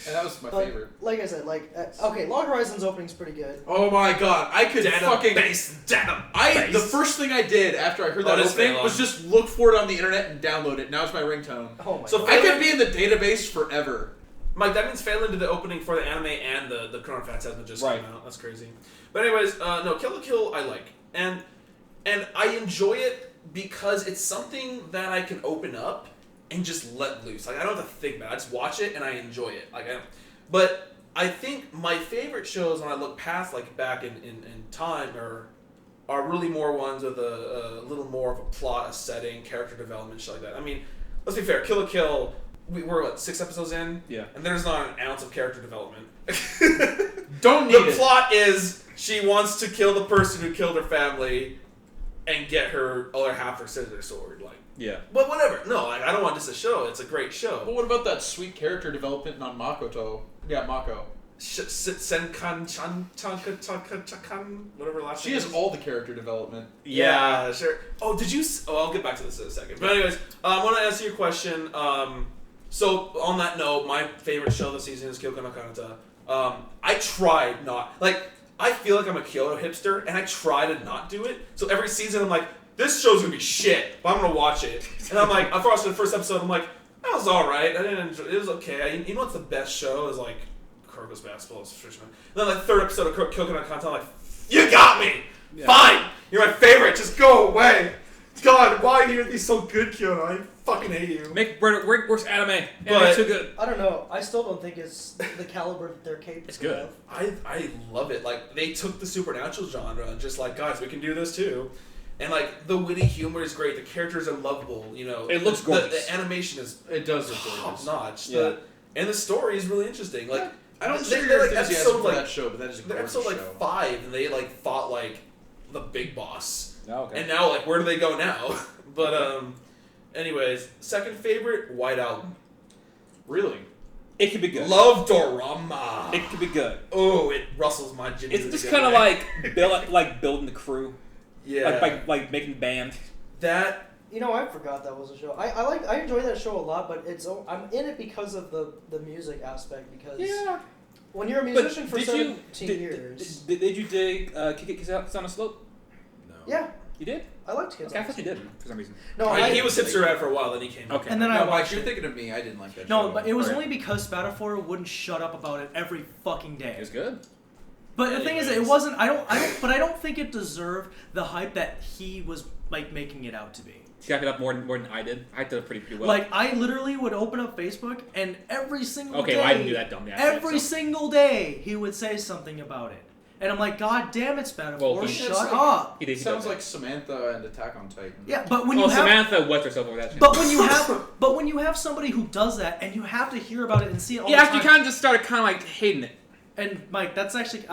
and that was my But, favorite. like I said, okay, Log Horizon's opening's pretty good. Oh my god, I could fucking. database. The first thing I did after I heard that Oh, it is opening Phelan. was just look for it on the internet and download it. Now it's my ringtone. Oh my So god. I could be in the database forever. Mike, that means Phelan did the opening for the anime and the Chrono Phantasm just Right. came out. That's crazy. But anyways, no, Kill la Kill I like, and I enjoy it because it's something that I can open up and just let loose. Like I don't have to think about it. I just watch it and I enjoy it. But I think my favorite shows when I look past like back in time are really more ones with a little more of a plot, a setting, character development, shit like that. I mean, let's be fair. Kill la Kill. We're what 6 episodes in. Yeah. And there's not an ounce of character development. Don't need The it. plot is she wants to kill the person who killed her family and get her other half her scissor sword. Like, Yeah. but whatever. No, like, I don't want just a show. It's a great show. But what about that sweet character development on Makoto? Yeah, Mako. Senkan Chakan, whatever last She name has is. all the character development. Yeah, sure. Oh, did you? I'll get back to this in a second. But anyways, I want to answer your question. So on that note, my favorite show this season is Kyoko no Kanata. I tried not I feel like I'm a Kyoto hipster, and I try to not do it. So every season, I'm like, this show's gonna be shit, but I'm gonna watch it. And I'm like, after watching the first episode, I'm like, that was all right. I didn't enjoy. It was okay. You know what's the best show is like Kuroko's Basketball Association. And then like third episode of Kyoko no Kanata, I'm like, you got me. Yeah. Fine. You're my favorite. Just go away. God, why are you be so good, Kyoto? I fucking hate you. Make worse anime. But- Anime's too good. I don't know. I still don't think it's the caliber that they're capable It's good. of. I love it. Like they took the supernatural genre and just like, guys, we can do this too. And like the witty humor is great. The characters are lovable. You know, It looks the gorgeous. The animation is It does look top gorgeous. notch. Yeah. And the story is really interesting. Like I don't they- share they're, your like, enthusiasm episode, for like- that show, but that is a they're gorgeous episode like show. 5, and they like fought like the big boss. Oh, okay. And now like where do they go now? But anyways, second favorite, White Album. Really? It could be good. Love Dorama. It could be good. Oh, it rustles my jeans. It's just kind of like building the crew, yeah. like making band. That You know, I forgot that was a show. I enjoy that show a lot, but I'm in it because of the music aspect. Because when you're a musician for 17 years, Did you dig Kick on a Slope? no. yeah, You did? I liked Kids. Okay, I thought you didn't for some reason. No, He was hipster rap for a while, then he came. Okay. And then I No, Mike, watched you're it. thinking of me. I didn't like that No, show. but it was Right. only because Spatafor wouldn't shut up about it every fucking It day. was good. But the thing is, it Anyways. wasn't. But I don't think it deserved the hype that he was like making it out to be. He got it up more than I did. I did it pretty well. Like I literally would open up Facebook and every single okay, day, well, I didn't do that dumb. Yeah, every so. single day he would say something about it. and I'm like, God damn it, Spanish Well, Force, he- shut it's like- up. He did. he Sounds did like Samantha and Attack on Titan. Yeah, but when Oh, you have Samantha wet herself over that shit. but when you have somebody who does that and you have to hear about it and see it all He the actually time. kind of just started kind of like hating it. And Mike, that's actually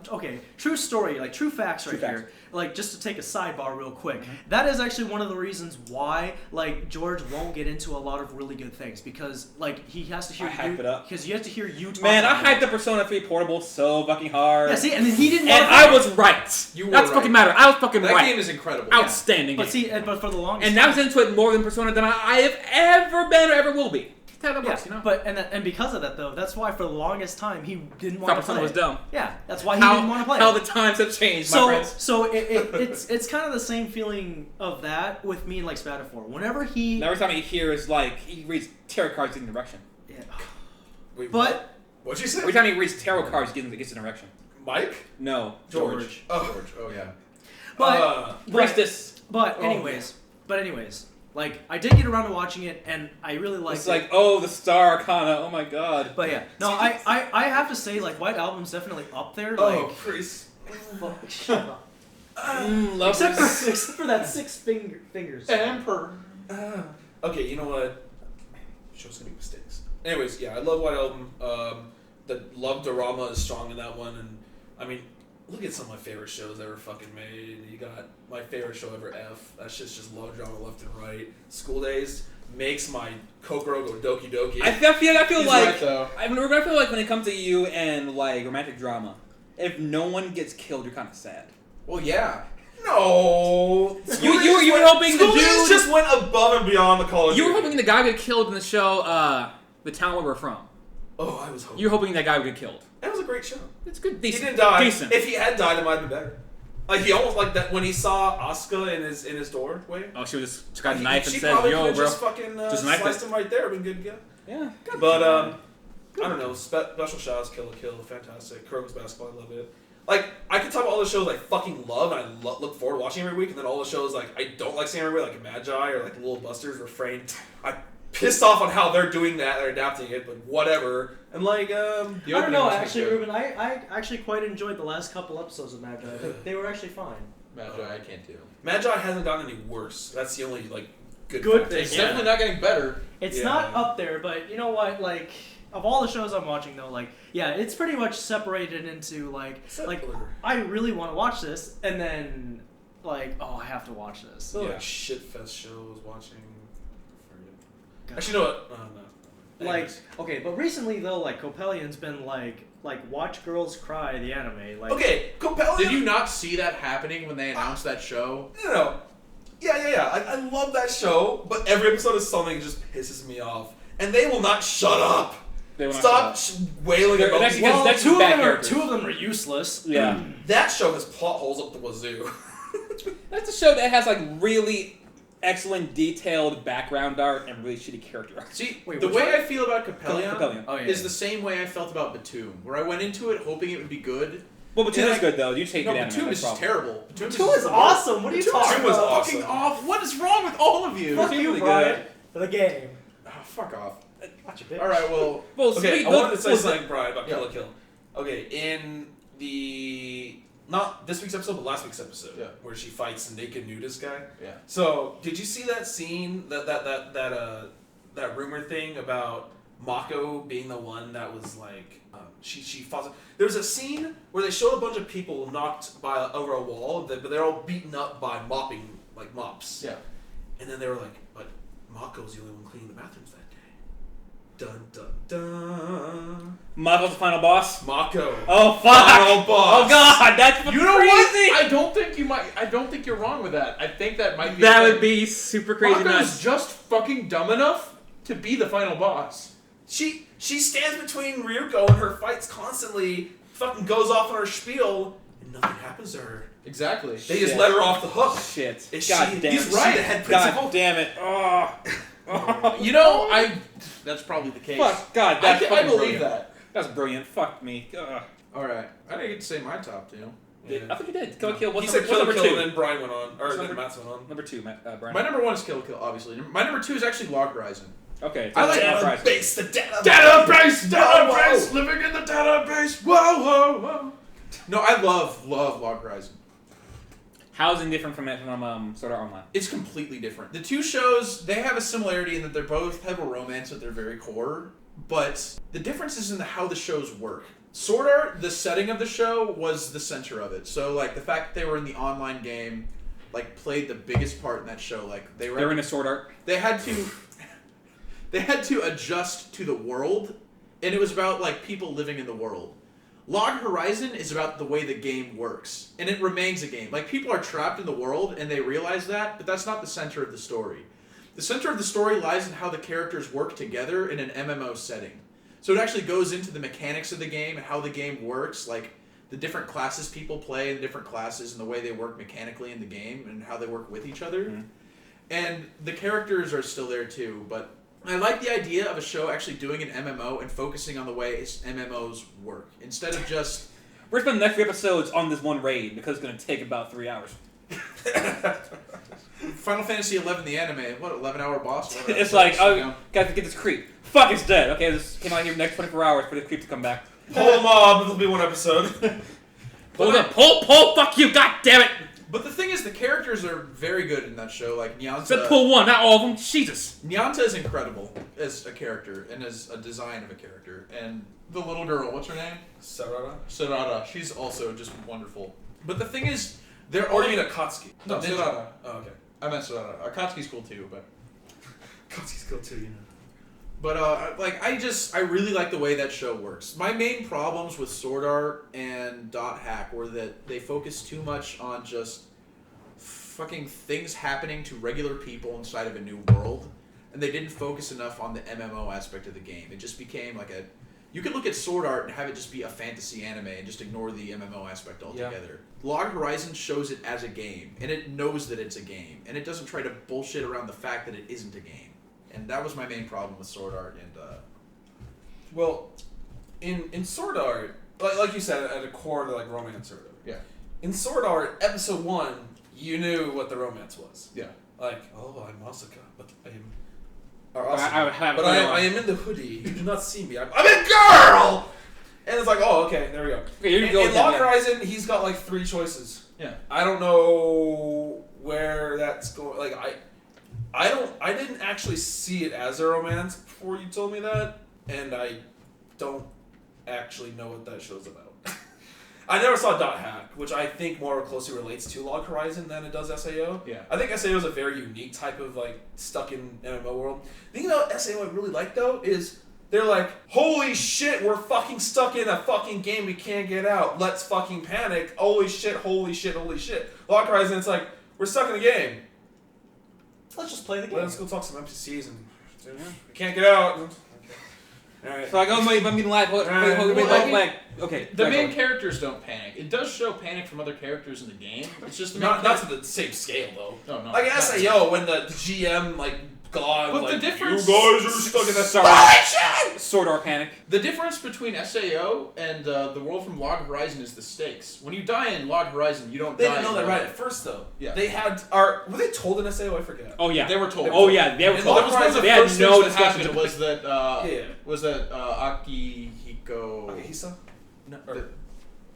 okay. True story, like true facts right True here. facts. Like just to take a sidebar real quick, that is actually one of the reasons why like George won't get into a lot of really good things because like he has to hear I hype it up. because you have to hear you talk. Man, I about hyped it. the Persona 3 Portable so fucking hard. Yeah, see, and then he didn't. And wanna I play it. was right. You were That's right. fucking matter. I was fucking That right. game is incredible. Outstanding. But game. see, but for the longest And I was time, into it more than Persona than I have ever been or ever will be. That's how that yeah, works, you know? but and because of that though, that's why for the longest time he didn't want Thought to Persona play. was it. dumb. Yeah, that's why he didn't want to play. How it. the times have changed, my So, friends. it's kind of the same feeling of that with me and like Spatafor. Whenever he, And every time he hears, like, he reads tarot cards in direction. yeah. Wait, But what'd you say? Every time he reads tarot cards, he gets an erection. Mike? No. George. Oh, George. Oh yeah. But Priestess. but Oh, anyways, like I did get around to watching it, and I really liked It's it. like, oh, the Star Arcana. Oh my god. But yeah, no, I have to say like White Album's definitely up there. oh, Like, priest. fuck, shut up. Love Except this. for that fingers. Emperor. Okay, you know what? Show's gonna be mistakes. Anyways, yeah, I love White Album. The love drama is strong in that one, and I mean, look at some of my favorite shows ever fucking made. You got my favorite show ever, F. That shit's just love drama left and right. School Days makes my Kokoro go Doki Doki. I feel He's like right, though. I feel like when it comes to you and like romantic drama, if no one gets killed, you're kind of sad. Well, yeah. No, You were hoping the School Days dude- just went above and beyond the Call of You were Duty. hoping the guy would get killed in the show, the town where we're from. Oh, I was hoping. You were hoping that guy would get killed. That was a great show. It's good, He decent. didn't die. Decent. If he had died, it might have been better. Like he almost like that when he saw Asuka in his doorway. Oh, she just got a He- knife she and said, probably "Yo, could've bro." just fucking Just knifed sliced it. him right there. Been good to go. Yeah. But I don't know. Special Shots, Kill la Kill, fantastic. Kuroko's Basketball, I love it. Like I could talk about all the shows I fucking love and I look forward to watching every week, and then all the shows like I don't like seeing every week, like Magi or like Little Busters, Refrain. I'm pissed off on how they're doing that. They're adapting it, but whatever. And like I don't know, actually, Ruben. Ruben. I actually quite enjoyed the last couple episodes of Magi. They were actually fine. Magi, I can't do. Magi hasn't gotten any worse. That's the only like good fact. thing. It's Yeah. definitely not getting better. It's Yeah. not up there, but you know what? Like, of all the shows I'm watching, though, like, yeah, it's pretty much separated into like I really want to watch this, and then like, oh, I have to watch this. So Ugh. like shitfest shows watching. God. Actually, you know what? No. Like, Anyways. okay, but recently though, like, Coppelion's been like Watch Girls Cry, the anime. Like, Okay, Coppelion. Did you not see that happening when they announced that show? No. Yeah. I love that show, but every episode is something that just pisses me off, and they will not shut up. They will not Stop shut wailing They're about actually- me. Because that's two bad of them characters. two of them are useless. Yeah. That show has plot holes up the wazoo. That's a show that has like really excellent detailed background art and really shitty character art. See, Wait, the which way one? I feel about Coppelion, Coppelion. Oh, yeah. is the same way I felt about Batum, where I went into it hoping it would be good. Well, Batum Yeah, is good though. You take No, good anime. Batum that's is the just problem. terrible. Batum Two is awesome. What are you Batum talking was about? awesome. fucking off. What is wrong with all of you? Fuck Batum's you, really Brian. good. For the game. Oh, fuck off. Watch your bitch. All right, well, Well, Okay, sweet, I wanted to say those- something, Brian, about Kill Yeah. la Kill. Okay, in the not this week's episode, but last week's episode, Yeah. where she fights the naked nudist guy. yeah. So, did you see that scene, that rumor thing about Mako being the one that was like, she fought. There was a scene where they showed a bunch of people knocked over a wall, but they're all beaten up by mops. Yeah. And then they were like, but Mako's the only one cleaning the bathrooms that day. Dun dun dun. Mako's the final boss. Mako. Oh fuck! Final boss. Oh god, that's You know crazy. what? I don't think you're wrong with that. I think that might be. That a would thing. be super crazy Mako's nuts. just fucking dumb enough to be the final boss. She stands between Ryuko and her fights constantly, fucking goes off on her spiel, and nothing happens to her. Exactly. They just Shit. let her off the hook. Shit. Is God she, damn he's it. right. The head principal. God damn it. Oh. You know, that's probably the case. Fuck. God, that's I fucking believe brilliant. that. That's brilliant. Fuck me. Ugh. All right, I didn't get to say my top two. I think you did. Kill la Kill. What's He number, said Kill la what's Kill, number and then Brian went on, or What's then number- Matt's went on. two? Number two, Brian. My number one is Kill la Kill, obviously. My number two is actually Log Horizon. Okay. I like Uprising. Database, the database. Database, Whoa, whoa. living in the database. Whoa, whoa, whoa. No, I love Log Horizon. How is it different from Sword Art Online? It's completely different. The two shows, they have a similarity in that they both have a romance at their very core, but the difference is in how the shows work. Sword Art, the setting of the show was the center of it. So, like, the fact that they were in the online game, like, played the biggest part in that show. Like, they were in a Sword Art. They had to adjust to the world, and it was about, like, people living in the world. Log Horizon is about the way the game works, and it remains a game. Like, people are trapped in the world, and they realize that, but that's not the center of the story. The center of the story lies in how the characters work together in an MMO setting. So it actually goes into the mechanics of the game and how the game works, like the different classes people play, and the different classes and the way they work mechanically in the game, and how they work with each other. Mm-hmm. And the characters are still there too, but I like the idea of a show actually doing an MMO and focusing on the way MMOs work, instead of just... We're going to spend the next 3 episodes on this one raid, because it's going to take about 3 hours. Final Fantasy XI, the anime, what, 11-hour boss? It's like, oh, gotta get this creep. Fuck, it's dead. Okay, this came out here in the next 24 hours for the creep to come back. Pull them up, it'll be one episode. Pull, fuck you, god damn it! But the thing is, the characters are very good in that show. Like, Nyanza... Said pull one, not all of them. Jesus. Nyanza is incredible as a character, and as a design of a character. And the little girl, what's her name? Sarada. She's also just wonderful. But the thing is, they're Or all... you mean Akatsuki? No, Sarada. Oh, okay. I meant Sarada. Akatsuki's cool too, but... Akatsuki's cool too, you know. But, I really like the way that show works. My main problems with Sword Art and Dot Hack were that they focused too much on just fucking things happening to regular people inside of a new world, and they didn't focus enough on the MMO aspect of the game. It just became like a... You could look at Sword Art and have it just be a fantasy anime and just ignore the MMO aspect altogether. Yeah. Log Horizon shows it as a game, and it knows that it's a game, and it doesn't try to bullshit around the fact that it isn't a game. And that was my main problem with Sword Art. And well, in Sword Art, like you said, at a core, they're like romance or whatever. Yeah. In Sword Art, episode 1, you knew what the romance was. Yeah. Like, oh, I'm Asuka, but I am. I am in the hoodie. You do not see me. I'm a girl. And it's like, oh, okay, there we go. Okay, in Log Horizon, he's got like 3 choices. Yeah. I don't know where that's going. Like, I didn't actually see it as a romance before you told me that, and I don't actually know what that show's about. I never saw Dot Hack, which I think more closely relates to Log Horizon than it does SAO. Yeah. I think SAO is a very unique type of like stuck in MMO world. The thing about SAO I really like though is they're like, holy shit, we're fucking stuck in a fucking game we can't get out. Let's fucking panic. Holy shit, holy shit, holy shit. Log Horizon, it's like, we're stuck in the game. Let's just play the game. Let's go talk some NPCs and we can't get out. Okay. Alright. So I go, I'm meeting live. Okay. The main characters don't panic. It does show panic from other characters in the game. It's just the not to the same scale though. No. Like in SAO, when the GM God, but like, the difference, you guys are stuck in that Sword Art panic. The difference between SAO and the world from Log Horizon is the stakes. When you die in Log Horizon, you don't die. They didn't know that right at first, though. Yeah. They had were they told in SAO? I forget. Oh yeah, they were told. They were told. That was one of the they had first no things that discussion. happened was that Akihiko. Akihisa? No,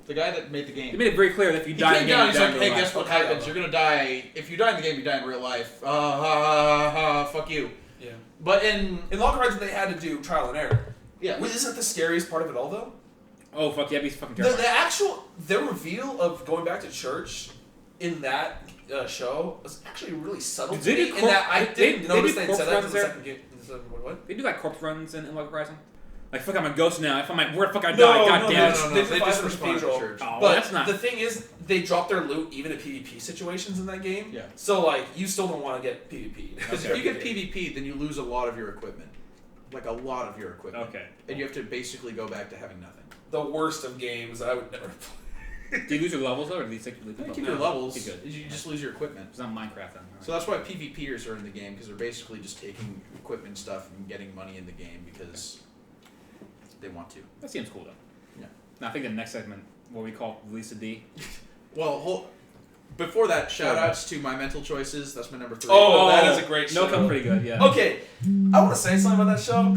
the guy that made the game. They made it very clear that if you He die came in the down, game, he's you like, die in hey, real guess life. what happens? You're gonna die. If you die in the game, you die in real life. Fuck you. Yeah. But in Log Horizon, they had to do trial and error. Yeah. Wait, isn't that the scariest part of it all, though? Oh fuck yeah, he's fucking The terrifying. the reveal of going back to church in that show was actually really subtle to me. In that I didn't notice they'd said that in the second game. What? They do like corpse runs in Log Horizon. Like fuck, I'm a ghost now. If I'm like, where the fuck I No, die? God no, damn it. no. They just respond to church. Oh, But that's not. the thing is, they drop their loot even in PvP situations in that game. Yeah. So like, you still don't want to get PvP'd. Because if you get PvP, then you lose a lot of your equipment. Like a lot of your equipment. Okay. And you have to basically go back to having nothing. The worst of games I would never play. Do you lose your levels though, or do you take You keep your levels. Okay, good. You just lose your equipment. It's not Minecraft then. So that's why PvPers are in the game, because they're basically just taking equipment stuff and getting money in the game because they want to. That seems cool though. Yeah. Now I think the next segment, what we call Release a D. Well, before that, shout-outs to My Mental Choices. That's my number 3. Oh, that is a great show. No, come pretty good, yeah. Okay, I want to say something about that show.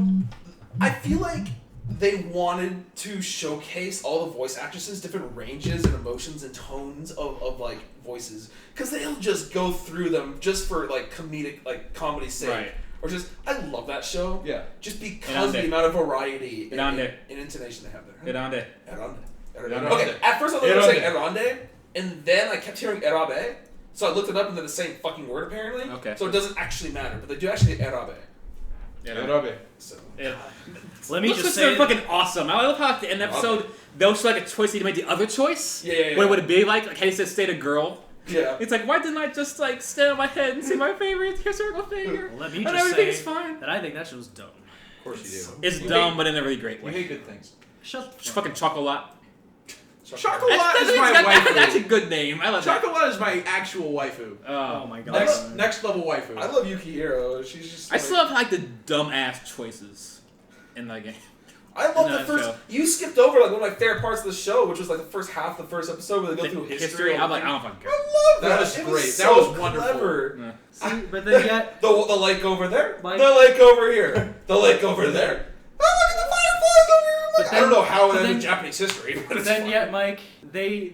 I feel like they wanted to showcase all the voice actresses, different ranges and emotions and tones of like voices, because they'll just go through them just for like comedic, like comedy sake. Right. Or just, I love that show. Yeah. Just because of the amount of variety and intonation they have there. Grande. Eronde. Okay, at first I thought they were saying Eronde, and then I kept hearing Erabe, so I looked it up and they're the same fucking word apparently. Okay. So it doesn't actually matter, but they do actually Erabe. So. Yeah. Let me Those just choices say are fucking awesome. I love how at the end of the episode they'll show like a choice you made the other choice. Yeah. What would it be like? Like how you said stayed a girl. Yeah. It's like, why didn't I just like stand on my head and say my favorite historical figure? Let me And just everything's say fine. that I think that show's dumb. Of course you do. It's You dumb, hate- but in a really great You way. hate good things. Shut the Fucking Chocolat. Chocolat is That's, my that's a waifu. good name. I love that. Chocolat is my actual waifu. Oh my god. Next level waifu. I love Yukihiro. She's just. I Like, still have like the dumbass choices in that game. I love in the that first. show. You skipped over like one of my favorite parts of the show, which was like the first half of the first episode where they go through history. I'm like, I don't fucking care. I love that. That was It great. so That was wonderful. Clever. Yeah. See, but then yet, The lake over there. Mike- The lake over here. The lake over there. Oh, look at the fireflies over here. I'm like, But I don't know how it then- ended in Japanese history, but but it's then fine. yet, Mike,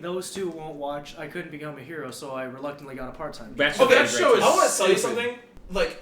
those two won't watch. I couldn't become a hero, so I reluctantly got a part-time. That's Okay, a that great show choice. is- I want to tell you stupid. something. Like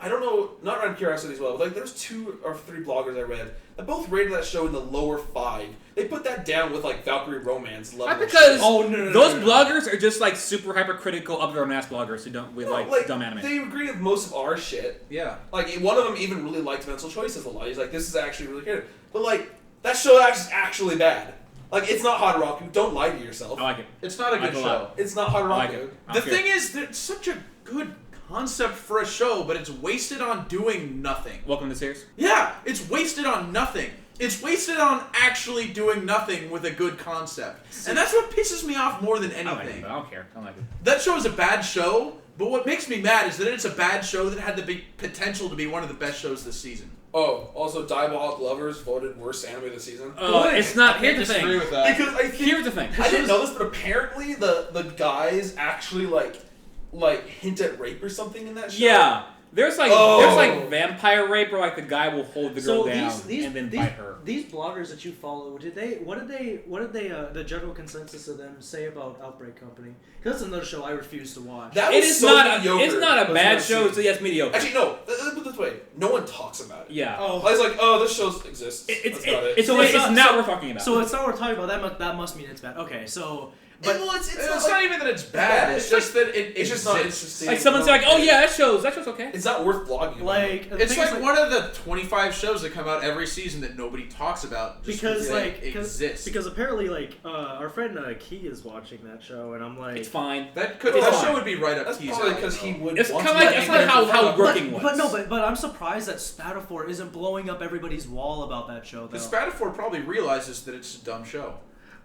I don't know, not around curiosity as well, but like there's 2 or 3 bloggers I read that both rated that show in the lower 5. They put that down with like Valkyrie Romance level. Not of because shit. Oh, no, those no. bloggers are just like super hypercritical, up their own ass bloggers who don't really No, like dumb anime. They agree with most of our shit. Yeah. Like one of them even really liked Mental Choices a lot. He's like, this is actually really good. But like that show is actually bad. Like it's not Haruroku. Don't lie to yourself. I like it. It's not a I like good it a lot. show. It's not I Haruroku. like it. I The don't care. thing is, that it's such a good concept for a show, but it's wasted on doing nothing. Welcome to the series. Yeah, it's wasted on nothing. It's wasted on actually doing nothing with a good concept. And that's what pisses me off more than I like it, anything. but I don't care. I don't like it. That show is a bad show, but what makes me mad is that it's a bad show that had the big potential to be one of the best shows this season. Oh, also Diabolic Lovers voted worst anime of the season. It's not. I can't Here's the disagree thing. with that. Because I think Here's the thing. I didn't know this, but apparently the guys actually like hint at rape or something in that show. Yeah. There's like Oh. vampire rape where like the guy will hold the girl So down these and then these, bite her. these bloggers that you follow, what did they the general consensus of them say about Outbreak Company? Because that's another show I refuse to watch. That It was is so not. mediocre. It's not a That's bad what I show. see. It's yes, mediocre. Actually, no. Let's put it this way. No one talks about it. Yeah. Oh. I was like, oh, this show exists. It's That's about it. it's So it's it's not not- worth talking about. So it's not worth talking about. That must mean it's bad. Okay, so but well, it's It's, not, not even that it's bad, it's just that it's just not interesting. like someone's like, oh yeah, that show's okay. It's not worth blogging about. like the It's thing is, like one of the 25 shows that come out every season that nobody talks about just because they like exist. because apparently like our friend Key is watching that show, and I'm like, It's fine. that It's that fine. show would be right up That's T's probably alley, because he though. would. It's want kind to of like let that's me not know. how working was. but I'm surprised that Spatafor isn't blowing up everybody's wall about that show though. Because Spatafor probably realizes that it's a dumb show.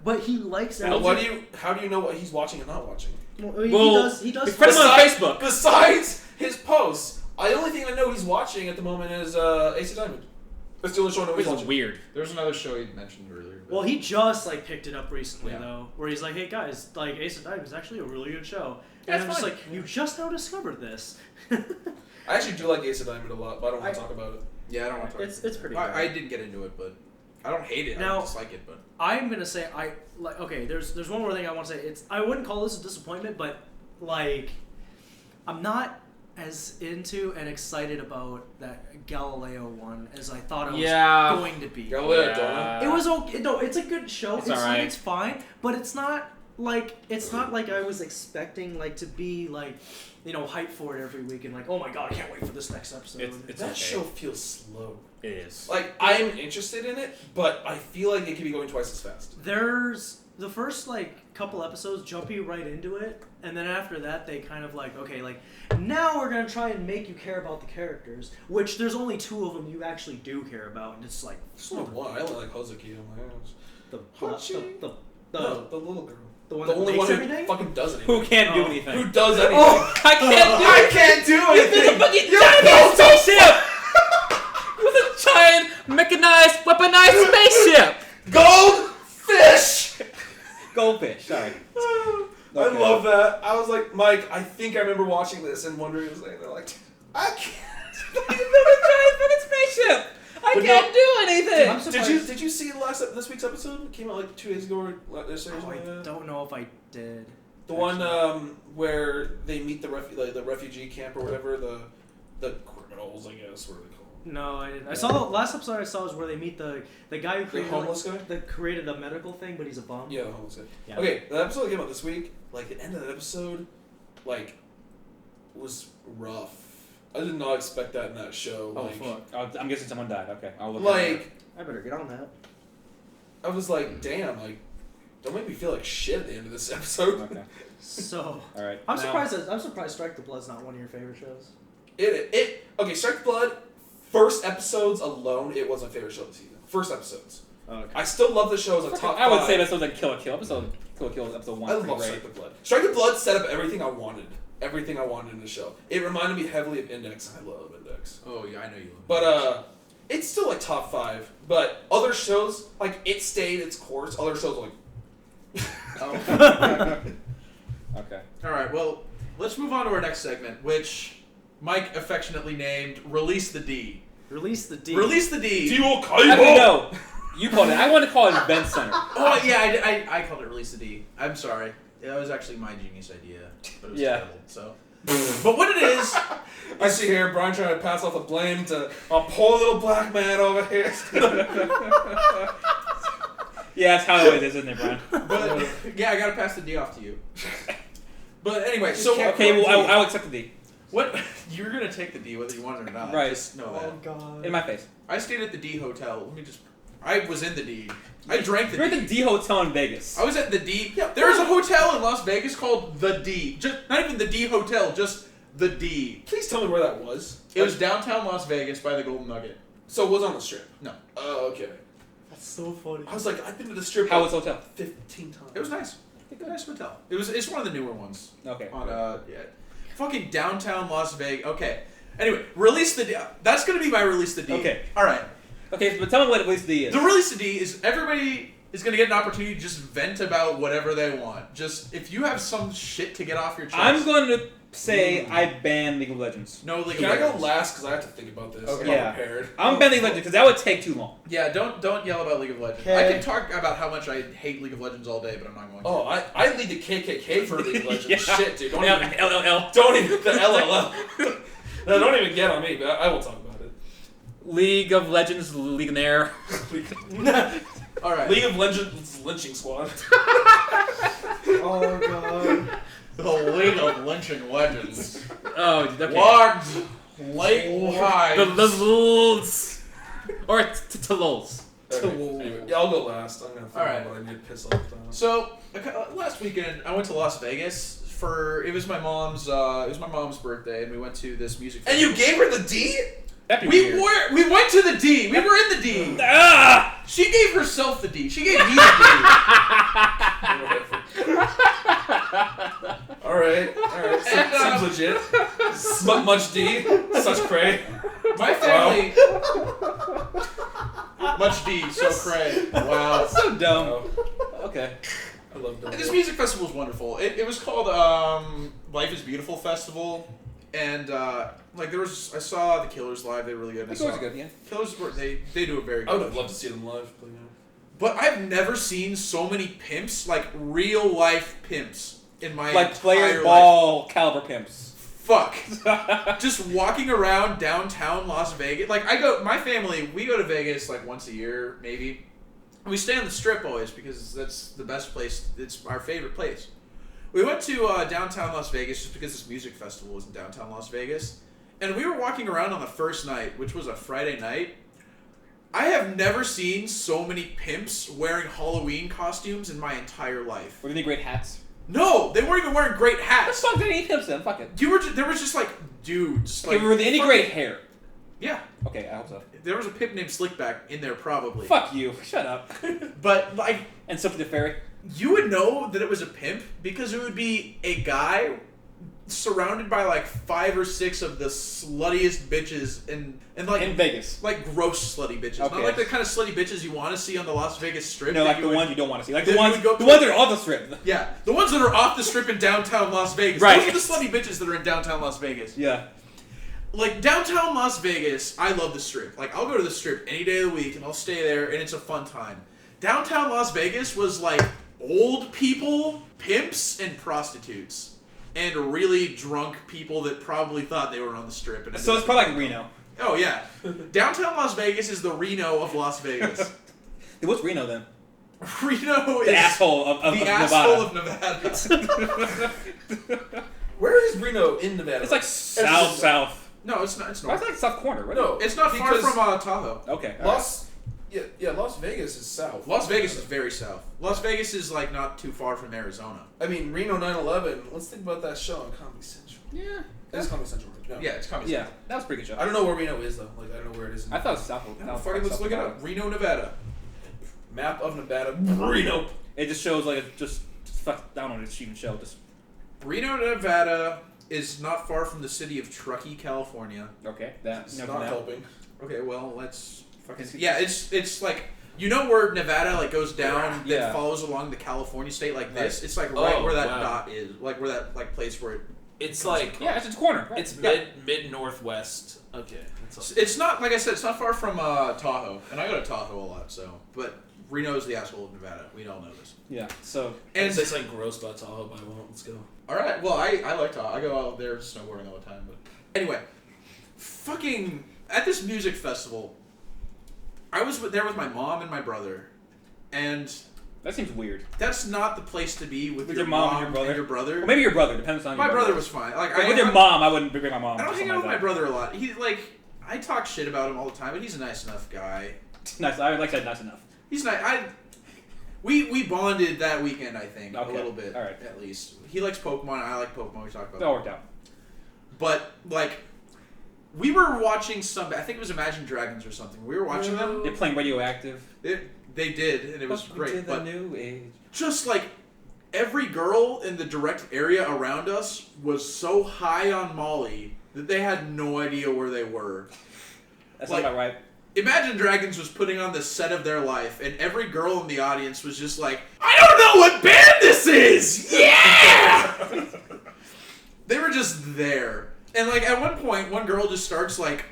But he likes it. Well, how do you know what he's watching and not watching? Well, he Well, does. He does. friend of mine on Facebook. Besides his posts, the only thing I know he's watching at the moment is Ace of Diamond. That's the only show I know Which he's is watching. weird. There's another show he mentioned earlier. but- Well, he just like picked it up recently Yeah. though, where he's like, "Hey guys, like Ace of Diamonds is actually a really good show," Yeah, and it's I'm just fine. like, "You just now discovered this." I actually do like Ace of Diamond a lot, but I don't want I- to talk about it. yeah, I don't want to talk It's pretty. I bad. did get into it, but I don't hate it. I Now- don't dislike it, but I'm gonna say okay. There's one more thing I want to say. I wouldn't call this a disappointment, but like I'm not as into and excited about that Galileo one as I thought it was Yeah. going to be. Galileo Donna. It was okay. No, it's a good show. It's alright. It's fine, but it's not like I was expecting like to be like hyped for it every week and like, oh my god, I can't wait for this next episode. It's That okay. show feels slow. It is. Like I'm interested in it, but I feel like they could be going twice as fast. There's the first couple episodes jump you right into it, and then after that they kind of like, okay, like now we're gonna try and make you care about the characters, which there's only 2 of them you actually do care about, and it's like There's only one. I only like Hozuki. I'm like, the no, the little girl. the one The that only makes one who everything. fucking does anything. Who can't do Oh. anything? Who does anything? Oh, I can't do I it. can't do anything. You're a giant spaceship. With a giant mechanized, weaponized spaceship. Goldfish. Goldfish. Sorry. I love that. I was like, Mike, I think I remember watching this and wondering, they're like, I can't. You're a giant fucking spaceship. I But can't no- do surprised. Did you see this week's episode? It came out like 2 days ago or yesterday or Oh, something like I that? don't know if I did. The one where they meet the refugee camp or whatever, the criminals, I guess, what are they called? No, I didn't. I saw the last episode I saw was where they meet the guy who The created homeless guy? that created the medical thing, but he's a bum. Yeah, the homeless guy. Yeah. Okay, the episode that came out this week, like the end of that episode, like, was rough. I did not expect that in that show. Oh Like, fuck! I'm guessing someone died. Okay, I'll look. like I better get on that. I was like, damn, like, don't make me feel like shit at the end of this episode. Okay. So All right. I'm Now- surprised. I'm surprised Strike the Blood's not one of your favorite shows. Okay, Strike the Blood, first episodes alone, it was my favorite show of the season. First episodes. Oh, okay. I still love the show as a top I would 5. say episodes like Kill la Kill. Kill la Kill is episode 1. I Pretty love great. Strike the Blood. Strike the Blood set up everything I wanted. Everything I wanted in the show. It reminded me heavily of Index, and I love Index. Oh yeah, I know you. But it's still like top 5. But other shows, like it stayed its course. Other shows like Okay. All right, well, let's move on to our next segment, which Mike affectionately named "Release the D." Release the D. Release the D. Actually, no. You called it. I want to call it Event Center. Oh yeah, I called it "Release the D." I'm sorry. That was actually my genius idea, but it was Yeah. terrible. So, but what it is, I see here Brian trying to pass off the blame to a poor little black man over here. Yeah, that's how it always is, isn't it, Brian? but yeah, I gotta pass the D off to you. But anyway, so Okay, well, I'll accept the D. what you're gonna take the D whether you want it or not. Right. Just know Oh that. god. In my face. I stayed at the D hotel. I was in the D. I drank the You're D. at the D Hotel in Vegas. I was at the D. There is a hotel in Las Vegas called the D. Just not even the D Hotel, just the D. Please tell me where that was. It was downtown Las Vegas by the Golden Nugget. So it was on the strip. No, Oh, okay. That's so funny. I was like, I've been to the strip How like was the hotel? 15 times. it was nice. A nice hotel. It's one of the newer ones. Okay. On yeah, fucking downtown Las Vegas. Okay. Anyway, release the D. That's gonna be my release the D. Okay. All right. Okay, but tell me what at least the D is. The release the D is everybody is gonna get an opportunity to just vent about whatever they want. Just if you have some shit to get off your chest. I'm going to say I ban League of Legends. No League Can of I go Legends. last? Because I have to think about this. Okay. I'm not Yeah. prepared. I'm banning League of Legends because that would take too long. Yeah, don't yell about League of Legends. Okay. I can talk about how much I hate League of Legends all day, but I'm not going to. Oh, I lead the KKK for League of Legends. Yeah. Shit, dude. Don't even LLL. the LLL. No, don't even get on me, but I will talk about it. League of Legends, Legionnaire. All right. League of Legends lynching squad. Oh god. The League of Lynching Legends. Oh, okay. Logs, late wives. The Lulz. Or Talols. Okay, anyway, yeah, I'll go last. I'm gonna All right. what I need to piss off. So last weekend I went to Las Vegas it was my mom's birthday, and we went to this music. And you gave her the D? That'd be weird. We went to the D. We were in the D. Ah! She gave herself the D. She gave me the D. Alright. And, Seems legit. Much D. Such cray. My family. Much D. So cray. Wow. So dumb. Okay. I love that. This music festival was wonderful. It was called Life is Beautiful Festival, and I saw the Killers live. They were really good. That's always good, yeah. Killers they do it very good. I would have loved to see them live. But, But I've never seen so many pimps, like real life pimps, in my Like entire players life. ball caliber pimps. Fuck. Just walking around downtown Las Vegas. Like my family, we go to Vegas like once a year, maybe. And we stay on the Strip always because that's the best place. It's our favorite place. We went to downtown Las Vegas just because this music festival was in downtown Las Vegas. And we were walking around on the first night, which was a Friday night. I have never seen so many pimps wearing Halloween costumes in my entire life. Were there any great hats? No, they weren't even wearing great Let's hats. fuck any pimps then. Fuck it. There was just like dudes. Okay, Like, were there any fucking- great hair? Yeah. Okay, I hope so. There was a pimp named Slickback in there probably. Fuck you. Shut up. But like And Sophie the Fairy. you would know that it was a pimp because it would be a guy surrounded by like 5 or 6 of the sluttiest bitches and like In Vegas. like gross slutty bitches. Not Okay. like the kind of slutty bitches you want to see on the Las Vegas Strip. No, that like you the would- ones you don't want to see. Like that the you ones would go the to- ones that are off the strip. Yeah, the ones that are off the strip in downtown Las Vegas. Right. Those are the slutty bitches that are in downtown Las Vegas. Yeah. like downtown Las Vegas, I love the Strip. Like I'll go to the Strip any day of the week and I'll stay there and it's a fun time. Downtown Las Vegas was like old people, pimps, and prostitutes, and really drunk people that probably thought they were on the Strip. And So it's probably like Reno. oh yeah, downtown Las Vegas is the Reno of Las Vegas. Hey, what's Reno then? Reno is The asshole of the Nevada. asshole of Nevada. Where is Reno in Nevada? It's like south. No, it's not. It's That's north. like south corner, right? No, It's not far because from Tahoe. Okay. all right. Las Vegas is south. Las Vegas is very south. Las Vegas is like not too far from Arizona. I mean, Reno 9/11. Let's think about that show on Comedy Central. Yeah. It's Comedy Central. No. Yeah, it's coming. Yeah, that was a pretty good show. I don't know where Reno is though. Like I don't know where it is. I thought it was south. No, fucking let's look it up. Reno, Nevada. Map of Nevada. Reno. It just shows like it just fuck. I don't know. It's even show just. Reno, Nevada is not far from the city of Truckee, California. Okay. That. It's No, not no. helping. Okay, well let's fucking It's- yeah. It's like you know where Nevada like goes down Yeah. that follows along the California state like this. Right. It's like right Oh, where that wow. dot is, like where that like place where it. It's like Yeah, it's a corner. Right. it's Yeah. mid northwest. Okay, that's all. It's not like I said. It's not far from Tahoe, and I go to Tahoe a lot. So, but Reno is the asshole of Nevada. We all know this. Yeah. So. And And say something gross about Tahoe, but I won't. Let's go. all right, well I like Tahoe. I go out there snowboarding all the time. But anyway, fucking at this music festival, I was there with my mom and my brother, and That seems weird. that's not the place to be with your mom and your brother? Or maybe your brother. Depends on My your brother was fine. Like Like, with your mom, I wouldn't bring my mom. I don't to hang out with something my like brother a lot. He like I talk shit about him all the time, but he's a nice enough guy. that. Nice. I like that. Nice enough. He's nice. We bonded that weekend. I think Okay. a little bit, All right. at least. He likes Pokemon. I like Pokemon. We talked about. That worked out. But like, we were watching some. I think it was Imagine Dragons or something. We were watching them. They're playing Radioactive. They did, and it was Welcome great. to the But new age. just like every girl in the direct area around us was so high on Molly that they had no idea where they were. That's Like- not about right. Imagine Dragons was putting on the set of their life, and every girl in the audience was just like, I don't know what band this is! Yeah! They were just there. And like at one point, one girl just starts like,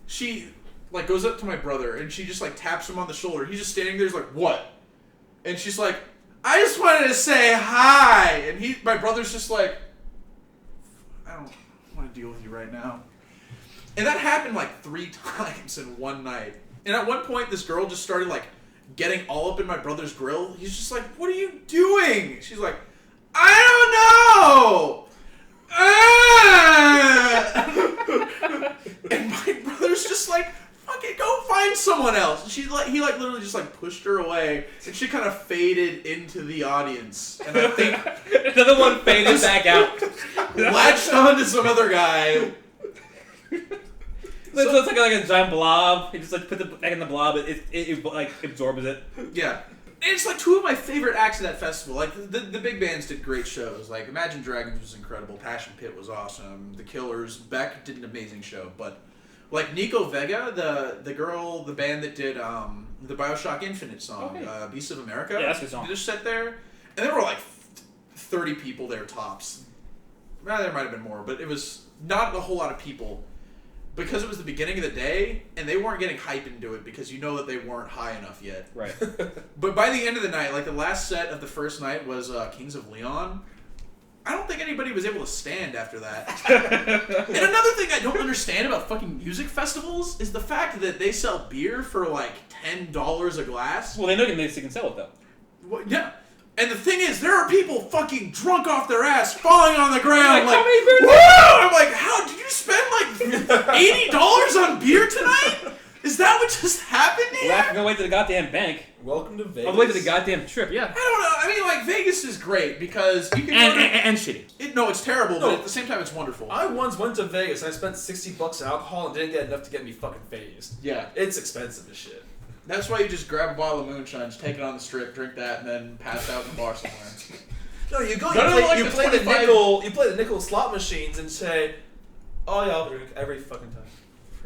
she like goes up to my brother, and she just like taps him on the shoulder. He's just standing there, he's like, what? And she's like, I just wanted to say hi! And my brother's just like, I don't want to deal with you right now. And that happened like 3 times in one night. And at one point, this girl just started like getting all up in my brother's grill. He's just like, what are you doing? She's like, I don't know! And my brother's just like, fucking go find someone else. And he literally just like pushed her away. And she kind of faded into the audience. And I think Another one faded back out. latched on to some other guy. So it's like a giant blob. You just like put it back in the blob. It like absorbs it. Yeah. It's like 2 of my favorite acts of that festival. Like the big bands did great shows. Like Imagine Dragons was incredible. Passion Pit was awesome. The Killers, Beck did an amazing show. But like Nico Vega, the band that did the BioShock Infinite song, Okay. Beasts of America, Yeah, that's a good song. did a set there, and there were like 30 people there tops. Well, there might have been more, but it was not a whole lot of people. Because it was the beginning of the day, and they weren't getting hype into it because you know that they weren't high enough yet. Right. But by the end of the night, like the last set of the first night was Kings of Leon. I don't think anybody was able to stand after that. And another thing I don't understand about fucking music festivals is the fact that they sell beer for like $10 a glass. Well, they know they can sell it though. Well, yeah. And the thing is, there are people fucking drunk off their ass, falling on the ground, Like, like, how many beers? whoa! I'm like, how did you spend like $80 on beer tonight? Is that what just happened We'll have to here? go wait to the goddamn bank. Welcome to Vegas. All the way to the goddamn trip. Yeah. I don't know. I mean, like Vegas is great because you can And, go to, and shitty. no, it's terrible, No. but at the same time, it's wonderful. I once went to Vegas. I spent $60 on alcohol and didn't get enough to get me fucking phased. Yeah, It's expensive as shit. that's why you just grab a bottle of moonshine, just take it on the strip, drink that, and then pass out in the bar somewhere. No, you go. No, no, like You the play the 25 nickel. You play the nickel slot machines and say, "Oh yeah, I'll drink every fucking time."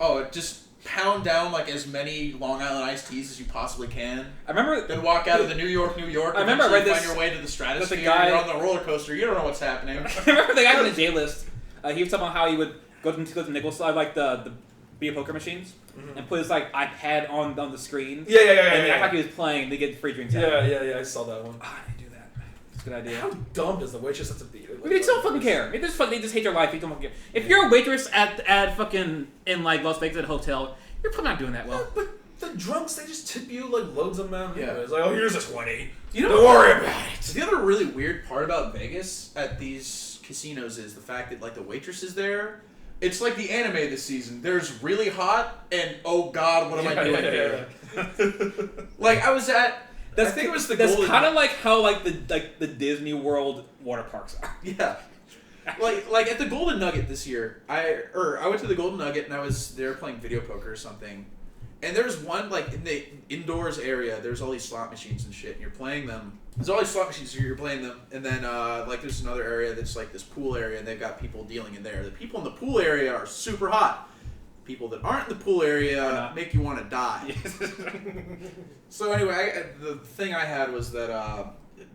Oh, just pound down like as many Long Island iced teas as you possibly can. I remember. Then walk out of the New York. I remember I eventually read this- find your way to the stratosphere. guy- You're on the roller coaster. You don't know what's happening. I remember the guy on the J list. He was talking about how he would goes to Nichols, like the beer poker machines, and put his like iPad on the screen. Yeah. And they act like he was playing. They get free drinks. Yeah. I saw that one. Ah, they do that. It's a good idea. How dumb does the waitress have to be? Maybe they don't fucking care. Maybe they just hate their life. They don't fucking care. If you're a waitress at fucking in like Las Vegas at a hotel, you're probably not doing that well. But the drunks, they just tip you like loads of amount. Yeah. It's like, oh, here's a 20. You know, Don't worry about it. the other really weird part about Vegas at these casinos is the fact that like the waitresses there, it's like the anime this season. There's really hot and oh god, what am I doing here? Like I was at. I think it was the That's Golden. kind of like how the Disney World water parks are. Yeah. Like at the Golden Nugget this year, I went to the Golden Nugget and I was there playing video poker or something, and there's one like in the indoors area. There's all these slot machines and shit, and you're playing them. There's all these slot machines, so you're playing them, and then like there's another area that's like this pool area, and they've got people dealing in there. The people in the pool area are super hot. People that aren't in the pool area make you want to die. So anyway, the thing I had was that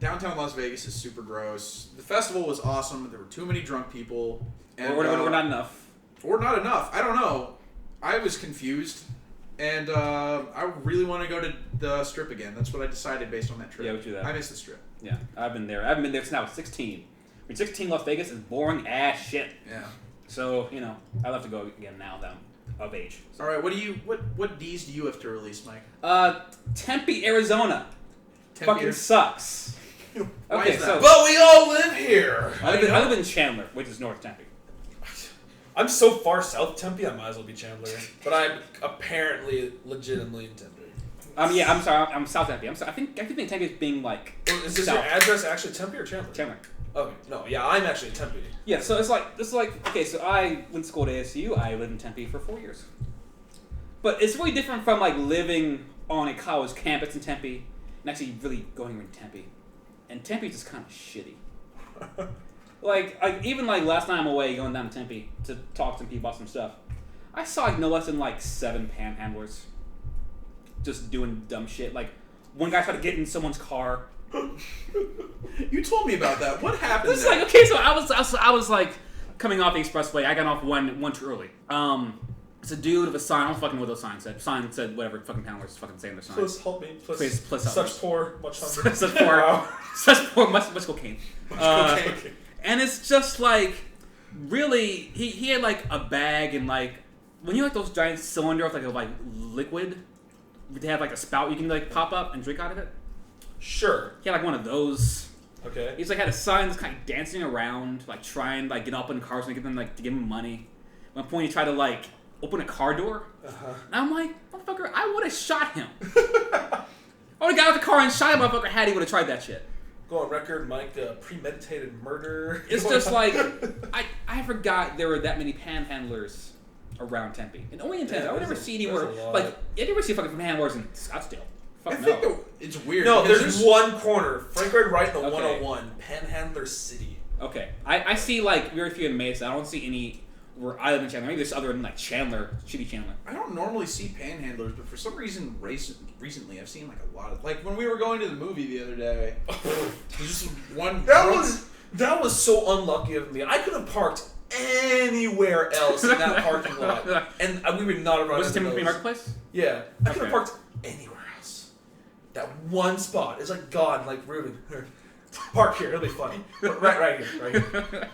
downtown Las Vegas is super gross. The festival was awesome. There were too many drunk people. And, Or not enough. Or not enough. I don't know. I was confused. And I really want to go to the Strip again. That's what I decided based on that trip. Yeah, we do that. I miss the Strip. Yeah, I've been there. I haven't been there since I was 16. I mean, 16 Las Vegas is boring ass shit. Yeah. So, you know, I'll have to go again now that I'm of age. All right, what D's do you have to release, Mike? Tempe, Arizona. Tempe, Fucking sucks. Why Okay, is that? so But we all live here. I live in Chandler, which is North Tempe. I'm so far south Tempe, I might as well be Chandler. But I'm apparently legitimately in Tempe. Yeah, I'm sorry, I'm South Tempe. I think Tempe is being like Is this south. your address actually Tempe or Chandler? Chandler. Okay, no, yeah, I'm actually in Tempe. Yeah, so it's like okay, so I went to school at ASU. I lived in Tempe for 4 years, but it's really different from like living on a college campus in Tempe and actually really going in Tempe. And Tempe's just kind of shitty. like even like last night I'm away going down to Tempe to talk to some people about some stuff. I saw like no less than like 7 panhandlers just doing dumb shit. Like one guy tried to get in someone's car. You told me about that. What happened? It's there? like okay, so I was like coming off the expressway. I got off one too early. It's a dude with a sign. I don't fucking know what those signs said. Sign said whatever fucking panelers fucking saying their signs. Please help me. Please help Such me. poor, much hunger. such poor, much cocaine. Cocaine. And it's just like really, he had like a bag and like when you like those giant cylinder with like liquid, they have like a spout you can like pop up and drink out of it. Sure. He had like one of those. Okay. He's like had a sign that's kind of dancing around, like trying like get up in cars and get them like to give him money. At one point he tried to like open a car door, and I'm like, motherfucker, I would have shot him. I would have got out of the car and shot a motherfucker had he would have tried that shit. Go on record, Mike. Premeditated murder. It's just like I forgot there were that many panhandlers around Tempe, and only in Tempe. Yeah, I would never there's see anywhere a lot. like you never see fucking panhandlers in Scottsdale. I Fuck think no. it's weird. No, because there's one corner. Frank Lloyd Wright in the Okay. 101. Panhandler City. Okay, I see like very few in Mesa. I don't see any where I live in Chandler. Maybe there's other in like Chandler, shitty Chandler. I don't normally see panhandlers, but for some reason, recently I've seen like a lot of like when we were going to the movie the other day. Just one. That was so unlucky of me. I could have parked anywhere else in that parking lot, and we would not have run Was it into Tempe those. Marketplace? Yeah, I could have Okay. parked anywhere else. That one spot is like God, like Ruben. Park here, it'll be funny. Right here.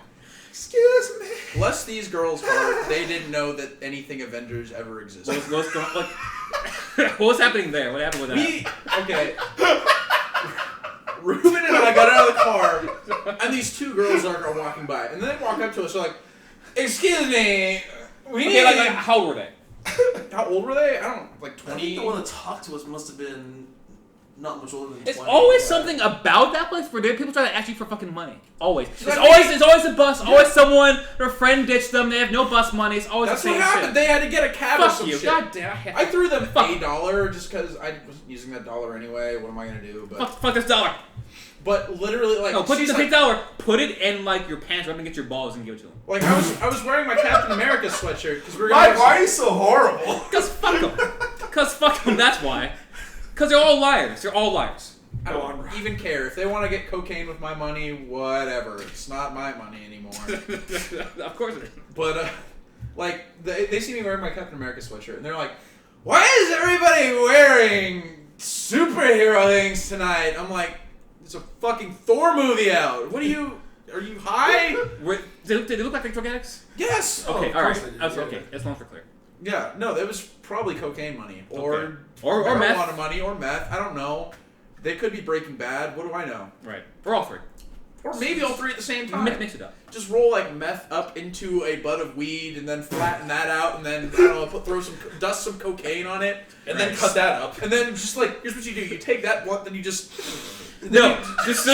Excuse me. Bless these girls' heart. They didn't know that anything Avengers ever existed. What was happening there? What happened with that? Okay. Ruben and I got out of the car, and these 2 girls are walking by, and then they walk up to us. They're like, "Excuse me, we Okay, need." like how old were they? How old were they? I don't know, like I 20. think the one that talked to us must have been not much older than It's 20. always something about that place where people try to ask you for fucking money. Always. Like, It's always a bus. Always someone. Their friend ditched them. They have no bus money. It's always That's the what same happened. shit. They had to get a cab or Fuck some you. shit. God damn. I threw them Fuck. $8 just because I wasn't using that dollar anyway. What am I gonna do? But Fuck this dollar. but literally, like, No, put she's the like, big dollar. Put it in like your pants. Rub it against your balls and give it to them. like I was wearing my Captain America sweatshirt because we were Why gonna. are you so horrible? Cause fuck them. Cause fuck them. That's why. Cause they're all liars. They're all liars. I don't even care if they want to get cocaine with my money. Whatever. It's not my money anymore. Of course it is. But Like, they see me wearing my Captain America sweatshirt, and they're like, "Why is everybody wearing superhero things tonight?" I'm like, "There's a fucking Thor movie out. What are you high?" Did they look like Victor Organics? Yes. Okay, of all course right. they do, That's yeah. okay. That's long for clear. Yeah, no, that was probably cocaine money or Okay. Or marijuana meth. money or meth. I don't know. They could be Breaking Bad. What do I know? Right. Or all three. Or maybe all three at the same time. Mix it up. Just roll like meth up into a bud of weed and then flatten that out and then I don't know, dust some cocaine on it And then cut that up. and then just like here's what you do: you take that blunt, then you just No, just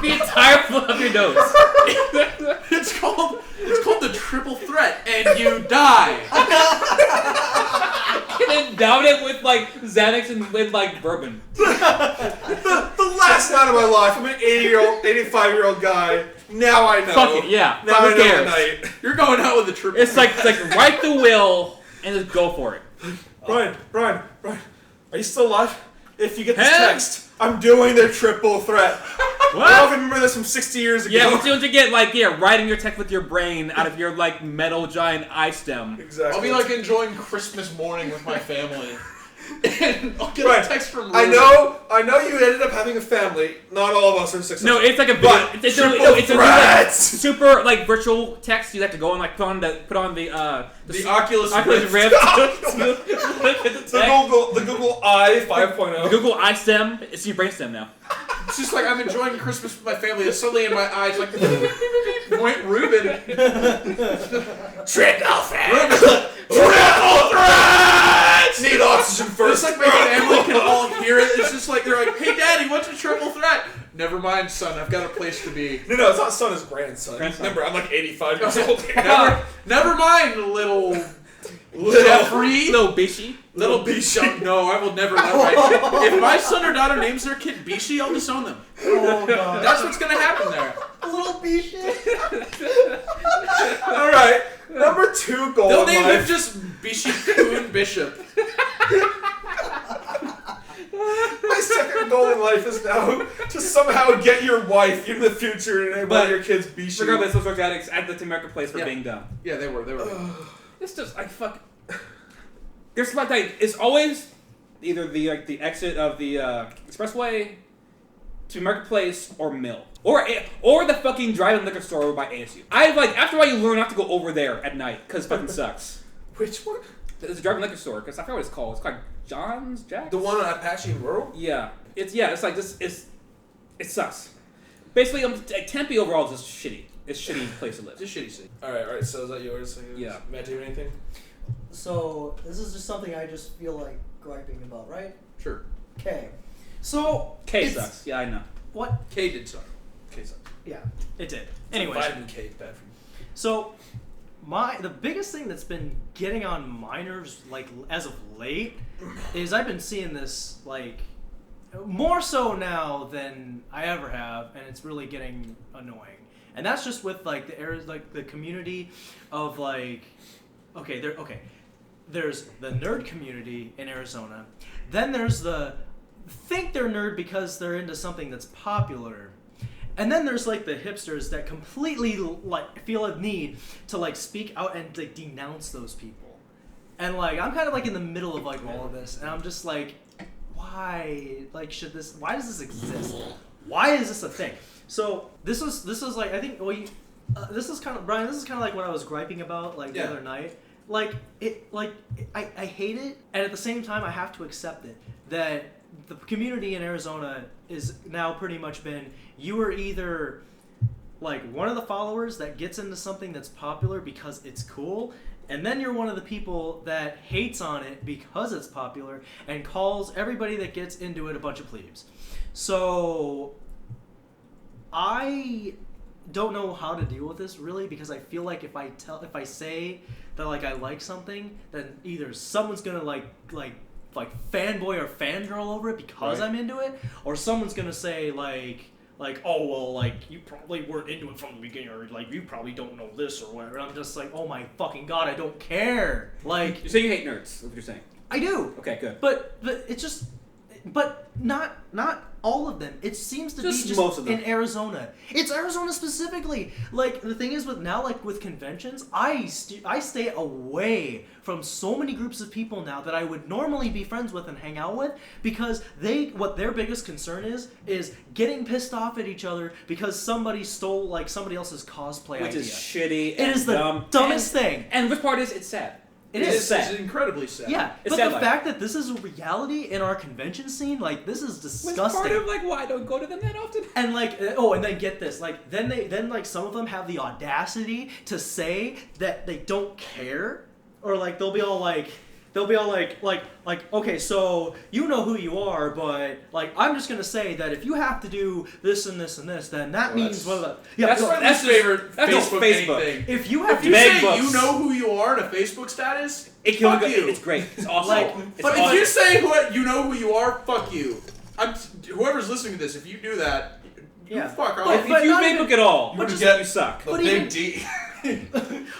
the entire flip of your nose. it's called the triple threat, and you die. And then down it with like Xanax and with like bourbon. The last night of my life, I'm an 85-year-old guy. Now I know. Fuck it, yeah. Now Who I know cares? the night. You're going out with the triple. It's like write the will and just go for it. Brian, are you still alive? If you get this Huh? text, I'm doing the triple threat. I don't What? remember this from 60 years ago. Yeah, but you don't get like writing your text with your brain out of your like metal giant eye stem. Exactly. I'll be like enjoying Christmas morning with my family, and I'll get Right. a text from. I Ruben. know you ended up having a family. Not all of us are successful. No, it's like a video. But It's a triple new, like, threats! super like virtual text. You have to go and like put on the The Oculus Oculus Rift. Rift. Look at the text. the Google Eye 5.0. The Google eye stem. It's your brain stem now. It's just like I'm enjoying Christmas with my family, and suddenly in my eyes, like, point Ruben. Triple threat! Triple threat! Need oxygen It's first. like my family can all hear it. It's just like they're like, "Hey, Daddy, what's a triple threat?" Never mind, son. I've got a place to be. No, it's not son, it's grandson. Grandson. Remember, I'm like 85 years old. Never mind, little Little Jeffrey. Little Bishi. Little Bishi. No, I will never let my. If my son or daughter names their kid Bishi, I'll disown them. Oh god. That's what's gonna happen there. Little bee shit. All right, number 2 goal They'll in name him life. just Bishi Coon Bishop. My second goal in life is now to somehow get your wife in the future and one But of your kids be she. Regardless, those drug addicts at the Tim America place for Yeah. being dumb. Yeah, they were. It's just there's like it's always either the exit of the expressway to Marketplace or Mill or the fucking drive-in liquor store over by ASU. After a while you learn not to go over there at night because it fucking sucks. Which one? It's a drive-in liquor store because I forgot what it's called. It's called John's Jack's. The one on Apache and Rural? Yeah, it's like this. It sucks. Basically, Tempe overall is just shitty. It's a shitty place to live. It's a shitty city. All right. So is that yours? Yeah. Matt, do you have anything? So this is just something I just feel like griping about, right? Sure. Okay. So K it's- sucks. Yeah, I know. What? K did suck. Okay, so Yeah. It did. Anyways, vitamin K, bad for you. so the biggest thing that's been getting on my nerves, like as of late, is I've been seeing this like more so now than I ever have, and it's really getting annoying. And that's just with like the community of like, there's the nerd community in Arizona, then there's the think they're nerd because they're into something that's popular. And then there's like the hipsters that completely like feel a need to like speak out and like denounce those people. And like I'm kind of like in the middle of like all of this, and I'm just like, why? Like why does this exist? Why is this a thing? So this is like I think this is kind of Brian. This is kind of like what I was griping about like the Yeah. other night. I hate it, and at the same time I have to accept it that the community in Arizona is now pretty much been you are either like one of the followers that gets into something that's popular because it's cool, and then you're one of the people that hates on it because it's popular and calls everybody that gets into it a bunch of plebes. So I don't know how to deal with this really, because I feel like if I say that like I like something, then either someone's gonna like fanboy or fangirl over it because Right. I'm into it, or someone's gonna say like oh well, like you probably weren't into it from the beginning, or like you probably don't know this or whatever. And I'm just like, oh my fucking god, I don't care. Like You say you hate nerds. That's what you're saying. I do, Okay, good. but it's just but not all of them. It seems to Just be just most of them. in Arizona. It's Arizona specifically. Like the thing is with conventions, I stay away from so many groups of people now that I would normally be friends with and hang out with, because what their biggest concern is getting pissed off at each other because somebody stole like somebody else's cosplay Which idea. is shitty. It and is the dumb. dumbest thing. And the worst part is, it's sad. It It's is sad. It's incredibly sad. Yeah, It's but sad the life. fact that this is a reality in our convention scene, like this is It's disgusting. part of like why I don't go to them that often. And like, and then get this, like, then like some of them have the audacity to say that they don't care, or like they'll be all like, okay, so you know who you are, but like I'm just gonna say that if you have to do this and this and this, then that means that's- what? that's no, right. That's my favorite that's just Facebook, Facebook. anything. if you have If to you Meg say books. you know who you are in a Facebook status, It can fuck go, you. It's great. It's awesome. Like, It's But awesome. if you say you know who you are, fuck you. Whoever's listening to this, if you do that, you Yeah. fuck But- off. if but you not Facebook even- at all, but you just- you suck. The But big even- D.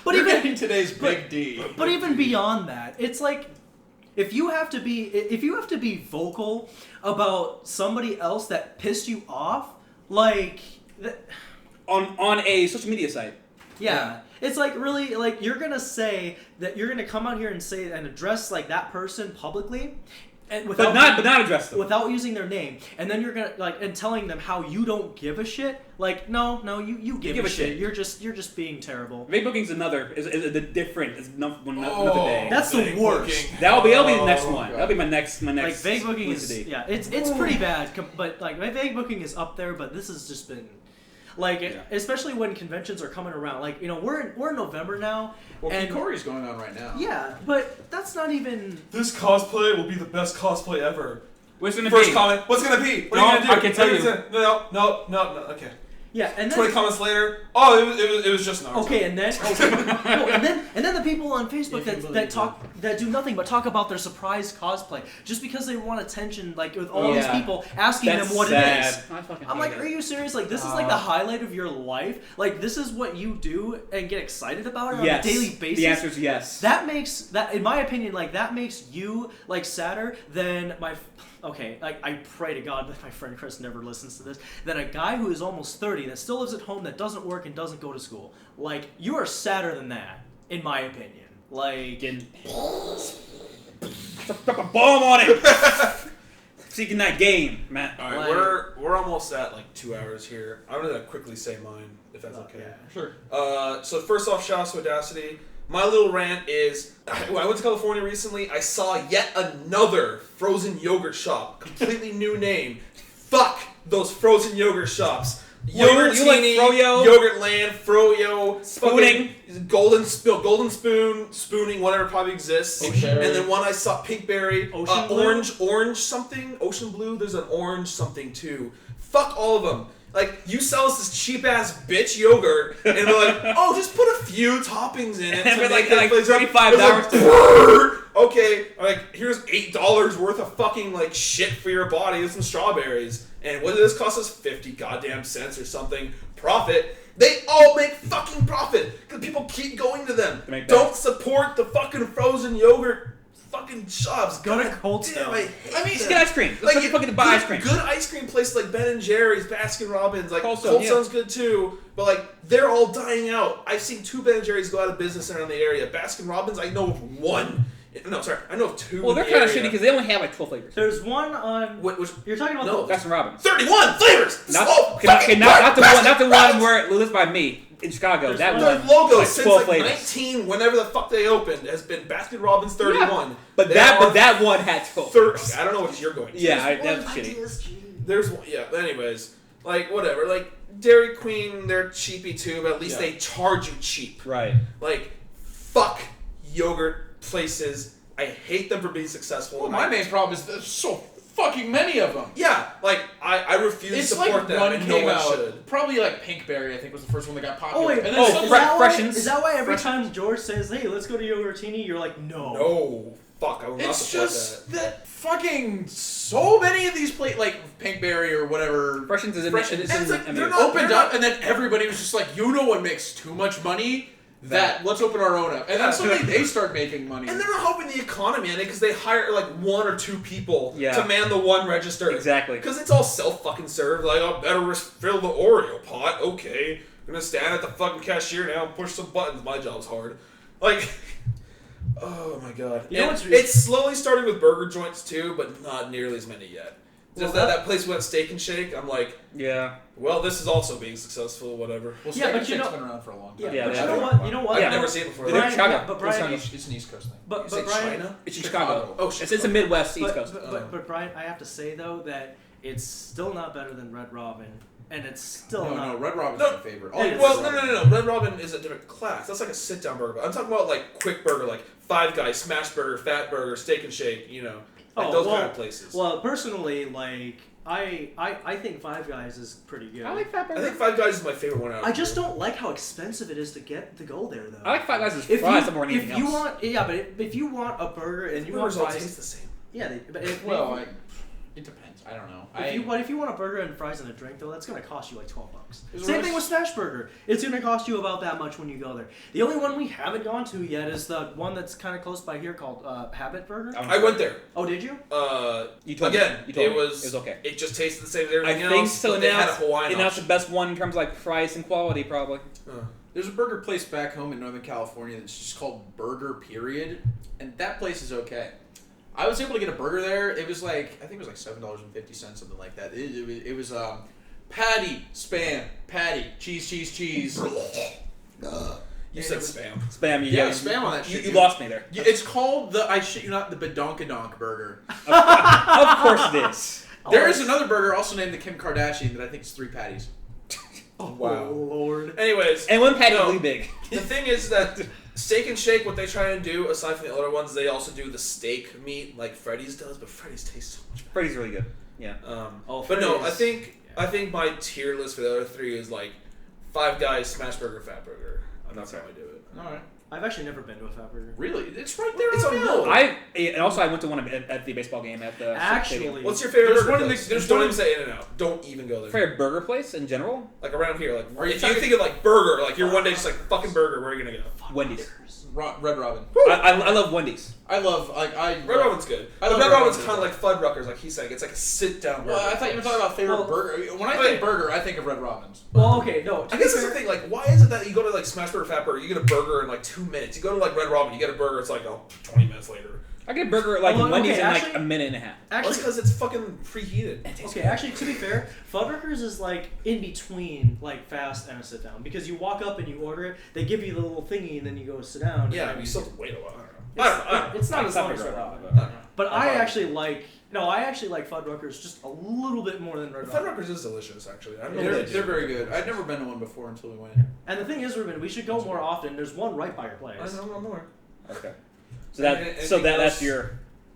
but You're even getting today's big D. But even beyond that, it's like if you have to be vocal about somebody else that pissed you off, like on a social media site. yeah, it's like really like you're gonna say that you're gonna come out here and say and address like that person publicly, and But not address them. without using their name, and then you're gonna like and telling them how you don't give a shit. Like no, you give a shit. You're just being terrible. Facebooking's is a different. It's another Oh, day. That's the big worst. booking. That'll be the next Oh, one. God. That'll be my next. Like vague booking is publicity. yeah, it's pretty bad. But like my vague booking is up there, but this has just been like especially when conventions are coming around. Like we're in November now, Well, and Corey's going on right now. yeah, but that's not even. This cosplay will be the best cosplay ever. What's it gonna First be? comment. What's it gonna be? What No, are you gonna do? I can tell What are you. gonna say? No. Okay. Yeah, and 20 then comments later. Oh, it was just Naruto. okay, and then and then the people on Facebook that do nothing but talk about their surprise cosplay just because they want attention. Like with all these Yeah. people asking That's them what sad. it is. I fucking I'm hate like, it. are you serious? Like, this is like the highlight of your life. Like, this is what you do and get excited about it Yes. on a daily basis. The answer is yes. That makes that, in my opinion, like that makes you like sadder than my. Okay, like I pray to God that my friend Chris never listens to this. That a guy who is almost 30 that still lives at home that doesn't work and doesn't go to school. Like, you are sadder than that, in my opinion. Like, Drop a bomb on it. Seeking that game, Matt. All right, Like- we're almost at like 2 hours here. I'm gonna quickly say mine, if that's okay. Sure. So first off, shout out to Audacity. My little rant is, when I went to California recently, I saw yet another frozen yogurt shop. Completely new name. Fuck those frozen yogurt shops. You like Yogurtini, Froyo? Yogurt Land, Froyo, Spooning. fucking Golden Spoon, Spooning, whatever probably exists. Ocean And Berry. then one I saw, Pinkberry, Ocean Blue? Orange something, Ocean Blue. There's an orange something too. Fuck all of them. Like, you sell us this cheap ass bitch yogurt, and they're like, oh, just put a few toppings in it. And to they're make like- it flavor. $35 It's like, "Brrr." Okay, like, here's $8 worth of fucking, like, shit for your body with some strawberries. And what did this cost us? 50 goddamn cents or something. Profit. They all make fucking profit, because people keep going to them. They make Don't support the fucking frozen yogurt fucking shops. Go to God Cold damn, Stone. I hate Just them. get ice cream. Let's Like, fucking buy ice cream. Good ice cream places like Ben and Jerry's, Baskin Robbins, like Cold Cold Stone, yeah. Stone's good too, but like they're all dying out. I've seen 2 Ben and Jerry's go out of business around the area. Baskin Robbins, I know of 1. No, sorry, I know of 2. Well, they're in kind the of shitty area. because they only have like 12 flavors. there's one on. Which You're talking about No, the. Baskin Robbins. 31 flavors. Not, Oh, okay, fucking not the one. Not the Baskin one Robbins. where it lives by me in Chicago. There's That one- Their one. logo like since 12 like flavors. 19, whenever the fuck they opened, has been Baskin Robbins 31. But They that are one had 12 thir- flavors. I don't know what you're going to. Yeah, that's shitty. There's one, yeah. Anyways, like whatever. Like Dairy Queen, they're cheapy too, but at least Yeah. they charge you cheap. Right. Like, fuck yogurt places. I hate them for being successful. Well, and my I- main problem is there's so fucking many of them. Yeah, like I refuse It's to support like them, one and no came one out. should. Probably like Pinkberry, I think, was the first one that got popular. Oh wait, and then oh, some- is that why- Freshens. Is that why every Freshens. time George says, "Hey, let's go to Yogurtini," you're like, "No." No, fuck, I will not it's support just that. that fucking so many of these like Pinkberry or whatever Freshens is in Freshens. it's in And it's like, I mean, they're not- opened up, and then everybody was just like, you know what makes too much money? that let's open our own up, and then suddenly they start making money. And they're not helping the economy, because they hire like 1 or 2 people Yeah. to man the one register. Exactly. Because it's all self-fucking-served. Like, I better fill the Oreo pot. Okay. I'm gonna stand at the fucking cashier now and push some buttons. My job's hard. Like, oh my god. You know And what's it's slowly starting with burger joints too, but not nearly as many yet. Just Well, that place went Steak and Shake. I'm like, Yeah. well, this is also being successful. Whatever. Well, Yeah, Steak but and you Shake's know- been around for a long Yeah, time. Yeah, but they you know have. what? You know what? I've Yeah. never seen it before. They're in Brian, Chicago. yeah, but It's, Brian, on East, it's an East Coast thing. but Is it Brian, China? It's in Chicago. Oh, It's the Midwest, East Coast. But Brian, I have to say though that it's still not better than Red Robin, and it's still No, not. no, Red Robin's No. my favorite. Hey, All Well, Red Robin. no. Red Robin is a different class. That's like a sit-down burger. I'm talking about like quick burger, like Five Guys, Smash Burger, Fat Burger, Steak and Shake. You know, like those kind of places. Well, personally, like I think Five Guys is pretty good. I like Fat I Burger. think Five Guys is my favorite one out. I just don't like how expensive it is to go there though. I like Five Guys' if fries you, more than if anything you else. want, yeah, but if you want a burger and you want burgers all fries, taste the same. yeah, but if, Well, it depends. I don't know. if you want a burger and fries and a drink though, that's gonna cost you like $12. There's a Same rest- thing with Smash Burger. It's gonna cost you about that much when you go there. The only one we haven't gone to yet is the one that's kind of close by here called Habit Burger. I went there. Oh, did you? You told Again, me. You told it me. was okay. It just tasted the same as I everything think else. so. But they had a Now, Hawaiian and that's the option. best one in terms of like price and quality, probably. There's a burger place back home in Northern California that's just called Burger Period, and that place is okay. I was able to get a burger there. It was like I think it was like $7.50, something like that. It was patty, spam, patty, cheese. You said spam. Spam. You Yeah, got- spam on that shit, You dude. lost me there. It's called the I shit you not the Badonkadonk burger. Of course it is. There is another burger also named the Kim Kardashian that I think is 3 patties. Oh Wow. Lord. Anyways, And one patty No. really big. the thing is that Steak and Shake, what they try to do, aside from the other ones, they also do the steak meat like Freddy's does, but Freddy's tastes so much Freddy's really good. Yeah. better. Oh, But no, Freddy's- I think my tier list for the other 3 is like Five Guys, Smash Burger, Fat Burger. That's how I do it. All right. I've actually never been to a Fat Burger. Really? It's right there. It's on on the Mill. hill. And also I went to one at the baseball game at the Actually, stadium. What's your favorite There's burger one in place? the- there's Just don't one even say In-N-Out. Don't even go there. favorite burger place in general? Like around here, like Are you if you talking- think of like burger, like you're one day just like fucking burger, where are you gonna go? Wendy's. Red Robin. I love Wendy's. I love Red Robin's good. I But love Red Red Robin's Robin. kind of like Fuddruckers, like he's saying. It's like a sit-down burger. Well, I thought you were talking about favorite Well, burger. When I wait. think burger, I think of Red Robin's. Well, okay, no. I guess that's the thing. Like, why is it that you go to like Smash Burger, Fat Burger, you get a burger in like 2 minutes? You go to like Red Robin, you get a burger, it's like 20 minutes later. I get a burger at like Well, Wendy's okay, in like actually- a minute and a half. Well, Actually, it's because it's fucking preheated. okay, actually, to be fair, Fuddruckers is like in between like fast and a sit down because you walk up and you order it, they give you the little thingy, and then you go sit down. Yeah, and but you still have to wait a while. It's, I don't know. it's not as long as Red Red Robin. Robin. But I actually like Fuddruckers just a little bit more than Red Robin. Fuddruckers is delicious, actually. I don't know They're, what they they're do. very good. I'd never been to one before until we went. And the thing is, Ruben, we should go more often. There's one right by your place. I don't know more. Okay. Anything So else?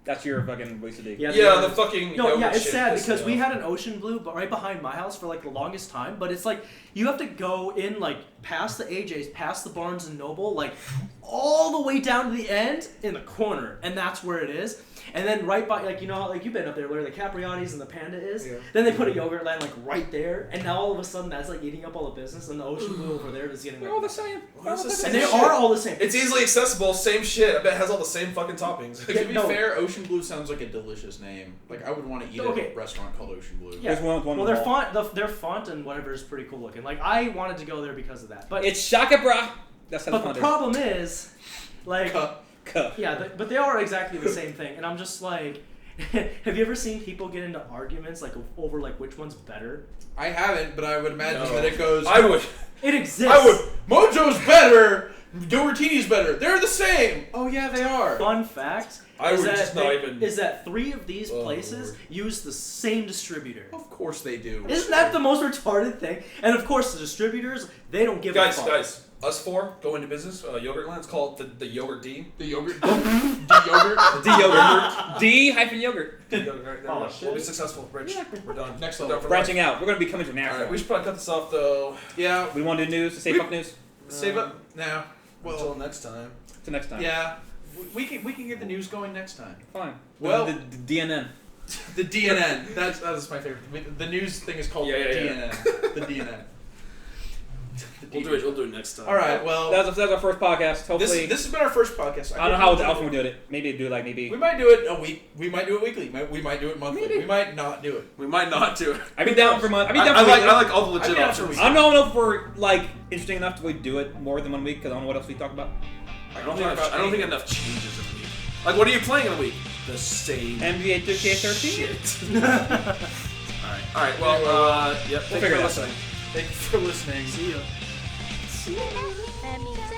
that's your fucking wasted Yeah, Yeah, the fucking No, yeah, yogurt it's shit sad pissed me because we off. had an Ocean Blue, but right behind my house for like the longest time. But it's like you have to go in like past the AJ's, past the Barnes and Noble, like all the way down to the end in the corner, and that's where it is. And then right by, like, you know, like you've been up there where the Capriotti's and the Panda is. Yeah. Then they put a yogurt land like right there, and now all of a sudden that's like eating up all the business, and the Ocean Blue over there is getting They're all the like. same. Well, it's the same And they shit. are all the same. It's easily accessible, same shit. I bet it has all the same fucking toppings. To be no. fair, Ocean Blue sounds like a delicious name. Like I would want to eat Okay. at a restaurant called Ocean Blue. Yeah. There's one with one Well, in their the mall. font, their font and whatever is pretty cool looking. Like I wanted to go there because of that, but It's Shaka Bra. That's how but the font the problem is, like. Cuh. Yeah, but they are exactly the same thing, and I'm just like, have you ever seen people get into arguments like over like which one's better? I haven't, but I would imagine No. that it goes. I would. It exists. I would. Mojo's better. Dobertini's better. They're the same. Oh yeah, they are. Fun fact I is would that just not even- is that 3 of these Oh, places Lord. use the same distributor. Of course they do. Isn't that the most retarded thing? And of course, the distributors they don't give a fuck. Guys, us 4 go into business. Yogurt Land. It's called the Yogurt D. the yogurt? The yogurt? D yogurt. D hyphen yogurt. Oh, shit. We'll be successful, Rich. We're done. Next We're level. done for Branching out. We're gonna be coming to life. international. All right, we should probably cut this off though. Yeah. We want to do news. Say fuck news. Save up now. Until Well, next time. Till next time. yeah. We can get the news going next time. Fine. Well- the DNN. The DNN. That's my favorite. The news thing is called Yeah. DNN. The DNN. We'll do it next time. All right. Well, That was our first podcast. Hopefully, this has been our first podcast. I don't know how often we do it. Maybe do like maybe. We might do it a week. We might do it weekly. We might do it monthly. Maybe. We might not do it. We might not do it. I'd be down for month. I'd be down I for like weekly. all the legit I'd be down for options. weekly. I don't know if we're like interesting enough to do it more than 1 week because I don't know what else we talk about. I don't think enough changes in a week. Like, what are you playing in a week? The same NBA 2K13. shit. All right. Well, yep. Thank you figure for it out. listening. Thank you for listening. See ya. That means